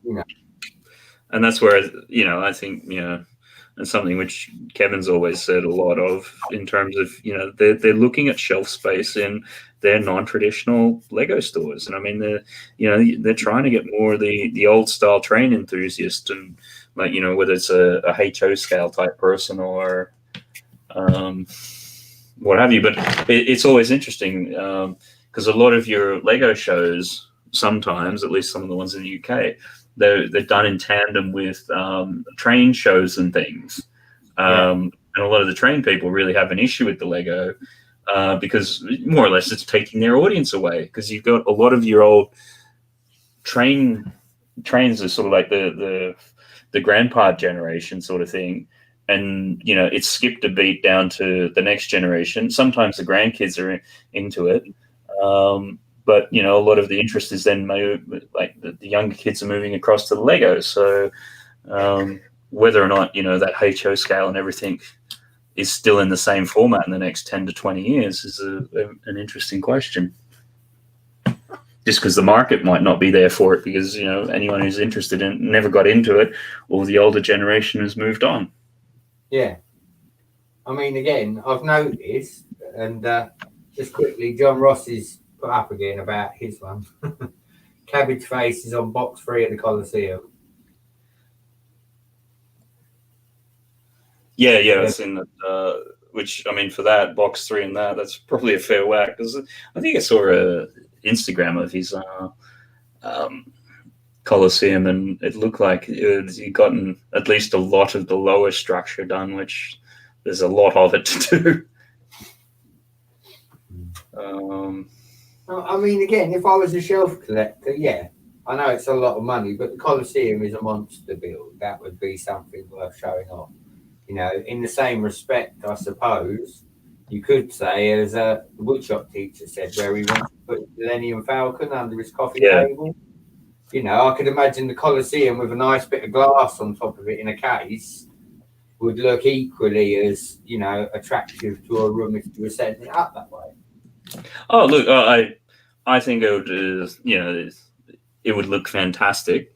and that's where, I think, and something which Kevin's always said a lot of in terms of, they're looking at shelf space in their non-traditional Lego stores. And I mean, they're trying to get more of the old style train enthusiast, and like, whether it's a HO scale type person or what have you. But it's always interesting because a lot of your Lego shows, sometimes, at least some of the ones in the UK, they're done in tandem with train shows and things. And a lot of the train people really have an issue with the Lego because more or less it's taking their audience away, because you've got a lot of your old trains are sort of like the grandpa generation sort of thing. And, it's skipped a beat down to the next generation. Sometimes the grandkids are into it. But, a lot of the interest is then like the younger kids are moving across to the Lego. So whether or not, that HO scale and everything is still in the same format in the next 10 to 20 years is an interesting question. Just because the market might not be there for it, because, anyone who's interested in it never got into it, or the older generation has moved on. Yeah. I mean, again, I've noticed, and just quickly, John Ross is put up again about his one. Cabbage Face is on box 3 at the Coliseum. Yeah, it's in the, which, I mean, for that, box 3 and that's probably a fair whack, because I think I saw a Instagram of his Coliseum, and it looked like he'd gotten at least a lot of the lower structure done, which there's a lot of it to do. I mean, again, if I was a shelf collector, I know it's a lot of money, but the Coliseum is a monster build. That would be something worth showing off. In the same respect, I suppose, you could say, as the woodshop teacher said, where he wants to put the Millennium Falcon under his coffee table. You know, I could imagine the Colosseum with a nice bit of glass on top of it in a case would look equally as, you know, attractive to a room if you were setting it up that way. Oh, look, I think it would, you know, it would look fantastic.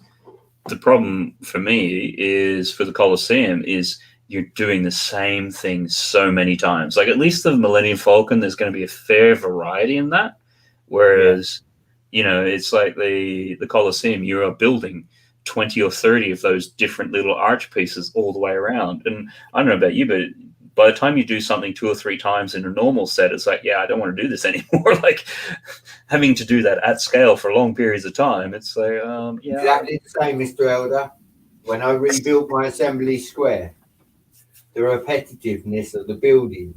The problem for me is for the Colosseum is you're doing the same thing so many times. Like at least the Millennium Falcon, there's going to be a fair variety in that. Whereas, you know, it's like the Colosseum, you are building 20 or 30 of those different little arch pieces all the way around. And I don't know about you, but by the time you do something 2 or 3 times in a normal set, it's like, yeah, I don't want to do this anymore. Like having to do that at scale for long periods of time, it's like, yeah. Exactly the same, Mr. Elder. When I rebuilt my assembly square, the repetitiveness of the buildings.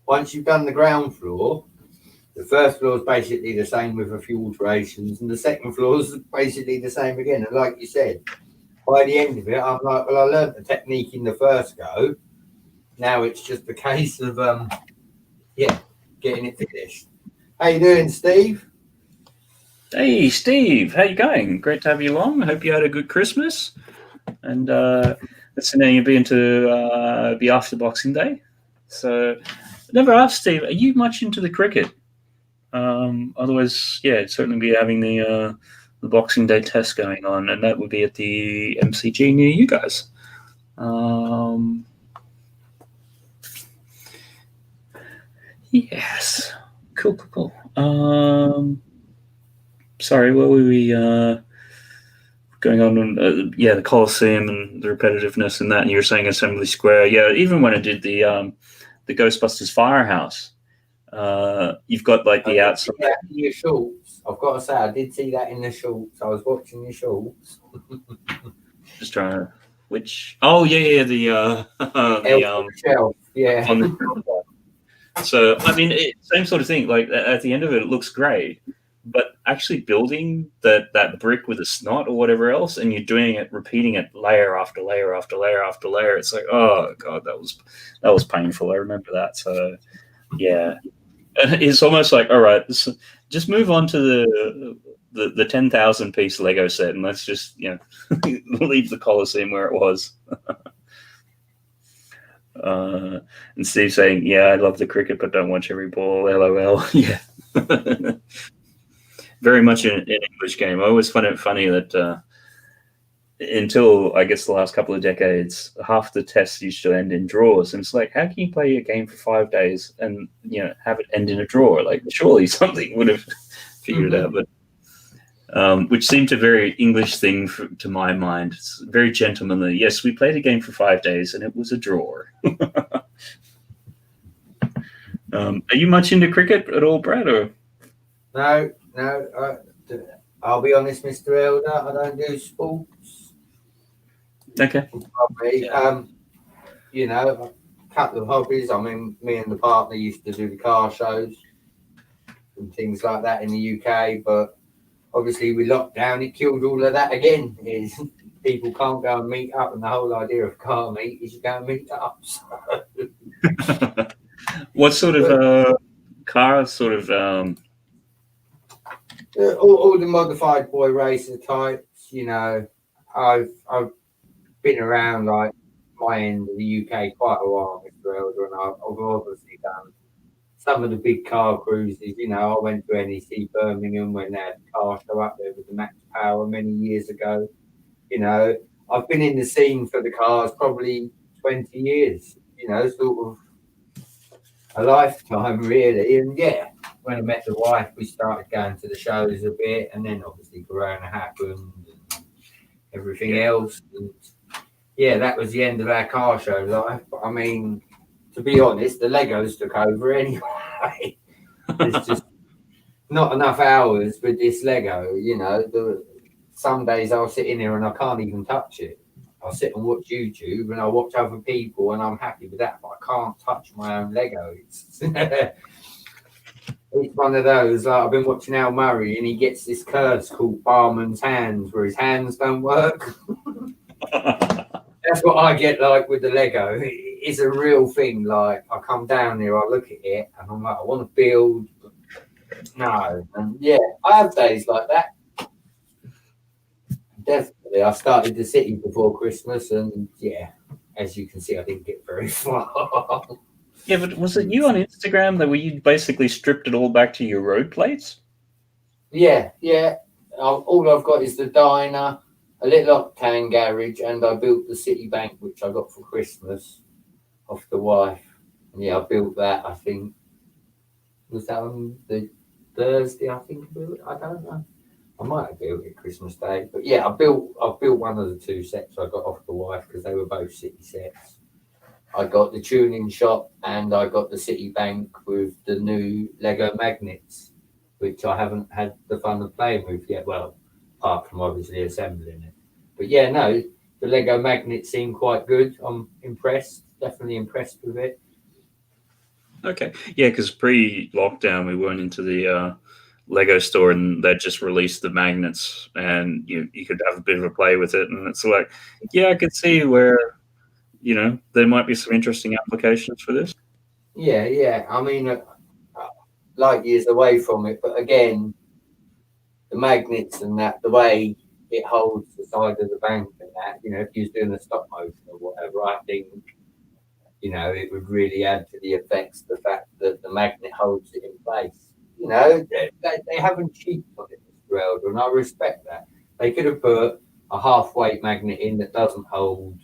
Once you've done the ground floor, the first floor is basically the same with a few alterations, and the second floor is basically the same again. And like you said, by the end of it, I'm like, well, I learned the technique in the first go. Now it's just a case of, getting it finished. How you doing, Steve? Hey, Steve, how you going? Great to have you along. I hope you had a good Christmas. And let's know you'll be be after Boxing Day. So I never asked Steve, are you much into the cricket? Otherwise, yeah, certainly be having the Boxing Day test going on, and that would be at the MCG near you guys. Yes, cool. Sorry, what were we going on? The Colosseum and the repetitiveness and that, and you were saying Assembly Square. Yeah, even when I did the Ghostbusters Firehouse, you've got like the outside. In your shorts, I've got to say, I did see that in the shorts. I was watching your shorts. Just trying to. Which? Oh yeah, the shelf. Yeah. On the so I mean, same sort of thing. Like at the end of it, it looks great, but actually building that brick with a snot or whatever else, and you're doing it, repeating it layer after layer after layer after layer. It's like, oh god, that was painful. I remember that. So yeah, it's almost like, all right, just move on to the 10,000 piece Lego set, and let's just leave the Colosseum where it was. And Steve saying, yeah, I love the cricket, but don't watch every ball. LOL. Yeah. Very much an English game. I always find it funny that until I guess the last couple of decades, half the tests used to end in draws. And it's like, how can you play a game for 5 days and have it end in a draw? Like, surely something would have figured it out. But which seemed a very English thing to my mind. It's very gentlemanly. Yes, we played a game for 5 days and it was a draw. Are you much into cricket at all, Brad? Or no. I'll be honest, Mr. Elder. I don't do sports. Okay. Probably, a couple of hobbies. I mean, me and the partner used to do the car shows and things like that in the UK, but obviously with lockdown, it killed all of that again. People can't go and meet up, and the whole idea of car meet is you go and meet up. So. What sort of car? Sort of all the modified boy racer types. I've been around like my end of the UK quite a while, Mr. Elder, and I've obviously done some of the big car cruises. I went to NEC Birmingham when they had a car show up there with the Max Power many years ago. I've been in the scene for the cars probably 20 years, sort of a lifetime really. And yeah, when I met the wife, we started going to the shows a bit, and then obviously Corona happened and everything else. And yeah, that was the end of our car show life. But I mean, to be honest, the Legos took over anyway. There's just not enough hours with this Lego. Some days I'll sit in here and I can't even touch it. I'll sit and watch YouTube and I'll watch other people and I'm happy with that, but I can't touch my own Lego. It's one of those. Like I've been watching Al Murray and he gets this curse called barman's hands, where his hands don't work. That's what I get like with the Lego. it's a real thing. Like, I come down there, I look at it, and I'm like, I want to build. But no, and yeah, I have days like that. Definitely, I started the city before Christmas, and yeah, as you can see, I didn't get very far. Yeah, but was it you on Instagram that where you basically stripped it all back to your road plates? Yeah, yeah. All I've got is the diner, a little octane garage, and I built the city bank, which I got for Christmas off the wife. And yeah, I built that. I think was that on the Thursday. I think I built it. I don't know. I might have built it Christmas Day, but yeah, I built one of the two sets I got off the wife because they were both city sets. I got the tuning shop and I got the city bank with the new Lego magnets, which I haven't had the fun of playing with yet. Well, apart from obviously assembling it. But yeah, no, the Lego magnets seem quite good. I'm impressed, definitely impressed with it. Okay, yeah, because pre-lockdown we went into the Lego store and they just released the magnets, and you could have a bit of a play with it, and it's like, yeah, I could see where there might be some interesting applications for this. Yeah, yeah. I mean, light years away from it, but again, the magnets and that, the way it holds the side of the bank and that, if you was doing a stop motion or whatever, I think, it would really add to the effects the fact that the magnet holds it in place. They haven't cheated on it, Mr. Elder, and I respect that. They could have put a half-weight magnet in that doesn't hold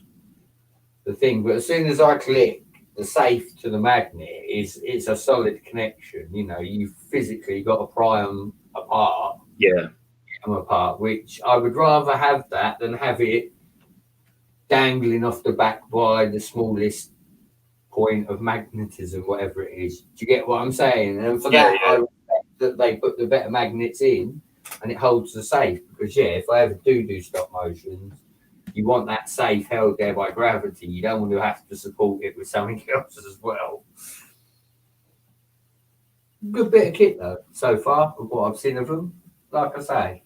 the thing, but as soon as I click the safe to the magnet, it's a solid connection. You physically got to pry them apart. Yeah. Apart, which I would rather have that than have it dangling off the back by the smallest point of magnetism, whatever it is. Do you get what I'm saying? And for that, I respect that they put the better magnets in and it holds the safe. Because yeah, if I ever do stop motions, you want that safe held there by gravity. You don't want to have to support it with something else as well. Good bit of kit though, so far, of what I've seen of them. Like I say,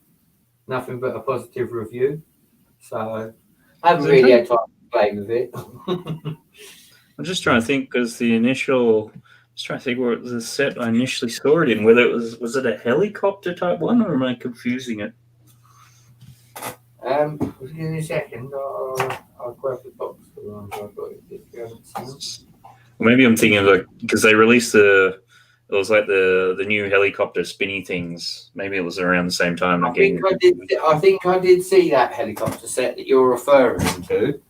nothing but a positive review. So I haven't really had time to play with it. I'm just trying to think because just trying to think where the set I initially saw it in. Whether was it a helicopter type one, or am I confusing it? Give me a second. I'll grab the box for the ones I've got. If you haven't seen them. Or maybe I'm thinking of because they released it was like the new helicopter spinny things. Maybe it was around the same time. I think I did see that helicopter set that you're referring to.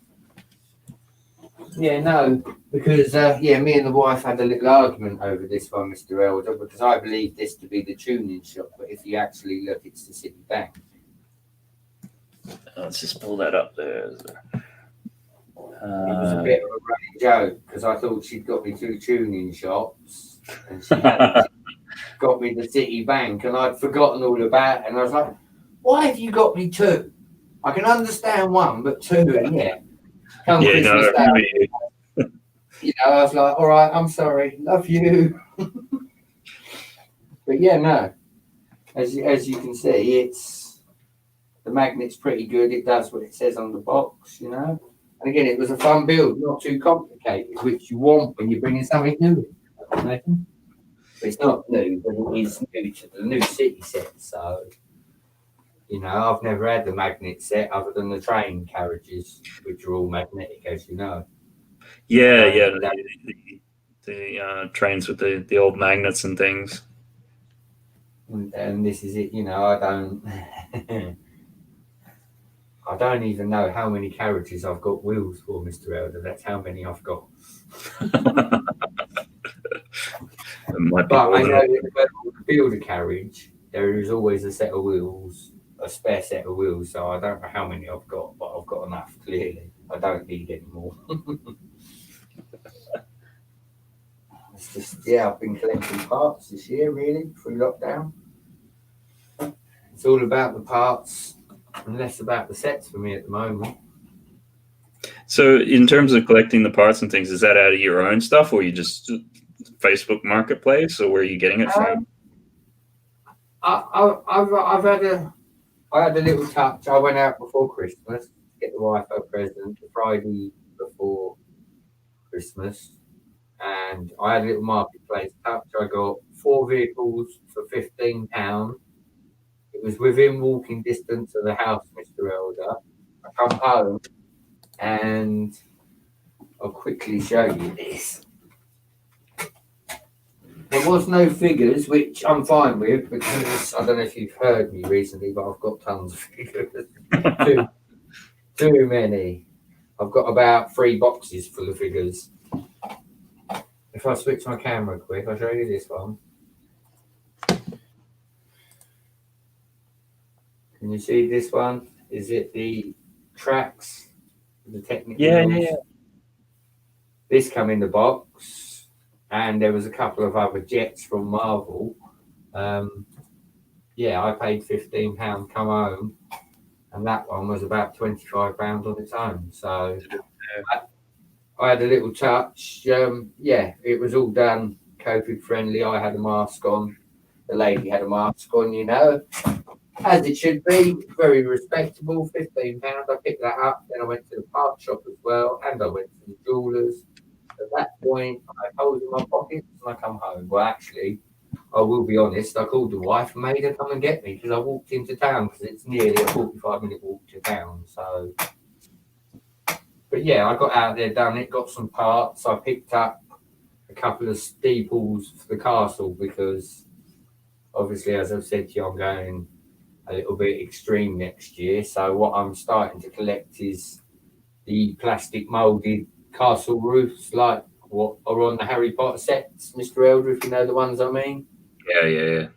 Yeah, no, because me and the wife had a little argument over this one, Mr. Elder, because I believe this to be the tuning shop, but if you actually look, it's the city bank. Let's just pull that up there. It was a bit of a running joke because I thought she'd got me 2 tuning shops and she hadn't got me the city bank, and I'd forgotten all about it. And I was like, why have you got me 2? I can understand 1, but 2, and yeah. Come Christmas Day, I was like, all right, I'm sorry, love you. But yeah, no. As you can see, the magnet's pretty good. It does what it says on the box, And again, it was a fun build, not too complicated, which you want when you're bringing something new. But it's not new, but it is new to the new city set. So, I've never had the magnet set other than the train carriages, which are all magnetic, as you know. Yeah, the trains with the old magnets and things. And this is it, I don't even know how many carriages I've got wheels for, Mr. Elder. That's how many I've got. But I know that when I build a carriage, there is always a set of wheels, a spare set of wheels. So I don't know how many I've got, but I've got enough, clearly. I don't need any more. It's just, I've been collecting parts this year, really, through lockdown. It's all about the parts and less about the sets for me at the moment. So in terms of collecting the parts and things, is that out of your own stuff, or you just Facebook Marketplace, or where are you getting it from? I had a little touch. I went out before Christmas to get the wife a present the Friday before Christmas, and I had a little marketplace touch. I got 4 vehicles for £15. It was within walking distance of the house, Mr. Elder. I come home and I'll quickly show you this. There was no figures, which I'm fine with because I don't know if you've heard me recently, but I've got tons of figures. too many. I've got about 3 boxes full of figures. If I switch my camera quick, I'll show you this one. Can you see this one? Is it the tracks? The technical rules? Yeah. This come in the box, and there was a couple of other jets from Marvel. I paid £15, come home, and that one was about £25 on its own. So I had a little touch. It was all done COVID friendly. I had a mask on. The lady had a mask on, as it should be. Very respectable. £15. I picked that up. Then I went to the part shop as well, and I went to the jewellers. At that point, I had holes in my pockets and I come home. Well, actually, I will be honest, I called the wife and made her come and get me because I walked into town because it's nearly a 45-minute walk to town. So, but yeah, I got out there, done it, got some parts. I picked up a couple of steeples for the castle because obviously, as I've said to you, I'm going a little bit extreme next year. So what I'm starting to collect is the plastic moulded castle roofs like what are on the Harry Potter sets, Mr. Elder, if you know the ones I mean. Yeah.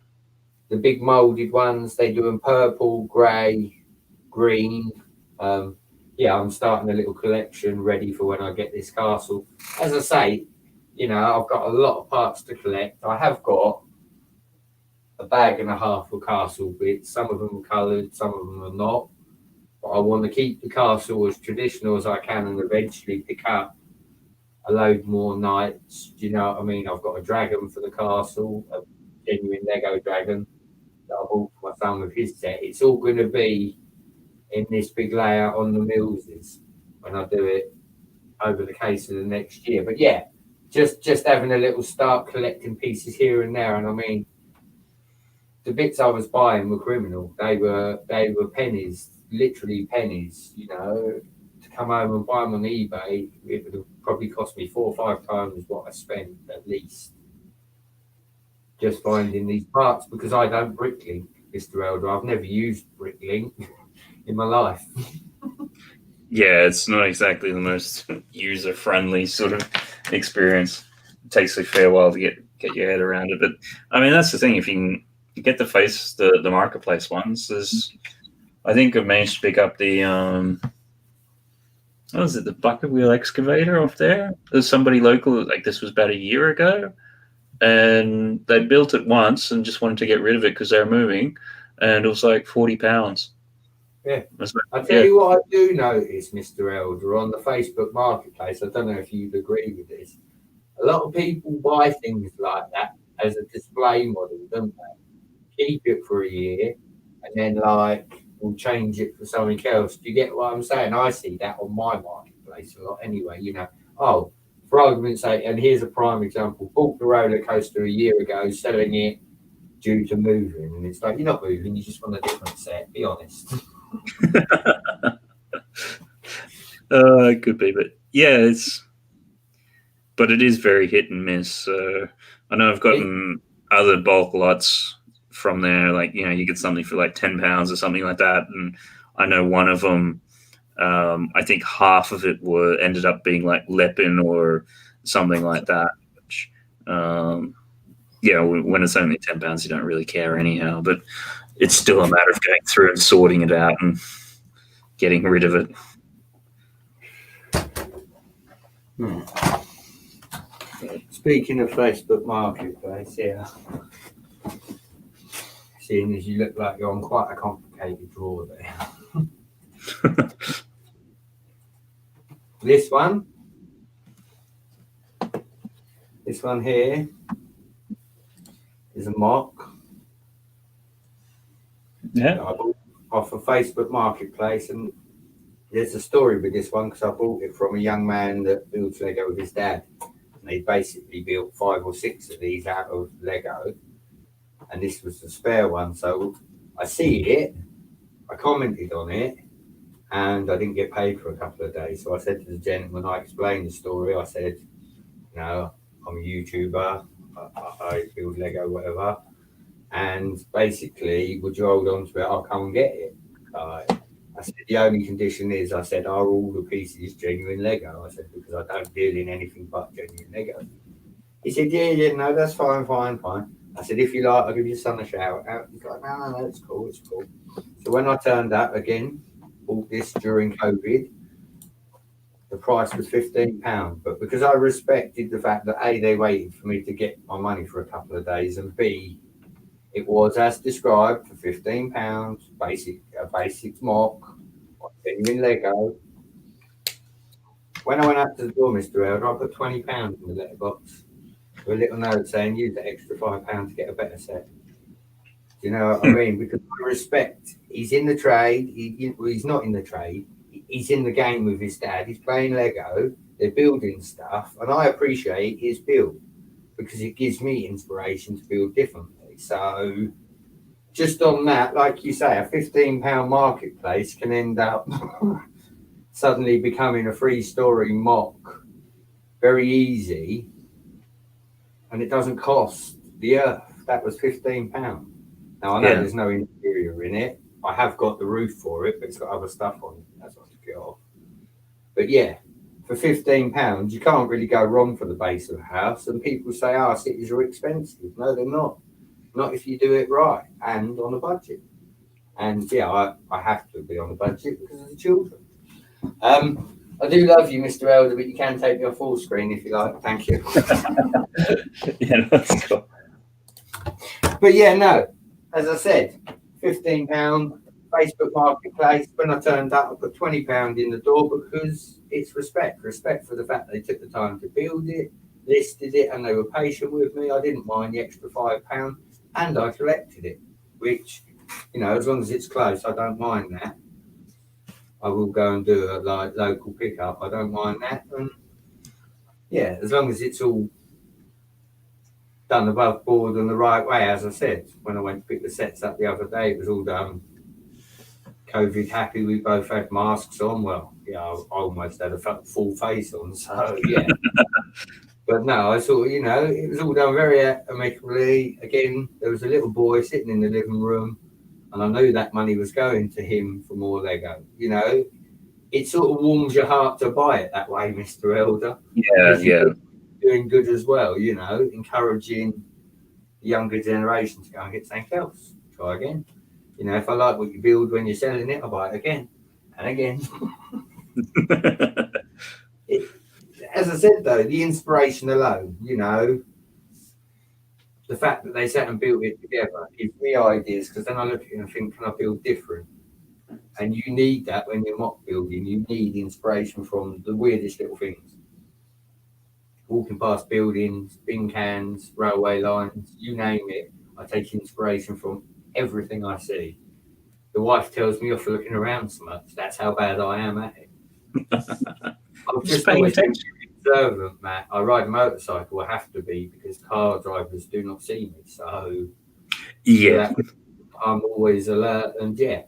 The big moulded ones, they do in purple, grey, green. I'm starting a little collection ready for when I get this castle. As I say, I've got a lot of parts to collect. I have got a bag and a half of castle bits. Some of them are coloured, some of them are not. But I want to keep the castle as traditional as I can and eventually pick up a load more knights. Do you know what I mean? I've got a dragon for the castle, a genuine Lego dragon that I bought for my son with his set. It's all going to be in this big layout on the Millses when I do it over the case of the next year. But yeah, just having a little start collecting pieces here and there. And I mean, the bits I was buying were criminal. They were pennies, literally pennies. To come home and buy them on eBay, it would have probably cost me 4 or 5 times what I spent at least. Just finding these parts because I don't bricklink, Mr. Elder. I've never used bricklink in my life. Yeah, it's not exactly the most user-friendly sort of experience. It takes a fair while to get your head around it. But I mean, that's the thing. If you can get the marketplace ones, I think I've managed to pick up the what was it, the bucket wheel excavator off there. There's somebody local, like this was about a year ago, and they built it once and just wanted to get rid of it because they were moving, and it was like £40. Yeah. I'll tell you what I do notice, Mr. Elder, on the Facebook marketplace, I don't know if you'd agree with this, a lot of people buy things like that as a display model, don't they? Keep it for a year and then we'll change it for something else. Do you get what I'm saying? I see that on my marketplace a lot anyway, for argument's sake, and here's a prime example, bought the roller coaster a year ago, selling it due to moving, and it's like, you're not moving, you just want a different set, be honest. It could be, but yeah, but it is very hit and miss. I know I've gotten other bulk lots from there, like you get something for like £10 or something like that, and I know one of them, I think half of it ended up being like Lepin or something like that. Which, when it's only £10, you don't really care anyhow. But it's still a matter of going through and sorting it out and getting rid of it. Speaking of Facebook Marketplace, seeing as you look like you're on quite a complicated drawer there. This one here is a mock. Yeah. I bought off a Facebook Marketplace, and there's a story with this one because I bought it from a young man that builds Lego with his dad. And they basically built 5 or 6 of these out of Lego. And this was the spare one. So I see it, I commented on it, and I didn't get paid for a couple of days. So I said to the gentleman, I explained the story. I said, you know, I'm a YouTuber, I build Lego, whatever. And basically, would you hold on to it? I'll come and get it. I said, the only condition is, I said, are all the pieces genuine Lego? I said, because I don't deal in anything but genuine Lego. He said, yeah, no, that's fine. I said, if you like, I'll give your son a shout out. He's like, no, it's cool. So when I turned up again, bought this during COVID, the price was £15. But because I respected the fact that A, they waited for me to get my money for a couple of days, and B, it was as described for £15, a basic mock, genuine Lego. When I went up to the door, Mr. Elder, I put £20 in the letterbox with a little note saying use the extra £5 to get a better set. Do you know what I mean? Because I respect, he's in the trade, he's not in the trade, he's in the game with his dad, he's playing Lego, they're building stuff, and I appreciate his build because it gives me inspiration to build differently. So just on that, like you say, a £15 marketplace can end up suddenly becoming a 3-story mock very easy, and it doesn't cost the earth. That was £15. Now I know there's no interior in it. I have got the roof for it, but it's got other stuff on it. That's what I took it off. But yeah, for £15, you can't really go wrong for the base of a house. And people say, oh, cities are expensive. No, they're not. Not if you do it right and on a budget. And yeah, I have to be on a budget because of the children. I do love you, Mr. Elder, but you can take me off full screen if you like. Thank you. Yeah, that's cool. But yeah, no, as I said, £15 Facebook Marketplace. When I turned up, I put £20 in the door because it's respect for the fact they took the time to build it, listed it, and they were patient with me. I didn't mind the extra £5, and I collected it, which, you know, as long as it's close, I don't mind that. I will go and do a local pickup. I don't mind that. And yeah, as long as it's all done above board and the right way, as I said, when I went to pick the sets up the other day, it was all done COVID happy. We both had masks on. Well, yeah, I almost had a full face on. So yeah. But no, I thought, you know, it was all done very amicably. Again, there was a little boy sitting in the living room, and I knew that money was going to him for more Lego. You know, it sort of warms your heart to buy it that way, Mr. Elder. Yeah. Doing good as well, you know, encouraging the younger generation to go and get something else. Try again. You know, if I like what you build when you're selling it, I'll buy it again and again. As I said, though, the inspiration alone, you know, the fact that they sat and built it together gives me ideas, because then I look at it and think, can I build different? And you need that when you're mock building. You need inspiration from the weirdest little things. Walking past buildings, bin cans, railway lines, you name it. I take inspiration from everything I see. The wife tells me off for looking around so much. That's how bad I am at it. I'm just paying attention. Observant, Matt. I ride a motorcycle. I have to be, because car drivers do not see me. So yeah, I'm always alert, and yeah,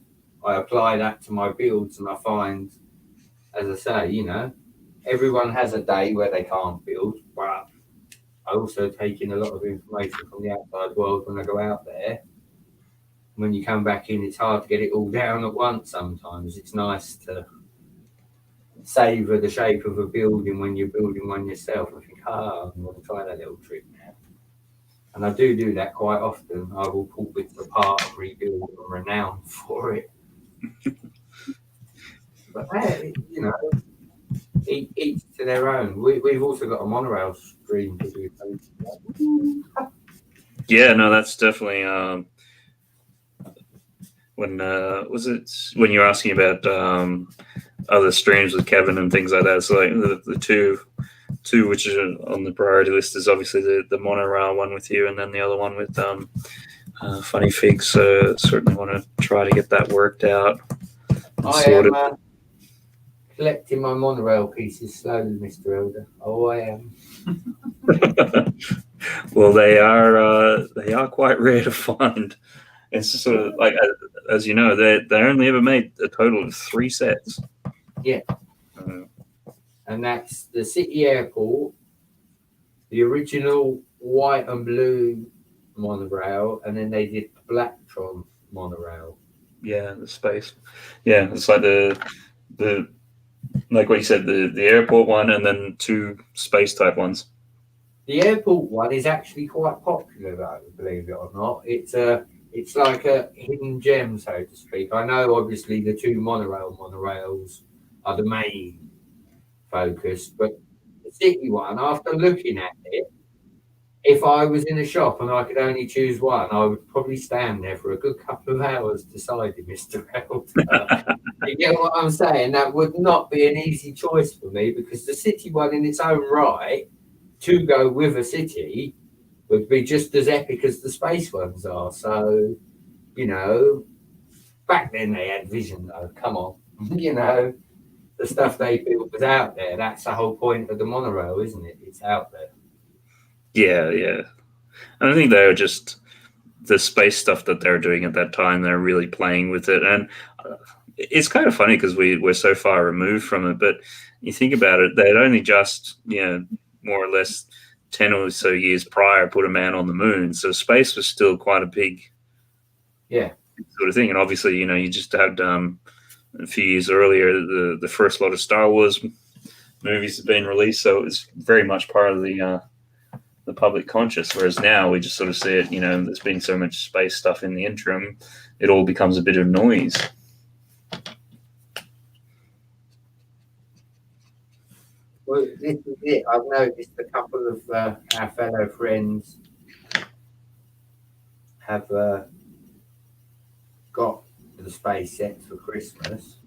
I apply that to my builds, and I find, as I say, you know, everyone has a day where they can't build, but I also take in a lot of information from the outside world when I go out there. When you come back in, it's hard to get it all down at once sometimes. It's nice to savour the shape of a building when you're building one yourself. I think, I'm going to try that little trick now. And I do that quite often. I will pull bits apart and rebuild and renowned for it. But, you know, each to their own. We've also got a monorail stream to do. Yeah, no, that's definitely when was it when you were asking about other streams with Kevin and things like that. So like the two which are on the priority list is obviously the monorail one with you, and then the other one with Funny Figs. So certainly want to try to get that worked out. I am collecting my monorail pieces slowly, Mr. Elder. Oh, I am. Well, they are quite rare to find. It's just sort of like, as you know, they only ever made a total of 3 sets. Yeah. And that's the City Airport, the original white and blue monorail, and then they did the Blacktron monorail. Yeah, the space. Yeah, it's like the like what you said, the airport one, and then 2 space type ones. The airport one is actually quite popular, though, believe it or not. It's like a hidden gem, so to speak. I know, obviously, the 2 monorails are the main focus, but the city one, after looking at it, if I was in a shop and I could only choose one, I would probably stand there for a good couple of hours deciding, Mr. Elder. You get what I'm saying? That would not be an easy choice for me, because the city one in its own right, to go with a city, would be just as epic as the space ones are. So, back then they had vision, though. Come on. The stuff they built was out there. That's the whole point of the monorail, isn't it? It's out there. Yeah, yeah. And I think they were just the space stuff that they're doing at that time. They're really playing with it, and it's kind of funny because we're so far removed from it. But you think about it, they'd only just, more or less 10 or so years prior put a man on the moon, so space was still quite a big, sort of thing. And obviously, you just had a few years earlier the first lot of Star Wars movies had been released, so it was very much part of the public conscious, whereas now we just sort of see it, there's been so much space stuff in the interim, it all becomes a bit of noise. Well, this is it. I've noticed a couple of our fellow friends have got the space sets for Christmas,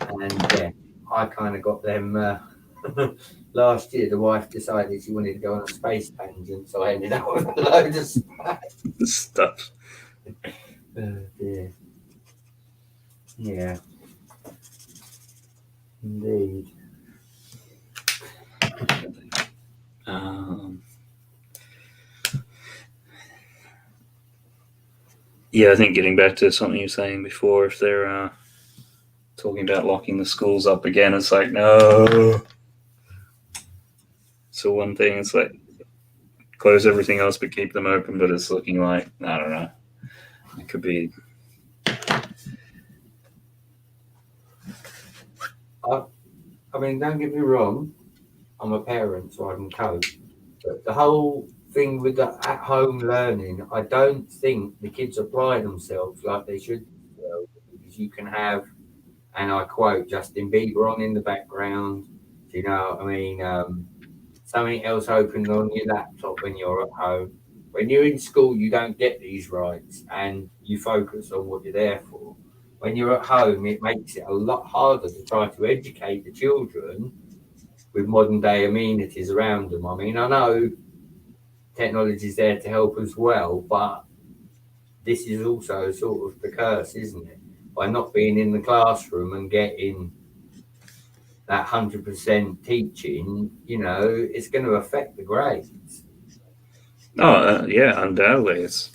and I kind of got them last year. The wife decided she wanted to go on a space tangent, so I ended up with a load of stuff. Dear. Yeah, indeed. Yeah, I think getting back to something you were saying before, if they're talking about locking the schools up again, it's like, no. So one thing, it's like close everything else but keep them open, but it's looking like, I don't know, it could be. I mean, don't get me wrong, I'm a parent, so I can cope. But the whole thing with the at-home learning, I don't think the kids apply themselves like they should. Because you can have, and I quote, Justin Bieber on in the background. Do you know what I mean? Something else open on your laptop when you're at home. When you're in school, you don't get these rights, and you focus on what you're there for. When you're at home, it makes it a lot harder to try to educate the children with modern day amenities around them. I mean, I know technology is there to help as well, but this is also sort of the curse, isn't it? By not being in the classroom and getting that 100% teaching, it's going to affect the grades. Oh, yeah, undoubtedly. It's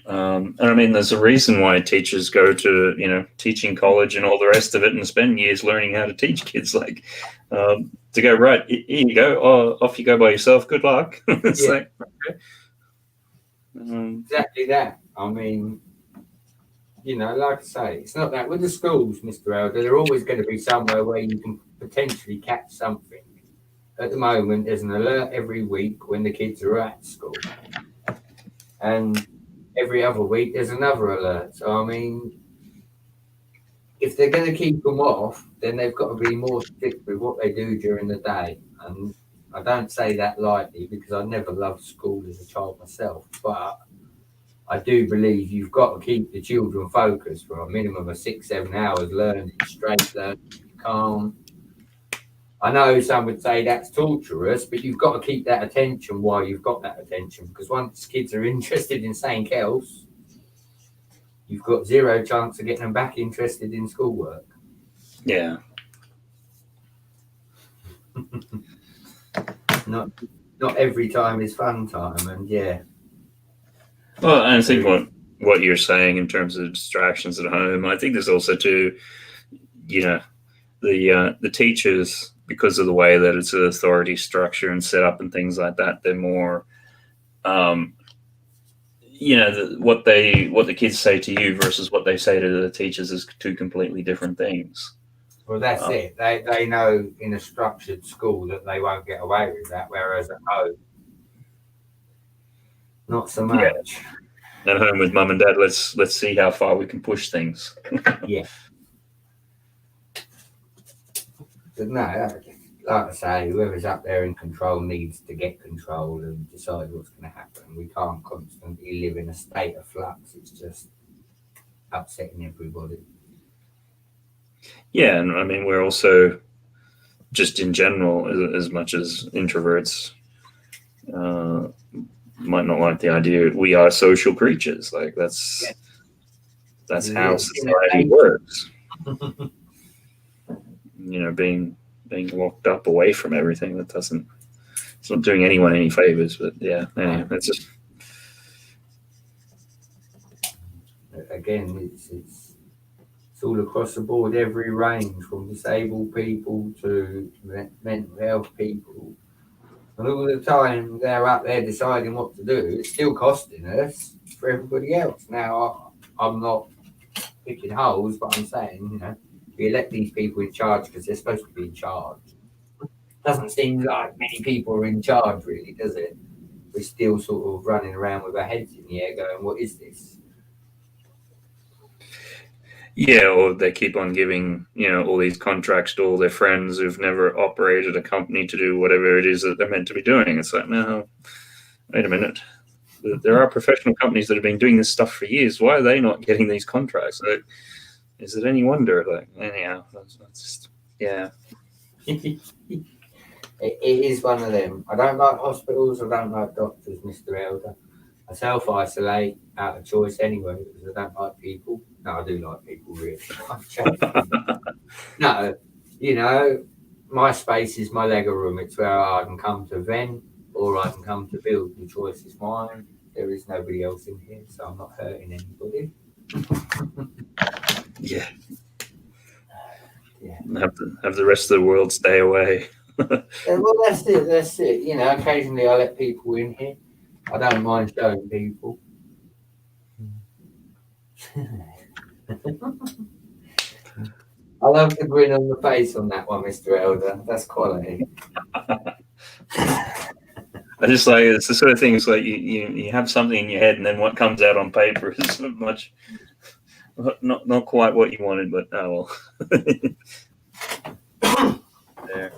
and I mean, there's a reason why teachers go to, teaching college and all the rest of it and spend years learning how to teach kids. Like, to go, right, here you go, off you go by yourself, good luck. It's like, okay. Exactly that. I mean, like I say, it's not that with the schools, Mr. Elder, they're always going to be somewhere where you can potentially catch something. At the moment, there's an alert every week when the kids are at school. And every other week, there's another alert. So, I mean, if they're going to keep them off, then they've got to be more strict with what they do during the day. And I don't say that lightly because I never loved school as a child myself. But I do believe you've got to keep the children focused for a minimum of 6-7 hours learning, straight learning, calm. I know some would say that's torturous, but you've got to keep that attention while you've got that attention, because once kids are interested in something else, you've got zero chance of getting them back interested in schoolwork. Yeah. not every time is fun time, and yeah. Well, I think what you're saying in terms of distractions at home, I think there's also too, the teachers, because of the way that it's an authority structure and set up and things like that, they're more, what the kids say to you versus what they say to the teachers is two completely different things. Well, that's it. They know in a structured school that they won't get away with that, whereas at home, not so much. Yeah. At home with mum and dad, let's see how far we can push things. Yeah. But no, like I say, whoever's up there in control needs to get control and decide what's going to happen. We can't constantly live in a state of flux. It's just upsetting everybody. Yeah, and I mean, we're also just in general, as much as introverts might not like the idea, we are social creatures. Like that's how society works. Being locked up away from everything, it's not doing anyone any favors. But yeah, anyway, that's just. Again, it's all across the board, every range from disabled people to mental health people. And all the time they're up there deciding what to do, it's still costing us for everybody else. Now, I'm not picking holes, but I'm saying, we elect these people in charge because they're supposed to be in charge. Doesn't seem like many people are in charge, really, does it? We're still sort of running around with our heads in the air going, what is this? Yeah, or they keep on giving, all these contracts to all their friends who've never operated a company to do whatever it is that they're meant to be doing. It's like, no, wait a minute. There are professional companies that have been doing this stuff for years. Why are they not getting these contracts? Like, is it any wonder? Like, anyhow, that's just, yeah. It is one of them. I don't like hospitals. I don't like doctors, Mr. Elder. I self-isolate out of choice anyway because I don't like people. No, I do like people, really. No, my space is my Lego room. It's where I can come to vent or I can come to build. The choice is mine. There is nobody else in here, so I'm not hurting anybody. Yeah. Have the rest of the world stay away. Well, that's it. Occasionally I let people in here. I don't mind showing people. I love the grin on the face on that one, Mr. Elder. That's quality. I just like it's the sort of thing. It's like you have something in your head, and then what comes out on paper is much not quite what you wanted, but oh well. There.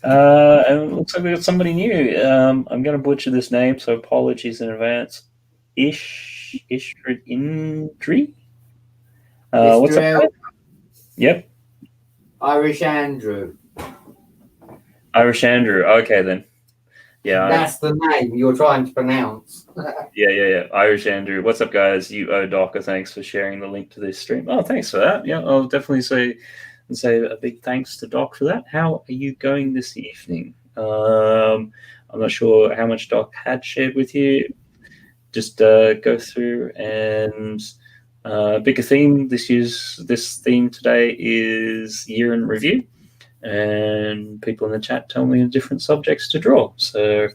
And it looks like we got somebody new. I'm going to butcher this name, so apologies in advance. Indri? What's up? Yep. Irish Andrew. Irish Andrew. Okay, then. Yeah. That's the name you're trying to pronounce. Yeah. Irish Andrew. What's up, guys? You owe Docker. Thanks for sharing the link to this stream. Oh, thanks for that. Yeah, I'll definitely say a big thanks to Doc for that. How are you going this evening? I'm not sure how much Doc had shared with you. Just go through and pick a theme. This theme today is year in review, and people in the chat tell me different subjects to draw. So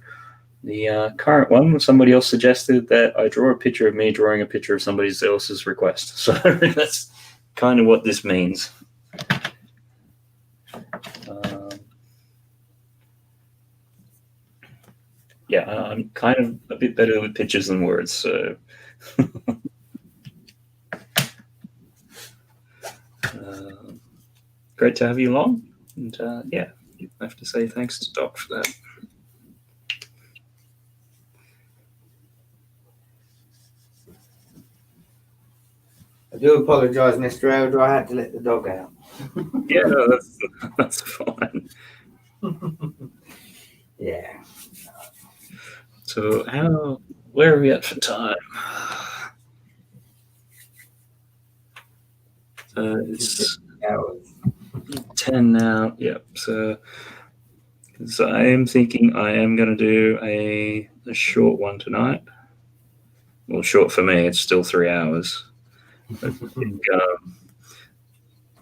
the current one, somebody else suggested that I draw a picture of me drawing a picture of somebody else's request. So that's kind of what this means. Yeah, I'm kind of a bit better with pictures than words, so great to have you along. And yeah, I have to say thanks to Doc for that. I do apologise, Mr. Elder. I had to let the dog out. Yeah, no, that's fine. Yeah. So where are we at for time? It's hours. 10 now. Yep. So I am thinking I am going to do a short one tonight. Well, short for me, it's still 3 hours. But I think,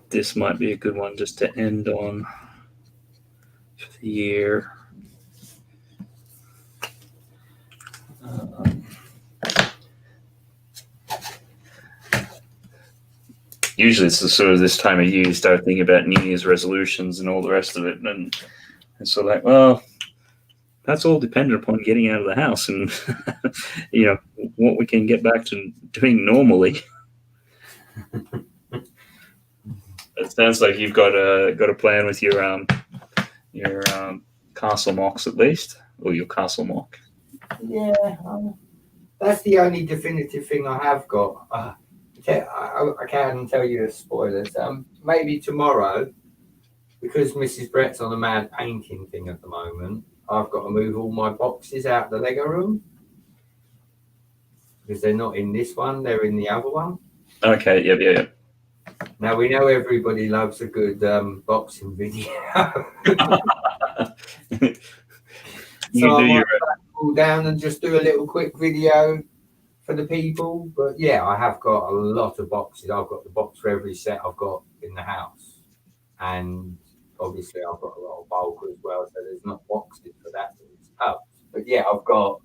this might be a good one just to end on for the year. Usually it's the sort of this time of year you start thinking about New Year's resolutions and all the rest of it. And so like, well, that's all dependent upon getting out of the house and, what we can get back to doing normally. It sounds like you've got a plan with your castle mocks at least, or your castle mock. Yeah, that's the only definitive thing I have got. I can tell you the spoilers. Maybe tomorrow, because Mrs. Brett's on a mad painting thing at the moment, I've got to move all my boxes out of the Lego room because they're not in this one; they're in the other one. Okay. Yep. Now we know everybody loves a good boxing video. So I might pull down and just do a little quick video for the people. But yeah, I have got a lot of boxes. I've got the box for every set I've got in the house. And obviously I've got a lot of bulk as well. So there's not boxes for that. It's tubs. But yeah, I've got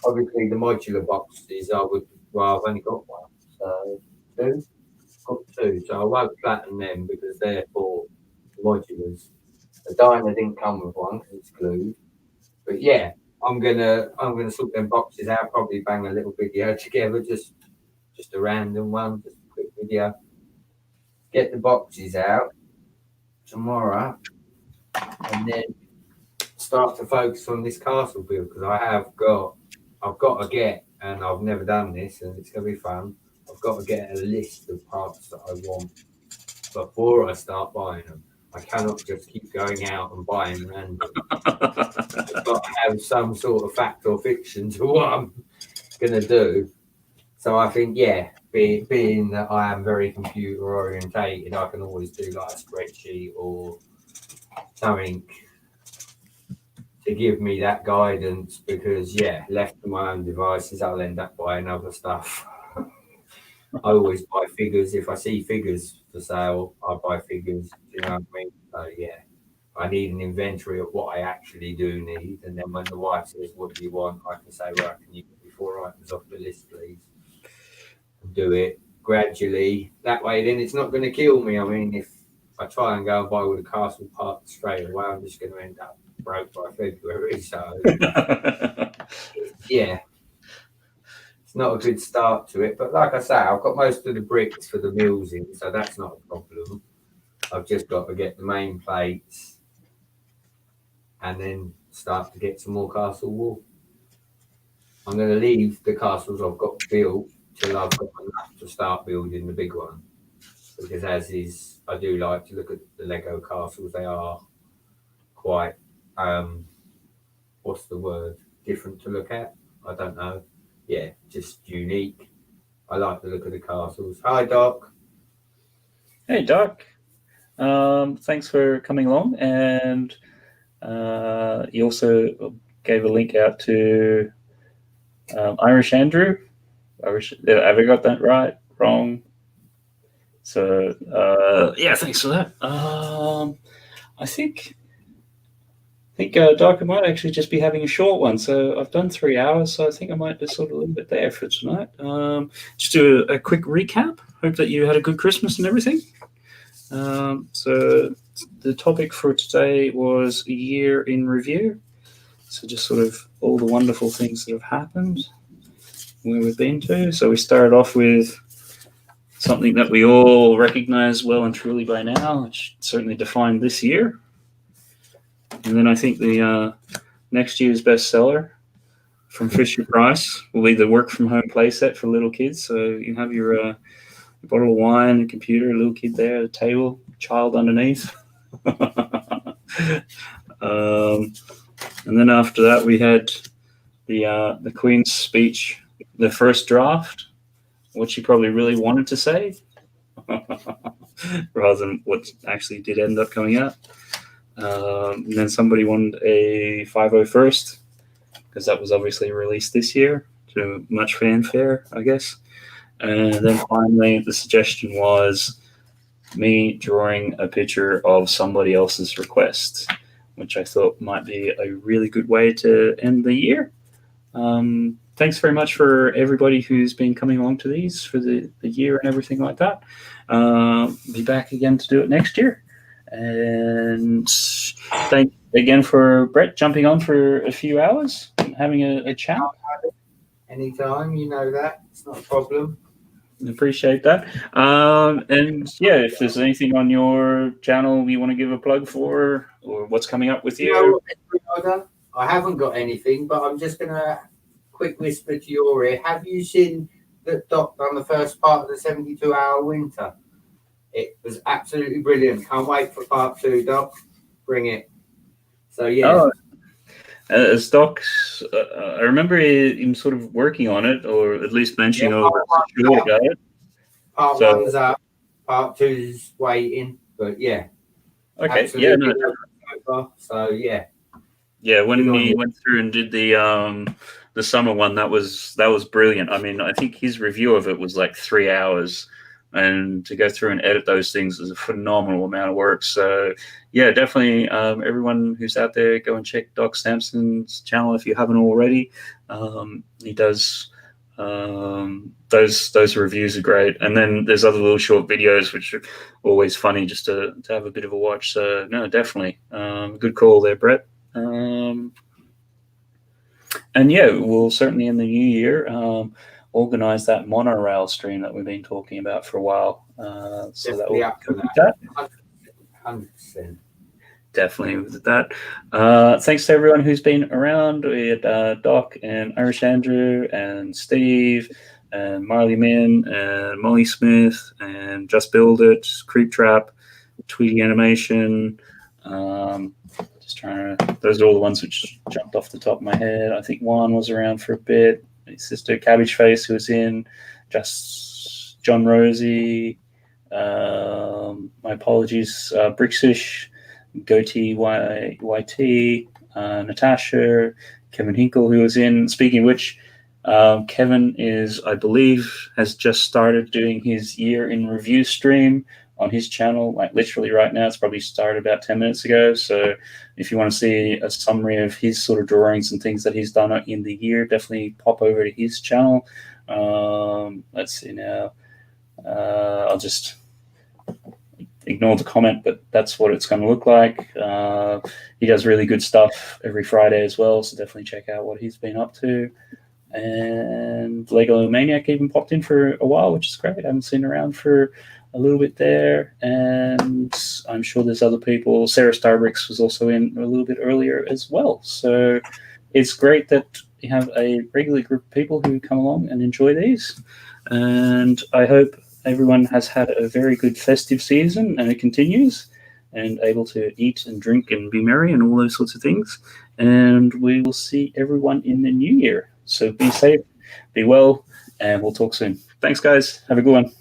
obviously the modular boxes. I've only got one. So two. Got two. So I won't flatten them because they're for modulars. The diner didn't come with one because it's glued. But yeah, I'm gonna sort them boxes out. Probably bang a little video together, just a random one, just a quick video. Get the boxes out tomorrow, and then start to focus on this castle build because I've got to get, and I've never done this, and it's gonna be fun. I've got to get a list of parts that I want before I start buying them. I cannot just keep going out and buying random. I've got to have some sort of fact or fiction to what I'm going to do. So I think, yeah, being that I am very computer orientated, I can always do like a spreadsheet or something to give me that guidance because, yeah, left to my own devices, I'll end up buying other stuff. I always buy figures. If I see figures for sale, I buy figures. Do you know what I mean? So yeah, I need an inventory of what I actually do need. And then when the wife says, "What do you want?" I can say, "Right, can you get me 4 items off the list, please?" And do it gradually. That way, then it's not going to kill me. I mean, if I try and go and buy all the castle parts straight away, I'm just going to end up broke by February. So yeah. It's not a good start to it, but like I say, I've got most of the bricks for the mills in, so that's not a problem. I've just got to get the main plates and then start to get some more castle wool. I'm going to leave the castles I've got built till I've got enough to start building the big one. Because as is, I do like to look at the Lego castles. They are quite, what's the word? Different to look at. I don't know. Yeah, just unique. I like the look of the castles. Hi, Doc. Hey, Doc. Thanks for coming along. And you also gave a link out to Irish Andrew. Have I got that right? Wrong? So, yeah, thanks for that. I think Doc, I might actually just be having a short one. So I've done 3 hours, so I think I might just sort of leave it there for tonight. Just do a quick recap. Hope that you had a good Christmas and everything. So the topic for today was a year in review. So just sort of all the wonderful things that have happened, where we've been to. So we started off with something that we all recognize well and truly by now, which certainly defined this year. And then I think the next year's bestseller from Fisher Price will be the work from home playset for little kids. So you have your bottle of wine, a computer, a little kid there, a table, child underneath. And then after that, we had the Queen's speech, the first draft, what she probably really wanted to say. rather than what actually did end up coming out. And then somebody wanted a 501st, because that was obviously released this year to much fanfare, I guess. And then finally, the suggestion was me drawing a picture of somebody else's request, which I thought might be a really good way to end the year. Thanks very much for everybody who's been coming along to these for the year and everything like that. Be back again to do it next year. And thank again for Brett jumping on for a few hours, having a chat. Anytime, you know that. It's not a problem. Appreciate that. And yeah, if there's anything on your channel you want to give a plug for, or what's coming up with you. I haven't got anything, but I'm just going to quick whisper to your ear. Have you seen that Doc done the first part of the 72-hour winter? It was absolutely brilliant. Can't wait for part 2, Doc. Bring it. So, yeah. As Doc, I remember him sort of working on it, or at least mentioning over it. Part 1's up. Part 2's waiting. But, yeah. Okay. Absolutely. Yeah. So, yeah. Yeah, when he went through and did the summer one, that was brilliant. I mean, I think his review of it was like 3 hours, and to go through and edit those things is a phenomenal amount of work. So yeah, definitely everyone who's out there, go and check Doc Sampson's channel if you haven't already. He does those reviews are great, and then there's other little short videos which are always funny just to have a bit of a watch. So no, definitely good call there, Brett. And yeah, we'll certainly in the new year organize that monorail stream that we've been talking about for a while. So that will complete that. 100%. Definitely with that. Thanks to everyone who's been around. We had Doc and Irish Andrew and Steve and Marley Min and Molly Smith and Just Build It, Creep Trap, Tweety Animation. Just trying to. Those are all the ones which jumped off the top of my head. I think Juan was around for a bit. My sister Cabbage Face, who was in. Just John Rosie. My apologies. Brixish, Goatee YT, Natasha, Kevin Hinkle, who was in. Speaking of which, Kevin is, I believe, has just started doing his year in review stream on his channel, like literally right now. It's probably started about 10 minutes ago. So if you want to see a summary of his sort of drawings and things that he's done in the year, definitely pop over to his channel. Let's see now. I'll just ignore the comment, but that's what it's going to look like. He does really good stuff every Friday as well, so definitely check out what he's been up to. And Lego Maniac even popped in for a while, which is great. I haven't seen around for a little bit there, and I'm sure there's other people. Sarah Starbricks was also in a little bit earlier as well. So it's great that you have a regular group of people who come along and enjoy these. And I hope everyone has had a very good festive season and it continues, and able to eat and drink and be merry and all those sorts of things. And we will see everyone in the new year. So be safe, be well, and we'll talk soon. Thanks, guys. Have a good one.